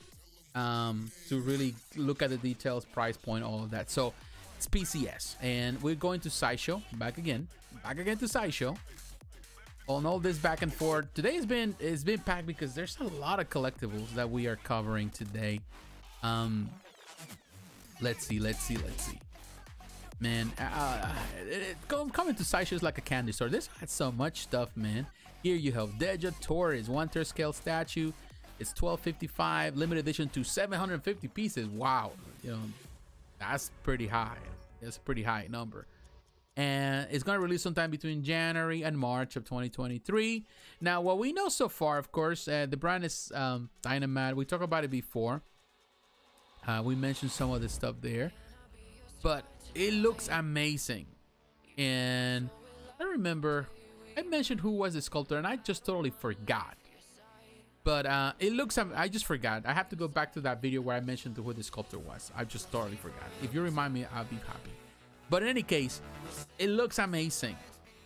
to really look at the details, price point, all of that. So it's PCS, and we're going to Sideshow, back again to Sideshow. On all this back and forth, today it's been packed because there's a lot of collectibles that we are covering today. Let's see, man. Coming to Sideshow is like a candy store. This had so much stuff, man. Here you have Deja Torres, 1/3 scale statue. It's $12.55, limited edition to 750 pieces. Wow, you know, that's pretty high. That's a pretty high number. And it's going to release sometime between January and March of 2023. Now, what we know so far, of course, the brand is Dynamite. We talked about it before. We mentioned some of the stuff there, but it looks amazing. And I remember I mentioned who was the sculptor, and I just totally forgot. But it looks, I just forgot. I have to go back to that video where I mentioned who the sculptor was. I just totally forgot. If you remind me, I'll be happy. But in any case, it looks amazing.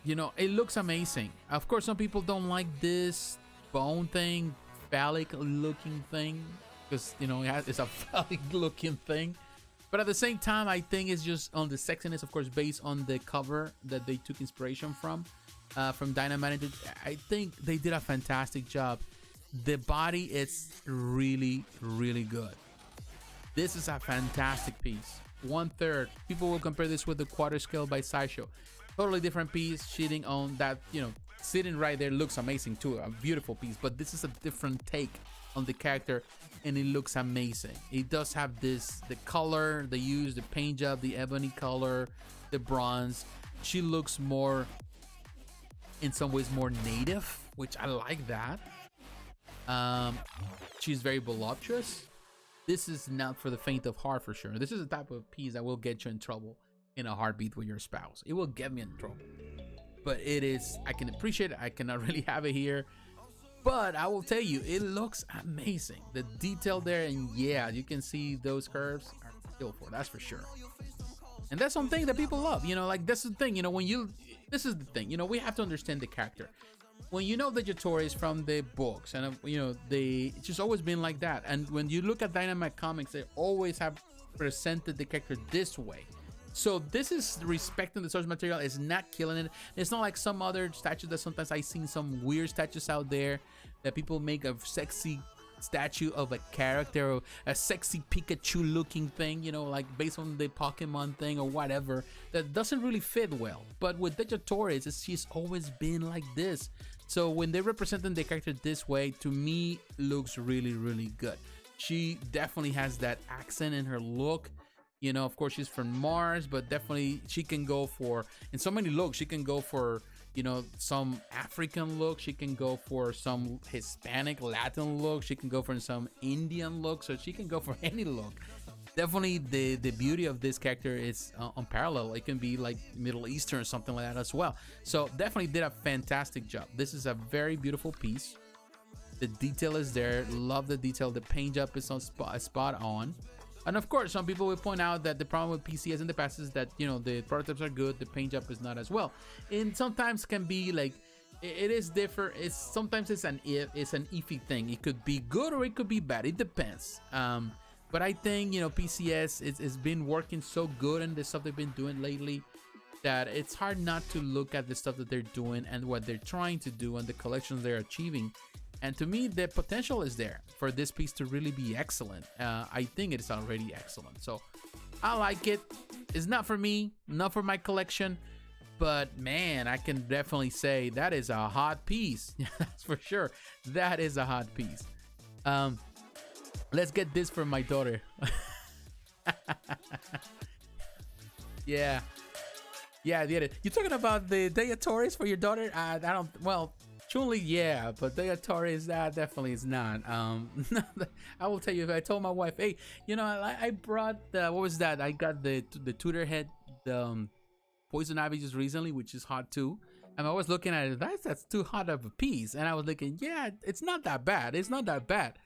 You know, it looks amazing. Of course, some people don't like this bone thing, phallic looking thing, because, you know, it's a phallic looking thing. But at the same time, I think it's just on the sexiness, of course, based on the cover that they took inspiration from Dynamite. I think they did a fantastic job. The body is really good. This is a fantastic piece. 1/3. People will compare this with the 1/4 scale by Sideshow. Totally different piece. Shitting on that, you know, sitting right there looks amazing too. A beautiful piece, but this is a different take on the character, and it looks amazing. It does have this, the color they use, the paint job, the ebony color, the bronze. She looks more, in some ways, more native, which I like that. She's very voluptuous. This is not for the faint of heart, for sure. This is the type of piece that will get you in trouble in a heartbeat with your spouse. It will get me in trouble. But it is, I can appreciate it. I cannot really have it here. But I will tell you, it looks amazing. The detail there, and yeah, you can see those curves are kill for, that's for sure. And that's something that people love, you know, like that's the thing, you know, when you, this is the thing, you know, we have to understand the character. When you know the Jujutsu from the books, and you know, it's just always been like that. And when you look at Dynamite Comics, they always have presented the character this way. So this is respecting the source material, is not killing it. It's not like some other statues that sometimes I've seen some weird statues out there that people make a sexy statue of a character, or a sexy Pikachu looking thing, you know, like based on the Pokemon thing or whatever, that doesn't really fit well. But with Digitoris, she's always been like this. So when they're representing the character this way, to me, looks really, really good. She definitely has that accent in her look. You know, of course, she's from Mars, but definitely she can go for, in so many looks, she can go for, you know, some African look. She can go for some Hispanic, Latin look. She can go for some Indian look. So she can go for any look. Definitely the beauty of this character is unparalleled. It can be like Middle Eastern or something like that as well. So definitely did a fantastic job. This is a very beautiful piece. The detail is there. Love the detail. The paint job is on spot on. And of course, some people will point out that the problem with PCS in the past is that, you know, the prototypes are good, the paint job is not as well. And sometimes can be like, it is different. It's sometimes it's an iffy thing. It could be good or it could be bad. It depends. But I think, you know, PCS is been working so good in the stuff they've been doing lately that it's hard not to look at the stuff that they're doing and what they're trying to do and the collections they're achieving. And to me, the potential is there for this piece to really be excellent. I think it's already excellent. So I like it. It's not for me, not for my collection. But man, I can definitely say that is a hot piece. That's for sure. That is a hot piece. Let's get this for my daughter. Yeah. Yeah, I did it. You're talking about the Digitoris for your daughter? I don't, well, Chun-Li, yeah, but Digitoris, that definitely is not. I will tell you, if I told my wife, hey, you know, I brought the, what was that? I got the tutor head, the Poison Ivy just recently, which is hot too. And I was looking at it, that's too hot of a piece. And I was thinking, yeah, it's not that bad. It's not that bad.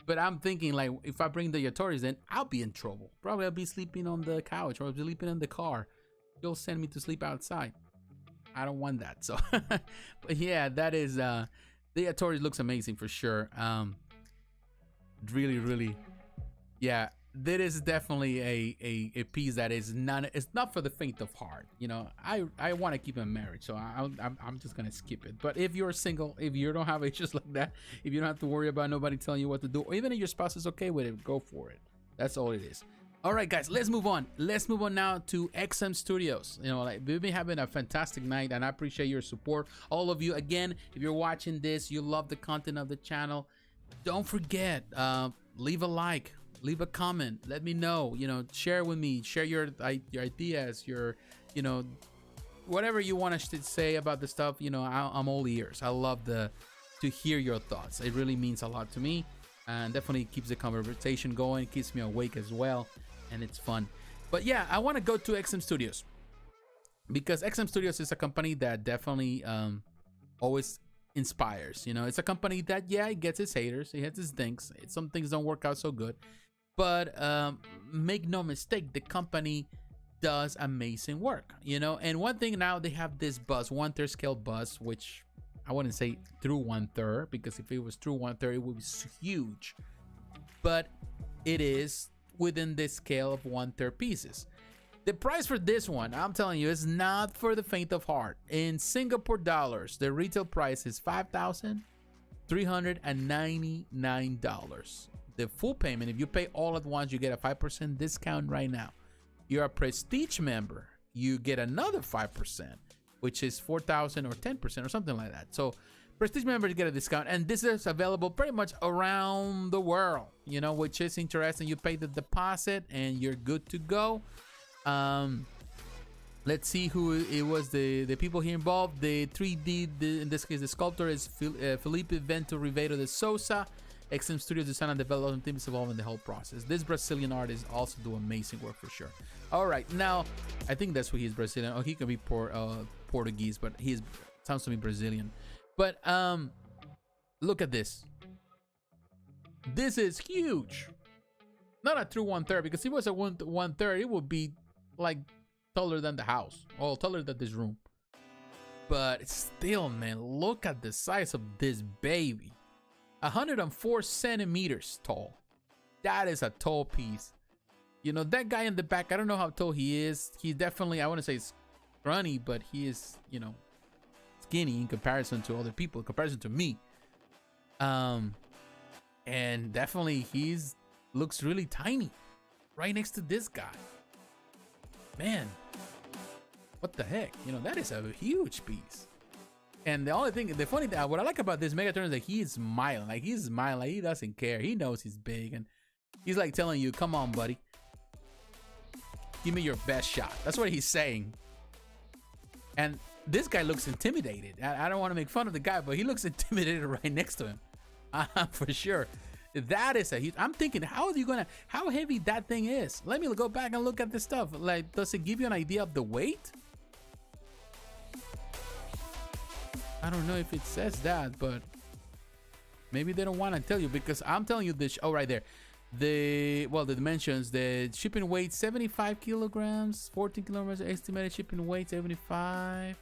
But I'm thinking, like, if I bring the Digitoris, then I'll be in trouble. Probably I'll be sleeping on the couch or I'll be sleeping in the car. You'll send me to sleep outside. I don't want that. So, but yeah, that is, the Digitoris looks amazing for sure. Really, really, yeah. That is definitely a piece that is not, it's not for the faint of heart. You know, I want to keep in marriage, so I'm just gonna skip it. But if you're single, if you don't have issues like that, if you don't have to worry about nobody telling you what to do, or even if your spouse is okay with it, go for it. That's all it is. All right, guys, let's move on. Let's move on now to XM Studios. You know, like, we've been having a fantastic night, and I appreciate your support, all of you. Again, if you're watching this, you love the content of the channel, don't forget, leave a like. Leave a comment, let me know, you know, share with me, share your ideas, your, you know, whatever you want to say about the stuff. You know, I'm all ears. I love to hear your thoughts. It really means a lot to me, and definitely keeps the conversation going, keeps me awake as well, and it's fun. But yeah, I want to go to XM Studios, because XM Studios is a company that definitely always inspires. You know, it's a company that, yeah, it gets its haters, it has its things, some things don't work out so good. But make no mistake, the company does amazing work, you know. And one thing now, they have this bus, 1/3 scale bus, which I wouldn't say through 1/3, because if it was through 1/3, it would be huge. But it is within the scale of 1/3 pieces. The price for this one, I'm telling you, is not for the faint of heart. In Singapore dollars, the retail price is $5,399. The full payment, if you pay all at once, you get a 5% discount right now. You're a Prestige member, you get another 5%, which is 4,000 or 10% or something like that. So Prestige members get a discount, and this is available pretty much around the world, you know, which is interesting. You pay the deposit and you're good to go. Let's see who it was, the people here involved. The 3D, in this case, the sculptor is Felipe Vento Ribeiro de Souza. XM Studios design and development team is involved in the whole process. This Brazilian artist also do amazing work for sure. All right, now I think that's who he's Brazilian. Oh, he can be Portuguese, but he sounds to me Brazilian. But look at this. This is huge. Not a true 1/3, because if it was a 1/3, it would be like taller than the house, or taller than this room. But still, man, look at the size of this baby. 104 centimeters tall. That is a tall piece. You know, that guy in the back, I don't know how tall he is. He's definitely, I want to say scrawny, but he is, you know, skinny in comparison to other people, in comparison to me. And definitely looks really tiny right next to this guy. Man, what the heck? You know, that is a huge piece. And the only thing, the funny thing, what I like about this Megatron is that he's smiling. Like, he's smiling. Like, he doesn't care. He knows he's big. And he's like telling you, come on, buddy. Give me your best shot. That's what he's saying. And this guy looks intimidated. I don't want to make fun of the guy, but he looks intimidated right next to him. For sure. That is a huge. I'm thinking, how heavy that thing is? Let me go back and look at this stuff. Like, does it give you an idea of the weight? I don't know if it says that, but maybe they don't want to tell you, because I'm telling you this. Oh, right there. The dimensions, the shipping weight 75 kilograms, 14 kilograms estimated shipping weight 75.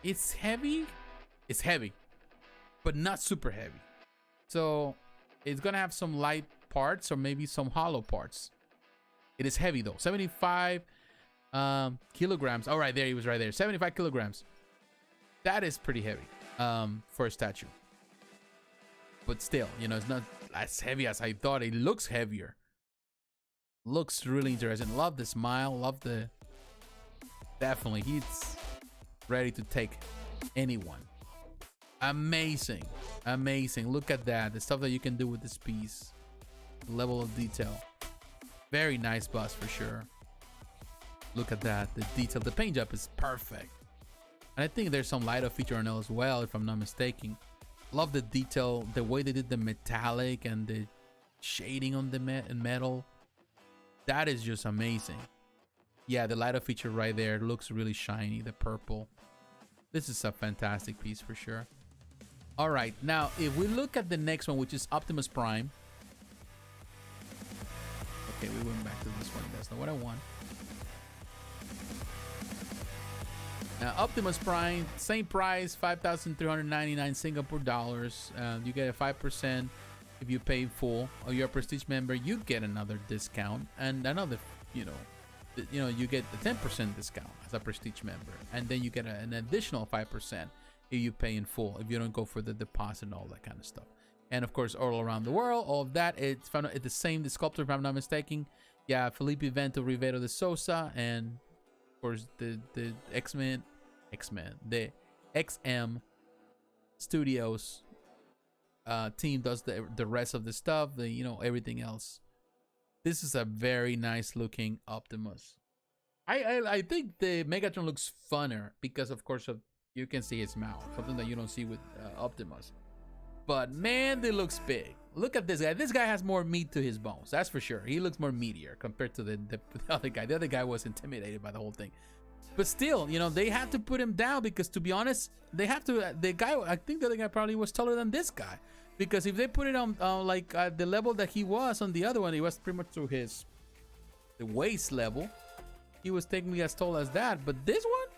It's heavy. It's heavy, but not super heavy. So it's gonna have some light parts or maybe some hollow parts. It is heavy though. 75 kilograms. All right, there, he was right there. 75 kilograms. That is pretty heavy for a statue. But still, you know, it's not as heavy as I thought. It looks heavier. Looks really interesting. Love the smile. Love the... Definitely, he's ready to take anyone. Amazing. Amazing. Look at that. The stuff that you can do with this piece. The level of detail. Very nice bust for sure. Look at that. The detail. The paint job is perfect. And I think there's some light up feature on it as well, if I'm not mistaken. Love the detail, the way they did the metallic and the shading on the metal. That is just amazing. Yeah, the light up feature right there looks really shiny, the purple. This is a fantastic piece for sure. All right, now if we look at the next one, which is Optimus Prime. Okay, we went back to this one. That's not what I want. Now, Optimus Prime, same price, 5,399 Singapore dollars. You get a 5% if you pay full. Or you're a Prestige member, you get another discount, and another, you get a 10% discount as a Prestige member, and then you get an additional 5% if you pay in full. If you don't go for the deposit and all that kind of stuff. And of course, all around the world, all of that, it's found at the same. The sculptor, if I'm not mistaken, yeah, Felipe Vento Rivero de Sousa, and of course the the XM Studios team does the rest of the stuff, everything else. This is a very nice looking Optimus. I think the Megatron looks funner because of course you can see his mouth, something that you don't see with Optimus. But man, it looks big. Look at this guy. This guy has more meat to his bones, that's for sure. He looks more meatier compared to the other guy. The other guy was intimidated by the whole thing. But still, they had to put him down because, to be honest, they have to. The guy, I think the other guy probably was taller than this guy, because if they put it on like at the level that he was on the other one, he was pretty much to the waist level. He was technically as tall as that. But this one,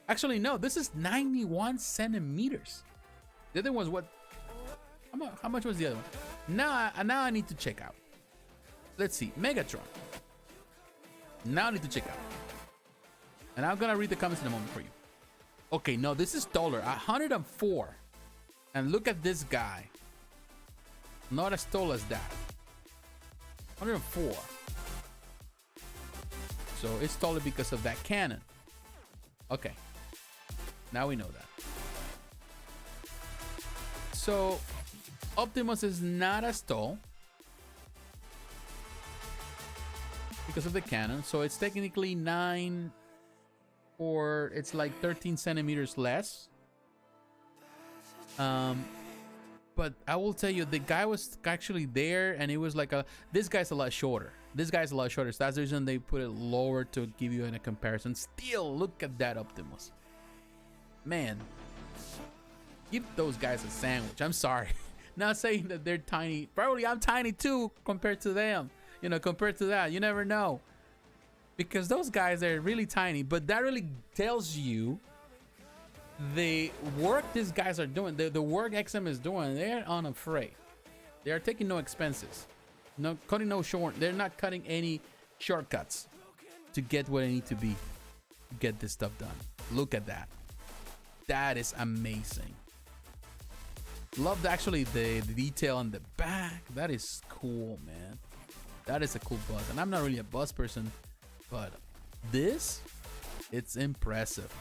actually no, this is 91 centimeters. The other one's what? How much was the other one? Now I need to check out. Let's see, Megatron. Now I need to check out. And I'm gonna read the comments in a moment for you. Okay, no, this is taller. 104. And look at this guy. Not as tall as that. 104. So it's taller because of that cannon. Okay. Now we know that. So Optimus is not as tall because of the cannon. So it's technically 9, or it's like 13 centimeters less. But I will tell you, the guy was actually there, and it was like this guy's a lot shorter. This guy's a lot shorter. So that's the reason they put it lower, to give you a comparison. Still, look at that Optimus. Man, give those guys a sandwich. I'm sorry. Not saying that they're tiny. Probably I'm tiny too compared to them. You know, compared to that, you never know. Because those guys are really tiny, but that really tells you the work these guys are doing, the work XM is doing. They're unafraid. They are taking no expenses, no cutting no short. They're not cutting any shortcuts to get where they need to be to get this stuff done. Look at that. That is amazing. Love actually the detail on the back. That is cool, man. That is a cool bus, and I'm not really a bus person, but this, it's impressive.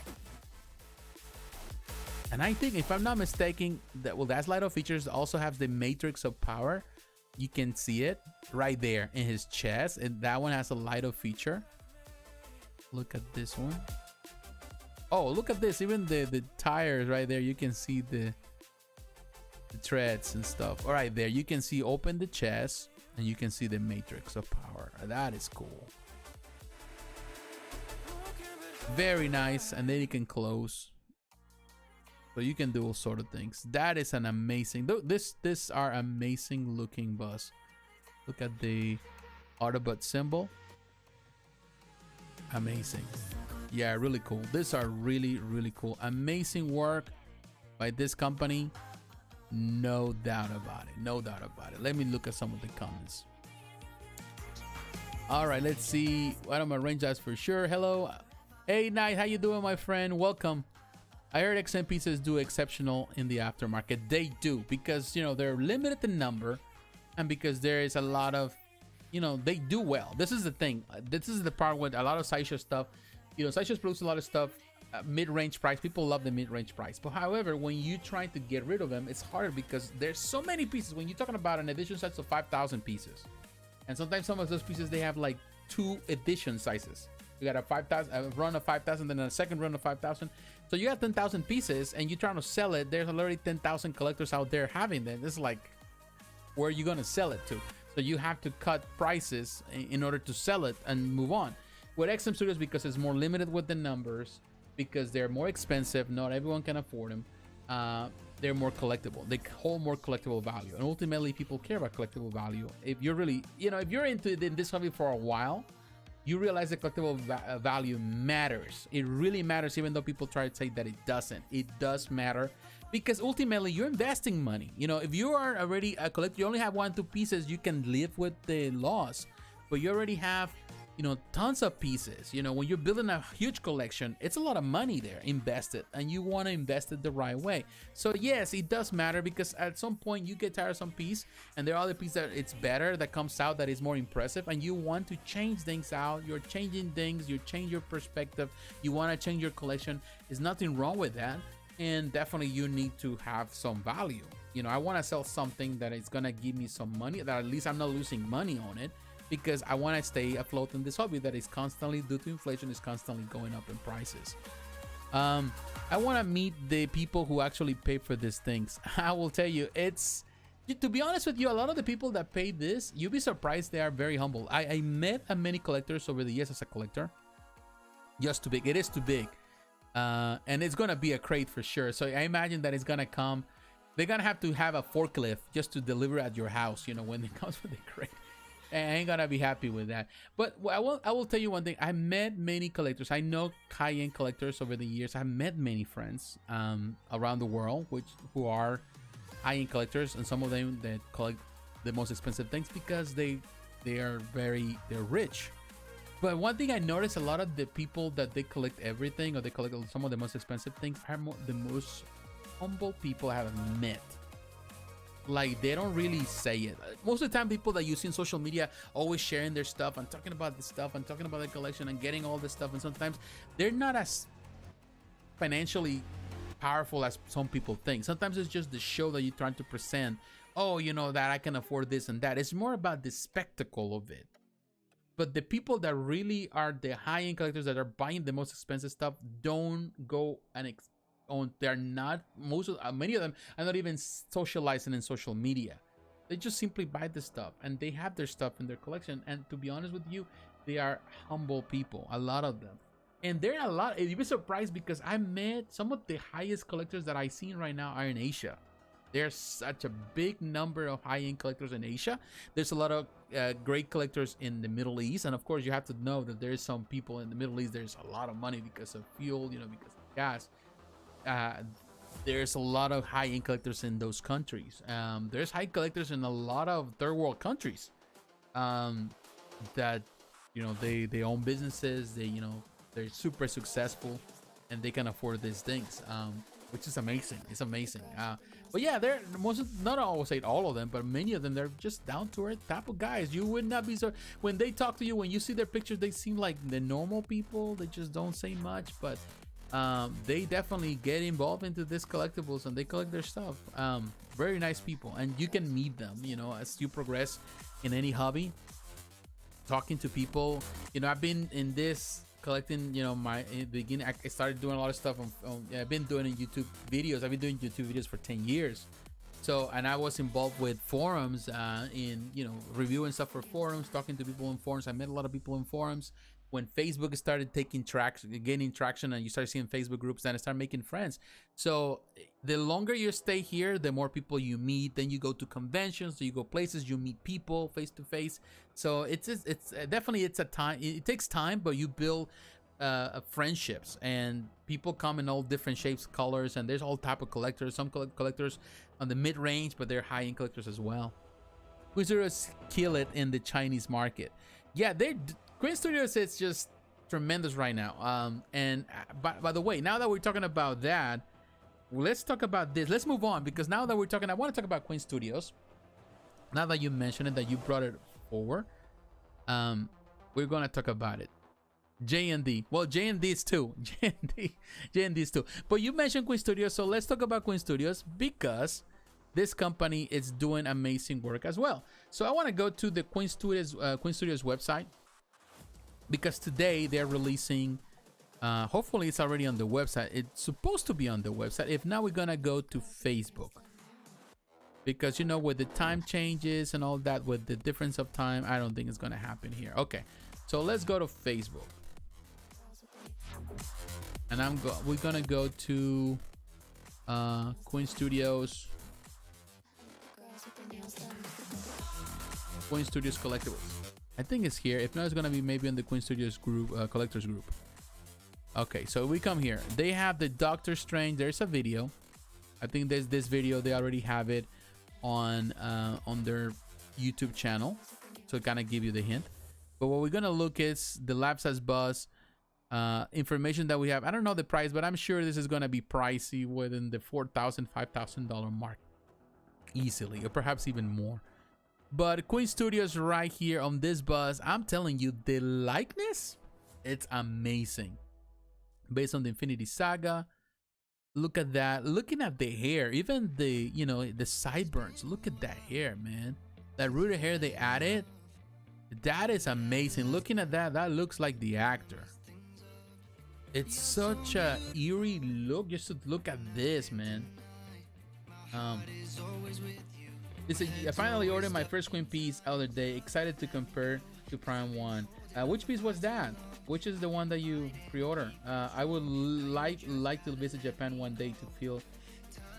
And I think, if I'm not mistaken, that that slide of features also has the matrix of power. You can see it right there in his chest, and that one has a light of feature. Look at this one. Oh, look at this. Even the tires right there, you can see the treads and stuff. All right, there you can see open the chest, and you can see the matrix of power. That is cool. Very nice. And then you can close. So you can do all sort of things. That is an amazing. This are amazing looking bus. Look at the Autobot symbol. Amazing. Yeah, really cool. These are really, really cool. Amazing work by this company. No doubt about it. No doubt about it. Let me look at some of the comments. All right, let's see. One of my range eyes for sure. Hello. Hey, Night. How you doing, my friend? Welcome. I heard XM pieces do exceptional in the aftermarket. They do, because, you know, they're limited in number, and because there is a lot of, you know, they do well. This is the thing. This is the part with a lot of Sideshow stuff. You know, Sideshow's produce a lot of stuff mid-range price. People love the mid-range price. But however, when you try to get rid of them, it's harder because there's so many pieces. When you're talking about an edition size of 5,000 pieces, and sometimes some of those pieces, they have like 2 edition sizes. You got a 5,000, a run of 5,000, then a second run of 5,000. So you got 10,000 pieces, and you're trying to sell it. There's already 10,000 collectors out there having them. It's like, where are you going to sell it to? So you have to cut prices in order to sell it and move on. With XM Studios, because it's more limited with the numbers, because they're more expensive, not everyone can afford them. They're more collectible. They hold more collectible value, and ultimately, people care about collectible value. If you're really, you know, if you're into this hobby for a while, you realize the collectible value matters. It really matters, even though people try to say that it doesn't. It does matter, because ultimately you're investing money. You know, if you are already a collector, you only have 1-2 pieces, you can live with the loss. But you already have, you know, tons of pieces. You know, when you're building a huge collection, it's a lot of money there invested, and you want to invest it the right way. So yes, it does matter, because at some point you get tired of some piece, and there are other pieces that it's better, that comes out, that is more impressive, and you want to change things out. You're changing things, you change your perspective, you want to change your collection. There's nothing wrong with that, and definitely you need to have some value. You know, I want to sell something that is gonna give me some money, that at least I'm not losing money on it, because I want to stay afloat in this hobby that is constantly, due to inflation, is constantly going up in prices. I want to meet the people who actually pay for these things. I will tell you, it's, to be honest with you, a lot of the people that pay this, you'll be surprised, they are very humble. I met many collectors over the years as a collector. Just too big. It is too big. And it's going to be a crate for sure. So I imagine that it's going to come, they're going to have a forklift just to deliver at your house, you know, when it comes with the crate. I ain't gonna be happy with that. But I will tell you one thing. I met many collectors. I know high-end collectors over the years. I met many friends around the world who are high-end collectors, and some of them that collect the most expensive things because they're rich. But one thing I noticed, a lot of the people that they collect everything, or they collect some of the most expensive things, are the most humble people I have met. Like, they don't really say it. Most of the time, people that you see on social media always sharing their stuff and talking about this stuff and talking about the collection and getting all this stuff, and sometimes they're not as financially powerful as some people think. Sometimes it's just the show that you're trying to present. Oh, you know, that I can afford this and that. It's more about the spectacle of it. But the people that really are the high-end collectors that are buying the most expensive stuff don't go and they're not, many of them are not even socializing in social media. They just simply buy the stuff, and they have their stuff in their collection. And to be honest with you, they are humble people, a lot of them. And there are a lot, you'd be surprised, because I met some of the highest collectors that I've seen right now are in Asia. There's such a big number of high-end collectors in Asia. There's a lot of great collectors in the Middle East, and of course you have to know that there's some people in the Middle East, there's a lot of money because of fuel, you know, because of gas. There's a lot of high-end collectors in those countries. There's high collectors in a lot of third world countries that, you know, they own businesses, they, you know, they're super successful and they can afford these things, which is amazing. It's amazing. But yeah, they're not always say all of them, but many of them, they're just down to earth type of guys. You would not be so, when they talk to you, when you see their pictures, they seem like the normal people. They just don't say much, but they definitely get involved into this collectibles and they collect their stuff. Very nice people, and you can meet them, you know, as you progress in any hobby, talking to people. You know, I've been in this collecting, you know, in the beginning I started doing a lot of stuff on I've been doing YouTube videos. I've been doing YouTube videos for 10 years. So, and I was involved with forums, in, you know, reviewing stuff for forums, talking to people in forums. I met a lot of people in forums. When Facebook started gaining traction, and you start seeing Facebook groups, then I started making friends. So the longer you stay here, the more people you meet. Then you go to conventions, so you go places, you meet people face to face. So it's definitely, it's a time. It takes time, but you build friendships, and people come in all different shapes, colors, and there's all type of collectors. Some collectors on the mid range, but they're high end collectors as well. Wizards kill it in the Chinese market. Yeah, Queen Studios is just tremendous right now. And by the way, now that we're talking about that, let's talk about this. Let's move on, because now that we're talking, I want to talk about Queen Studios. Now that you mentioned it, that you brought it forward, we're gonna talk about it. J&D. Well, J&D is too. J&D is too. But you mentioned Queen Studios, so let's talk about Queen Studios, because this company is doing amazing work as well. So I want to go to the Queen Studios website, because today they're releasing, hopefully it's already on the website. It's supposed to be on the website. If not, we're gonna go to Facebook, because, you know, with the time changes and all that, with the difference of time, I don't think it's gonna happen here. Okay, so let's go to Facebook, and we're gonna go to Queen Studios Collectibles. I think it's here. If not, it's gonna be maybe in the Queen Studios group, collectors group. Okay, so we come here. They have the Doctor Strange. There's a video. I think there's this video. They already have it on their YouTube channel, so kind of give you the hint. But what we're gonna look is the Lab Size Buzz information that we have. I don't know the price, but I'm sure this is gonna be pricey, within the $4,000, $5,000 mark, easily, or perhaps even more. But Queen Studios right here on this bus, I'm telling you, the likeness, it's amazing. Based on the Infinity Saga, look at that. Looking at the hair, even the, you know, the sideburns. Look at that hair, man. That rooted hair they added, that is amazing. Looking at that, that looks like the actor. It's such a eerie look. Just to look at this, man. I finally ordered my first Queen piece other day. Excited to compare to Prime1. Which piece was that? Which is the one that you pre-order? I would like to visit Japan one day to feel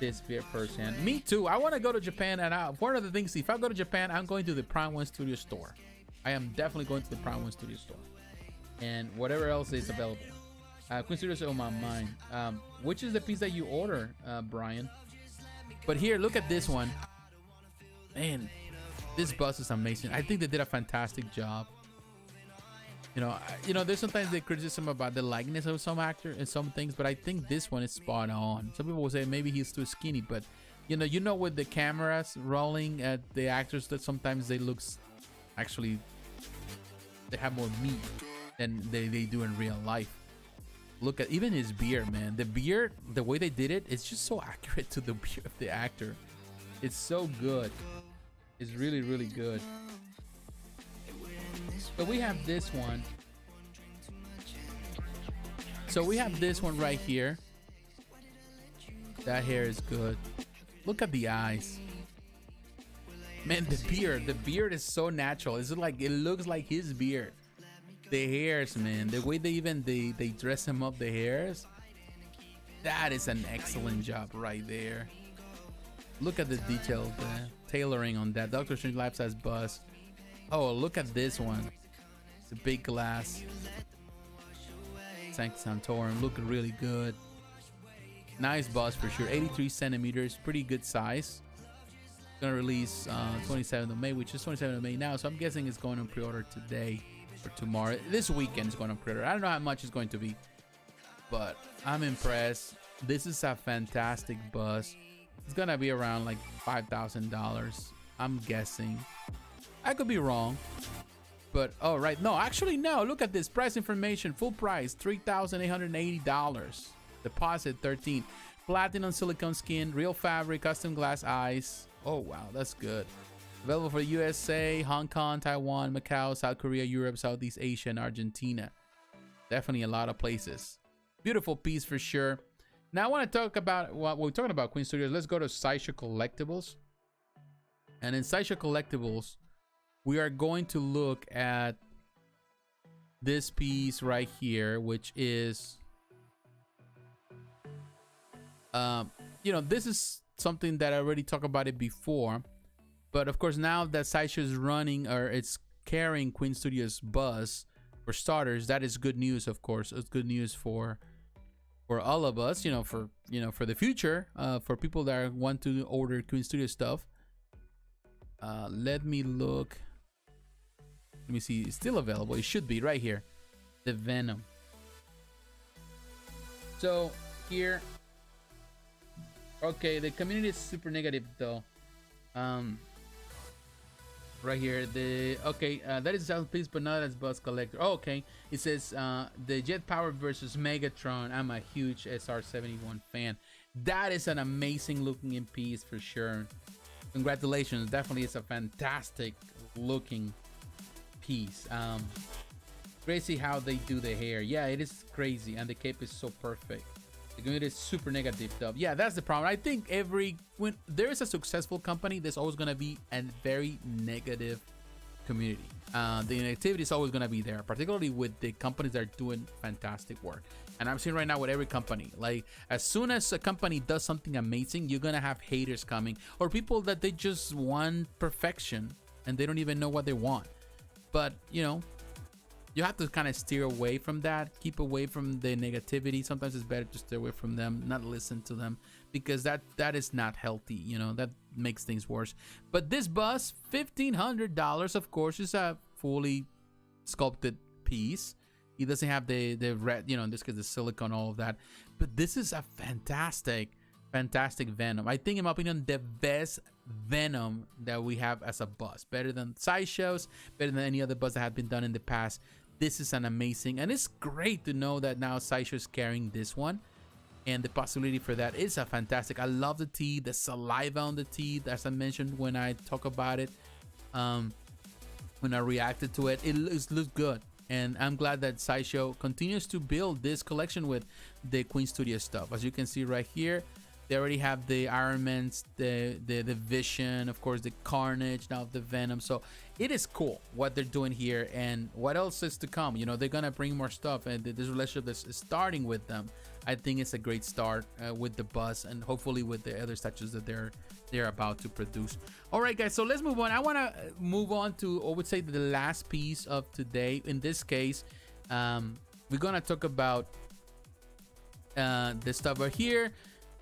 this beer firsthand. Me too. I want to go to Japan, and one of the things, if I go to Japan, I'm going to the Prime1 Studio store. I am definitely going to the Prime1 Studio store, and whatever else is available. Queen Studios on my mind. Which is the piece that you order, Brian? But here, look at this one. Man, this bus is amazing. I think they did a fantastic job. You know, there's sometimes the criticism about the likeness of some actor and some things, but I think this one is spot on. Some people will say maybe he's too skinny, but you know, with the cameras rolling at the actors, that sometimes they look, actually, they have more meat than they do in real life. Look at even his beard, man. The beard, the way they did it, it's just so accurate to the beard of the actor. It's so good. It's really, really good. But we have this one. So we have this one right here. That hair is good. Look at the eyes. Man, the beard is so natural. It's like, it looks like his beard. The hairs, man, the way they dress him up, the hairs, that is an excellent job right there. Look at the detailed tailoring on that. Doctor Strange life size bust. Oh, look at this one. It's a big glass. Sanctus Santorum, looking really good. Nice bust for sure. 83 centimeters, pretty good size. Gonna release 27th of May, which is 27th of May now. So I'm guessing it's going on pre-order today or tomorrow. This weekend is going on pre-order. I don't know how much it's going to be, but I'm impressed. This is a fantastic bust. It's gonna be around like $5,000. I'm guessing. I could be wrong. But oh right, no, actually no. Look at this price information. Full price $3,880. Deposit 13. Platinum silicone skin, real fabric, custom glass eyes. Oh wow, that's good. Available for USA, Hong Kong, Taiwan, Macau, South Korea, Europe, Southeast Asia, and Argentina. Definitely a lot of places. Beautiful piece for sure. Now I want to talk about what we're talking about. Queen Studios. Let's go to Sideshow Collectibles. And in Sideshow Collectibles, we are going to look at this piece right here, which is, you know, this is something that I already talked about it before, but of course now that Sideshow is running, or it's carrying Queen Studios buzz for starters, that is good news. Of course, it's good news for all of us, for the future, for people that want to order Queen Studios stuff. Let me look. Let me see. It's still available. It should be right here. The Venom. So here, okay, the community is super negative though. Right here, that is a piece, but not as Buzz Collector. Oh, okay, it says the Jet Power versus Megatron. I'm a huge SR-71 fan. That is an amazing looking piece for sure. Congratulations, definitely it's a fantastic looking piece. Crazy how they do the hair. Yeah, it is crazy, and the cape is so perfect. The community is super negative stuff. Yeah, that's the problem. I think when there is a successful company, there's always gonna be a very negative community. The negativity is always gonna be there, particularly with the companies that are doing fantastic work. And I'm seeing right now with every company, like as soon as a company does something amazing, you're gonna have haters coming, or people that they just want perfection and they don't even know what they want. But you have to kind of steer away from that, keep away from the negativity. Sometimes it's better to stay away from them, not listen to them, because that is not healthy. That makes things worse. But this bus, $1,500, of course, is a fully sculpted piece. It doesn't have the red, in this case, the silicone, all of that. But this is a fantastic Venom. I think, in my opinion, the best Venom that we have as a bus. Better than Sideshows, better than any other bus that have been done in the past. This is an amazing, and it's great to know that now Sideshow is carrying this one, and the possibility for that is a fantastic. I love the teeth, the saliva on the teeth, as I mentioned when I talk about it, when I reacted to it. It looks good, and I'm glad that Sideshow continues to build this collection with the Queen Studio stuff. As you can see right here, they already have the Iron Mans, the Vision, of course, the Carnage, now the Venom. So it is cool what they're doing here, and what else is to come. They're gonna bring more stuff, and this relationship is starting with them. I think it's a great start with the bus, and hopefully with the other statues that they're about to produce. All right, guys, so let's move on. I want to move on to, I would say, the last piece of today. In this case, we're gonna talk about this stuff right here.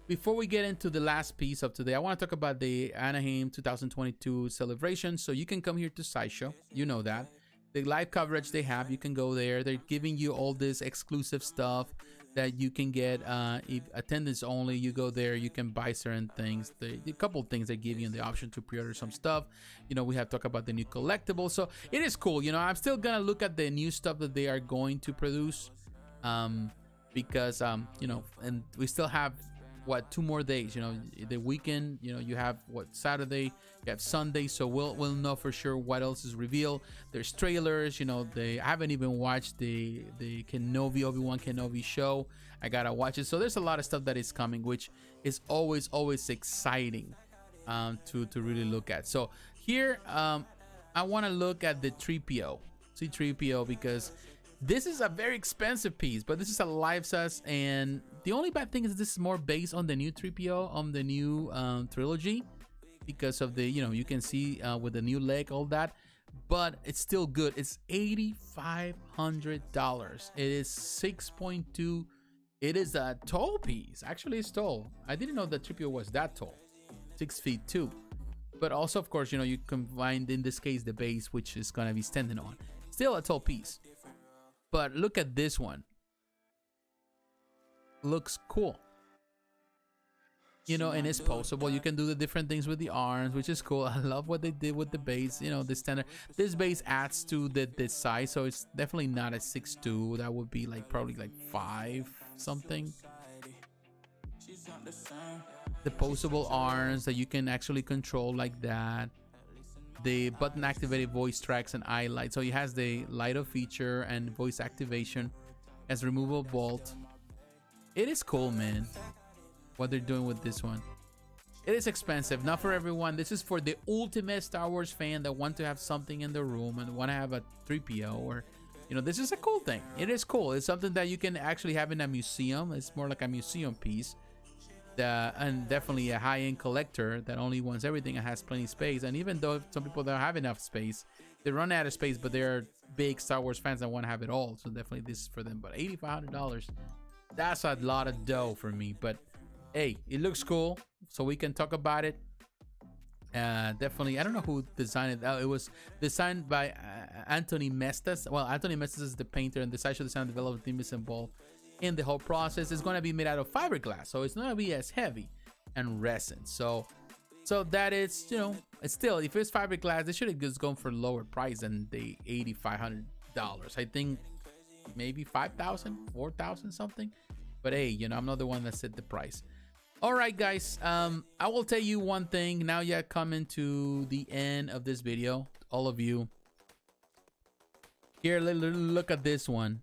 Before we get into the last piece of today, I want to talk about the Anaheim 2022 celebration. So you can come here to Sideshow, that. The live coverage they have, you can go there. They're giving you all this exclusive stuff that you can get if attendance only. You go there, you can buy certain things. A couple of things they give you the option to pre-order some stuff. We have talked about the new collectibles. So it is cool. I'm still going to look at the new stuff that they are going to produce because, and we still have 2 more days. The weekend, you have Saturday, you have Sunday, so we'll know for sure what else is revealed. There's trailers. I haven't even watched the Obi-Wan Kenobi show. I gotta watch it. So there's a lot of stuff that is coming, which is always exciting to really look at. So here I want to look at the 3PO, C3PO, because this is a very expensive piece, but this is a life size, and The only bad thing is this is more based on the new 3PO, on the new trilogy, because of the, you know, you can see with the new leg, all that. But it's still good. It's $8,500. It is 6.2. It is a tall piece. Actually, it's tall. I didn't know that 3PO was that tall. 6 feet 2. But also, of course, you know, you combine in this case the base, which is gonna be standing on. Still a tall piece. But look at this one. Looks cool. You know, and it's posable. You can do the different things with the arms, which is cool. I love what they did with the base. You know, the standard. This base adds to the size, so it's definitely not a 6'2". That would be like probably like 5 something. The posable arms that you can actually control like that. The button activated voice tracks and eye light. So it has the light up feature and voice activation. As removable bolt. It is cool, man. What they're doing with this one. It is expensive, not for everyone. This is for the ultimate Star Wars fan that want to have something in the room and want to have a 3PO, or, you know, this is a cool thing. It is cool. It's something that you can actually have in a museum. It's more like a museum piece. And definitely a high-end collector that only wants everything and has plenty of space. And even though some people don't have enough space, they run out of space, but they're big Star Wars fans that want to have it all. So definitely this is for them. But $8,500, that's a lot of dough for me. But hey, it looks cool, so we can talk about it. Definitely, I don't know who designed it. It was designed by Anthony Mestas. Well, Anthony Mestas is the painter, and the Sideshow design developed team is involved in the whole process. It's going to be made out of fiberglass, so it's not going to be as heavy and resin. So that is, you know, it's still, if it's fiberglass, they should have just gone for lower price than the $8,500. I think maybe 5,000, 4,000 something. But hey, you know, I'm not the one that set the price. All right, guys, I will tell you one thing. Now you're coming to the end of this video, all of you. Here, look at this one.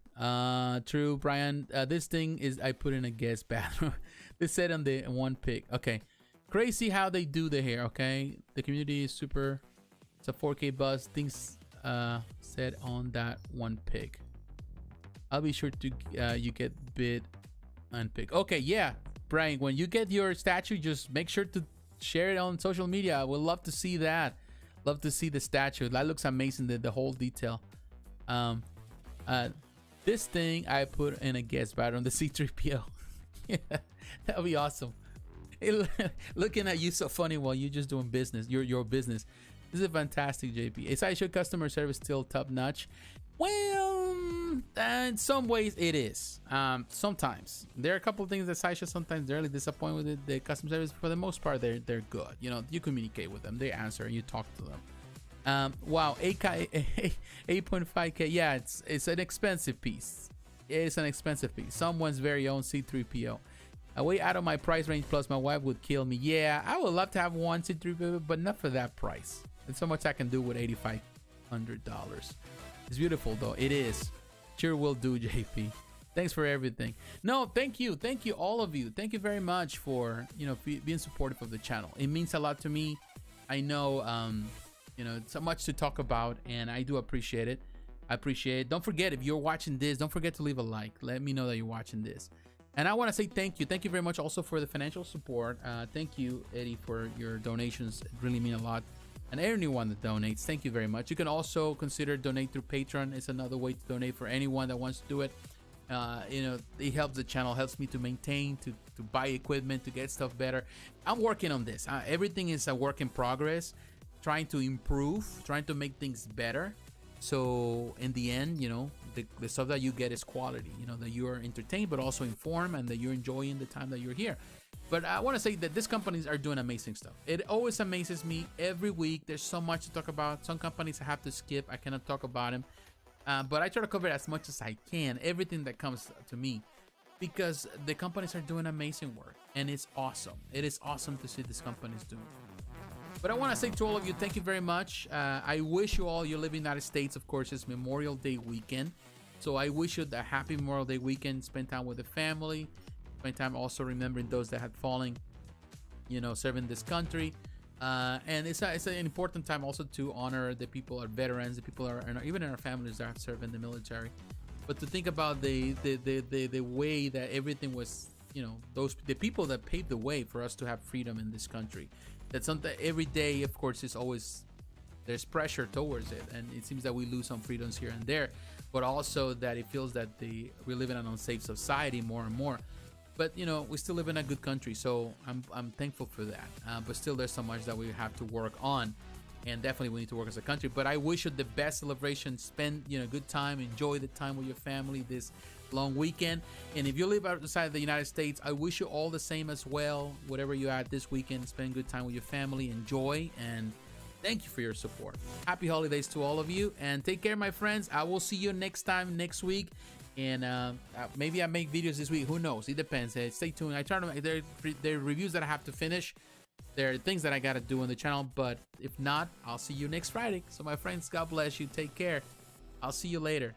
True, Brian. This thing is, I put in a guest bathroom. They said on the one pic. Okay, crazy how they do the hair. Okay, the community is super. It's a 4K buzz. Things said on that one pic. I'll be sure to you get bid and pick. Okay, yeah. Brian, when you get your statue, just make sure to share it on social media. I would love to see that. Love to see the statue. That looks amazing, the whole detail. This thing I put in a guest bathroom on the C3PO. Yeah, that'll be awesome. Looking at you so funny while you're just doing business. Your business. This is fantastic, JP. Is Sideshow customer service still top notch? Well, in some ways it is. Sometimes there are a couple of things that Sideshow sometimes they're really disappointed with it. The customer service, for the most part, they're good. You know, you communicate with them, they answer, and you talk to them. Wow, 8.5K. Yeah, it's an expensive piece. It's an expensive piece. Someone's very own C3PO. Way out of my price range. Plus, my wife would kill me. Yeah, I would love to have one C3PO, but not for that price. There's so much I can do with $8,500. It's beautiful though. It is. Sure will do, JP. Thanks for everything. No, thank you, all of you. Thank you very much for, you know, being supportive of the channel. It means a lot to me. I know, you know, it's so much to talk about, and I do appreciate it. I appreciate it. Don't forget, if you're watching this, don't forget to leave a like. Let me know that you're watching this. And I want to say thank you. Thank you very much also for the financial support. Thank you, Eddie, for your donations. It really mean a lot. And anyone that donates, thank you very much. You can also consider donate through Patreon. It's another way to donate for anyone that wants to do it. You know, it helps the channel, helps me to maintain, to buy equipment, to get stuff better. I'm working on this. Everything is a work in progress, trying to improve, trying to make things better. So in the end, you know, the stuff that you get is quality, you know, that you are entertained, but also informed, and that you're enjoying the time that you're here. But I want to say that these companies are doing amazing stuff. It always amazes me every week. There's so much to talk about. Some companies I have to skip. I cannot talk about them. But I try to cover as much as I can, everything that comes to me, because the companies are doing amazing work, and it's awesome. It is awesome to see these companies doing. But I want to say to all of you, thank you very much. I wish you all, you live in the United States, of course, it's Memorial Day weekend. So I wish you a happy Memorial Day weekend. Spend time with the family. Spend time also remembering those that have fallen, you know, serving this country. And it's an important time also to honor the people, our veterans, the people are even in our families that serve in the military. But to think about the way that everything was you know, the people that paved the way for us to have freedom in this country. That's something every day, of course, is always, there's pressure towards it, and it seems that we lose some freedoms here and there, but also that it feels that we live in an unsafe society more and more. But you know, we still live in a good country, so I'm thankful for that. But still, there's so much that we have to work on, and definitely we need to work as a country. But I wish you the best celebration. Spend, you know, good time, enjoy the time with your family this long weekend. And if you live outside the United States, I wish you all the same as well. Whatever you're at this weekend, spend good time with your family, enjoy, and thank you for your support. Happy holidays to all of you, and take care, my friends. I will see you next time, next week. And maybe I make videos this week. Who knows? It depends. Stay tuned. I try to. There are reviews that I have to finish. There are things that I gotta do on the channel. But if not, I'll see you next Friday. So my friends, God bless you. Take care. I'll see you later.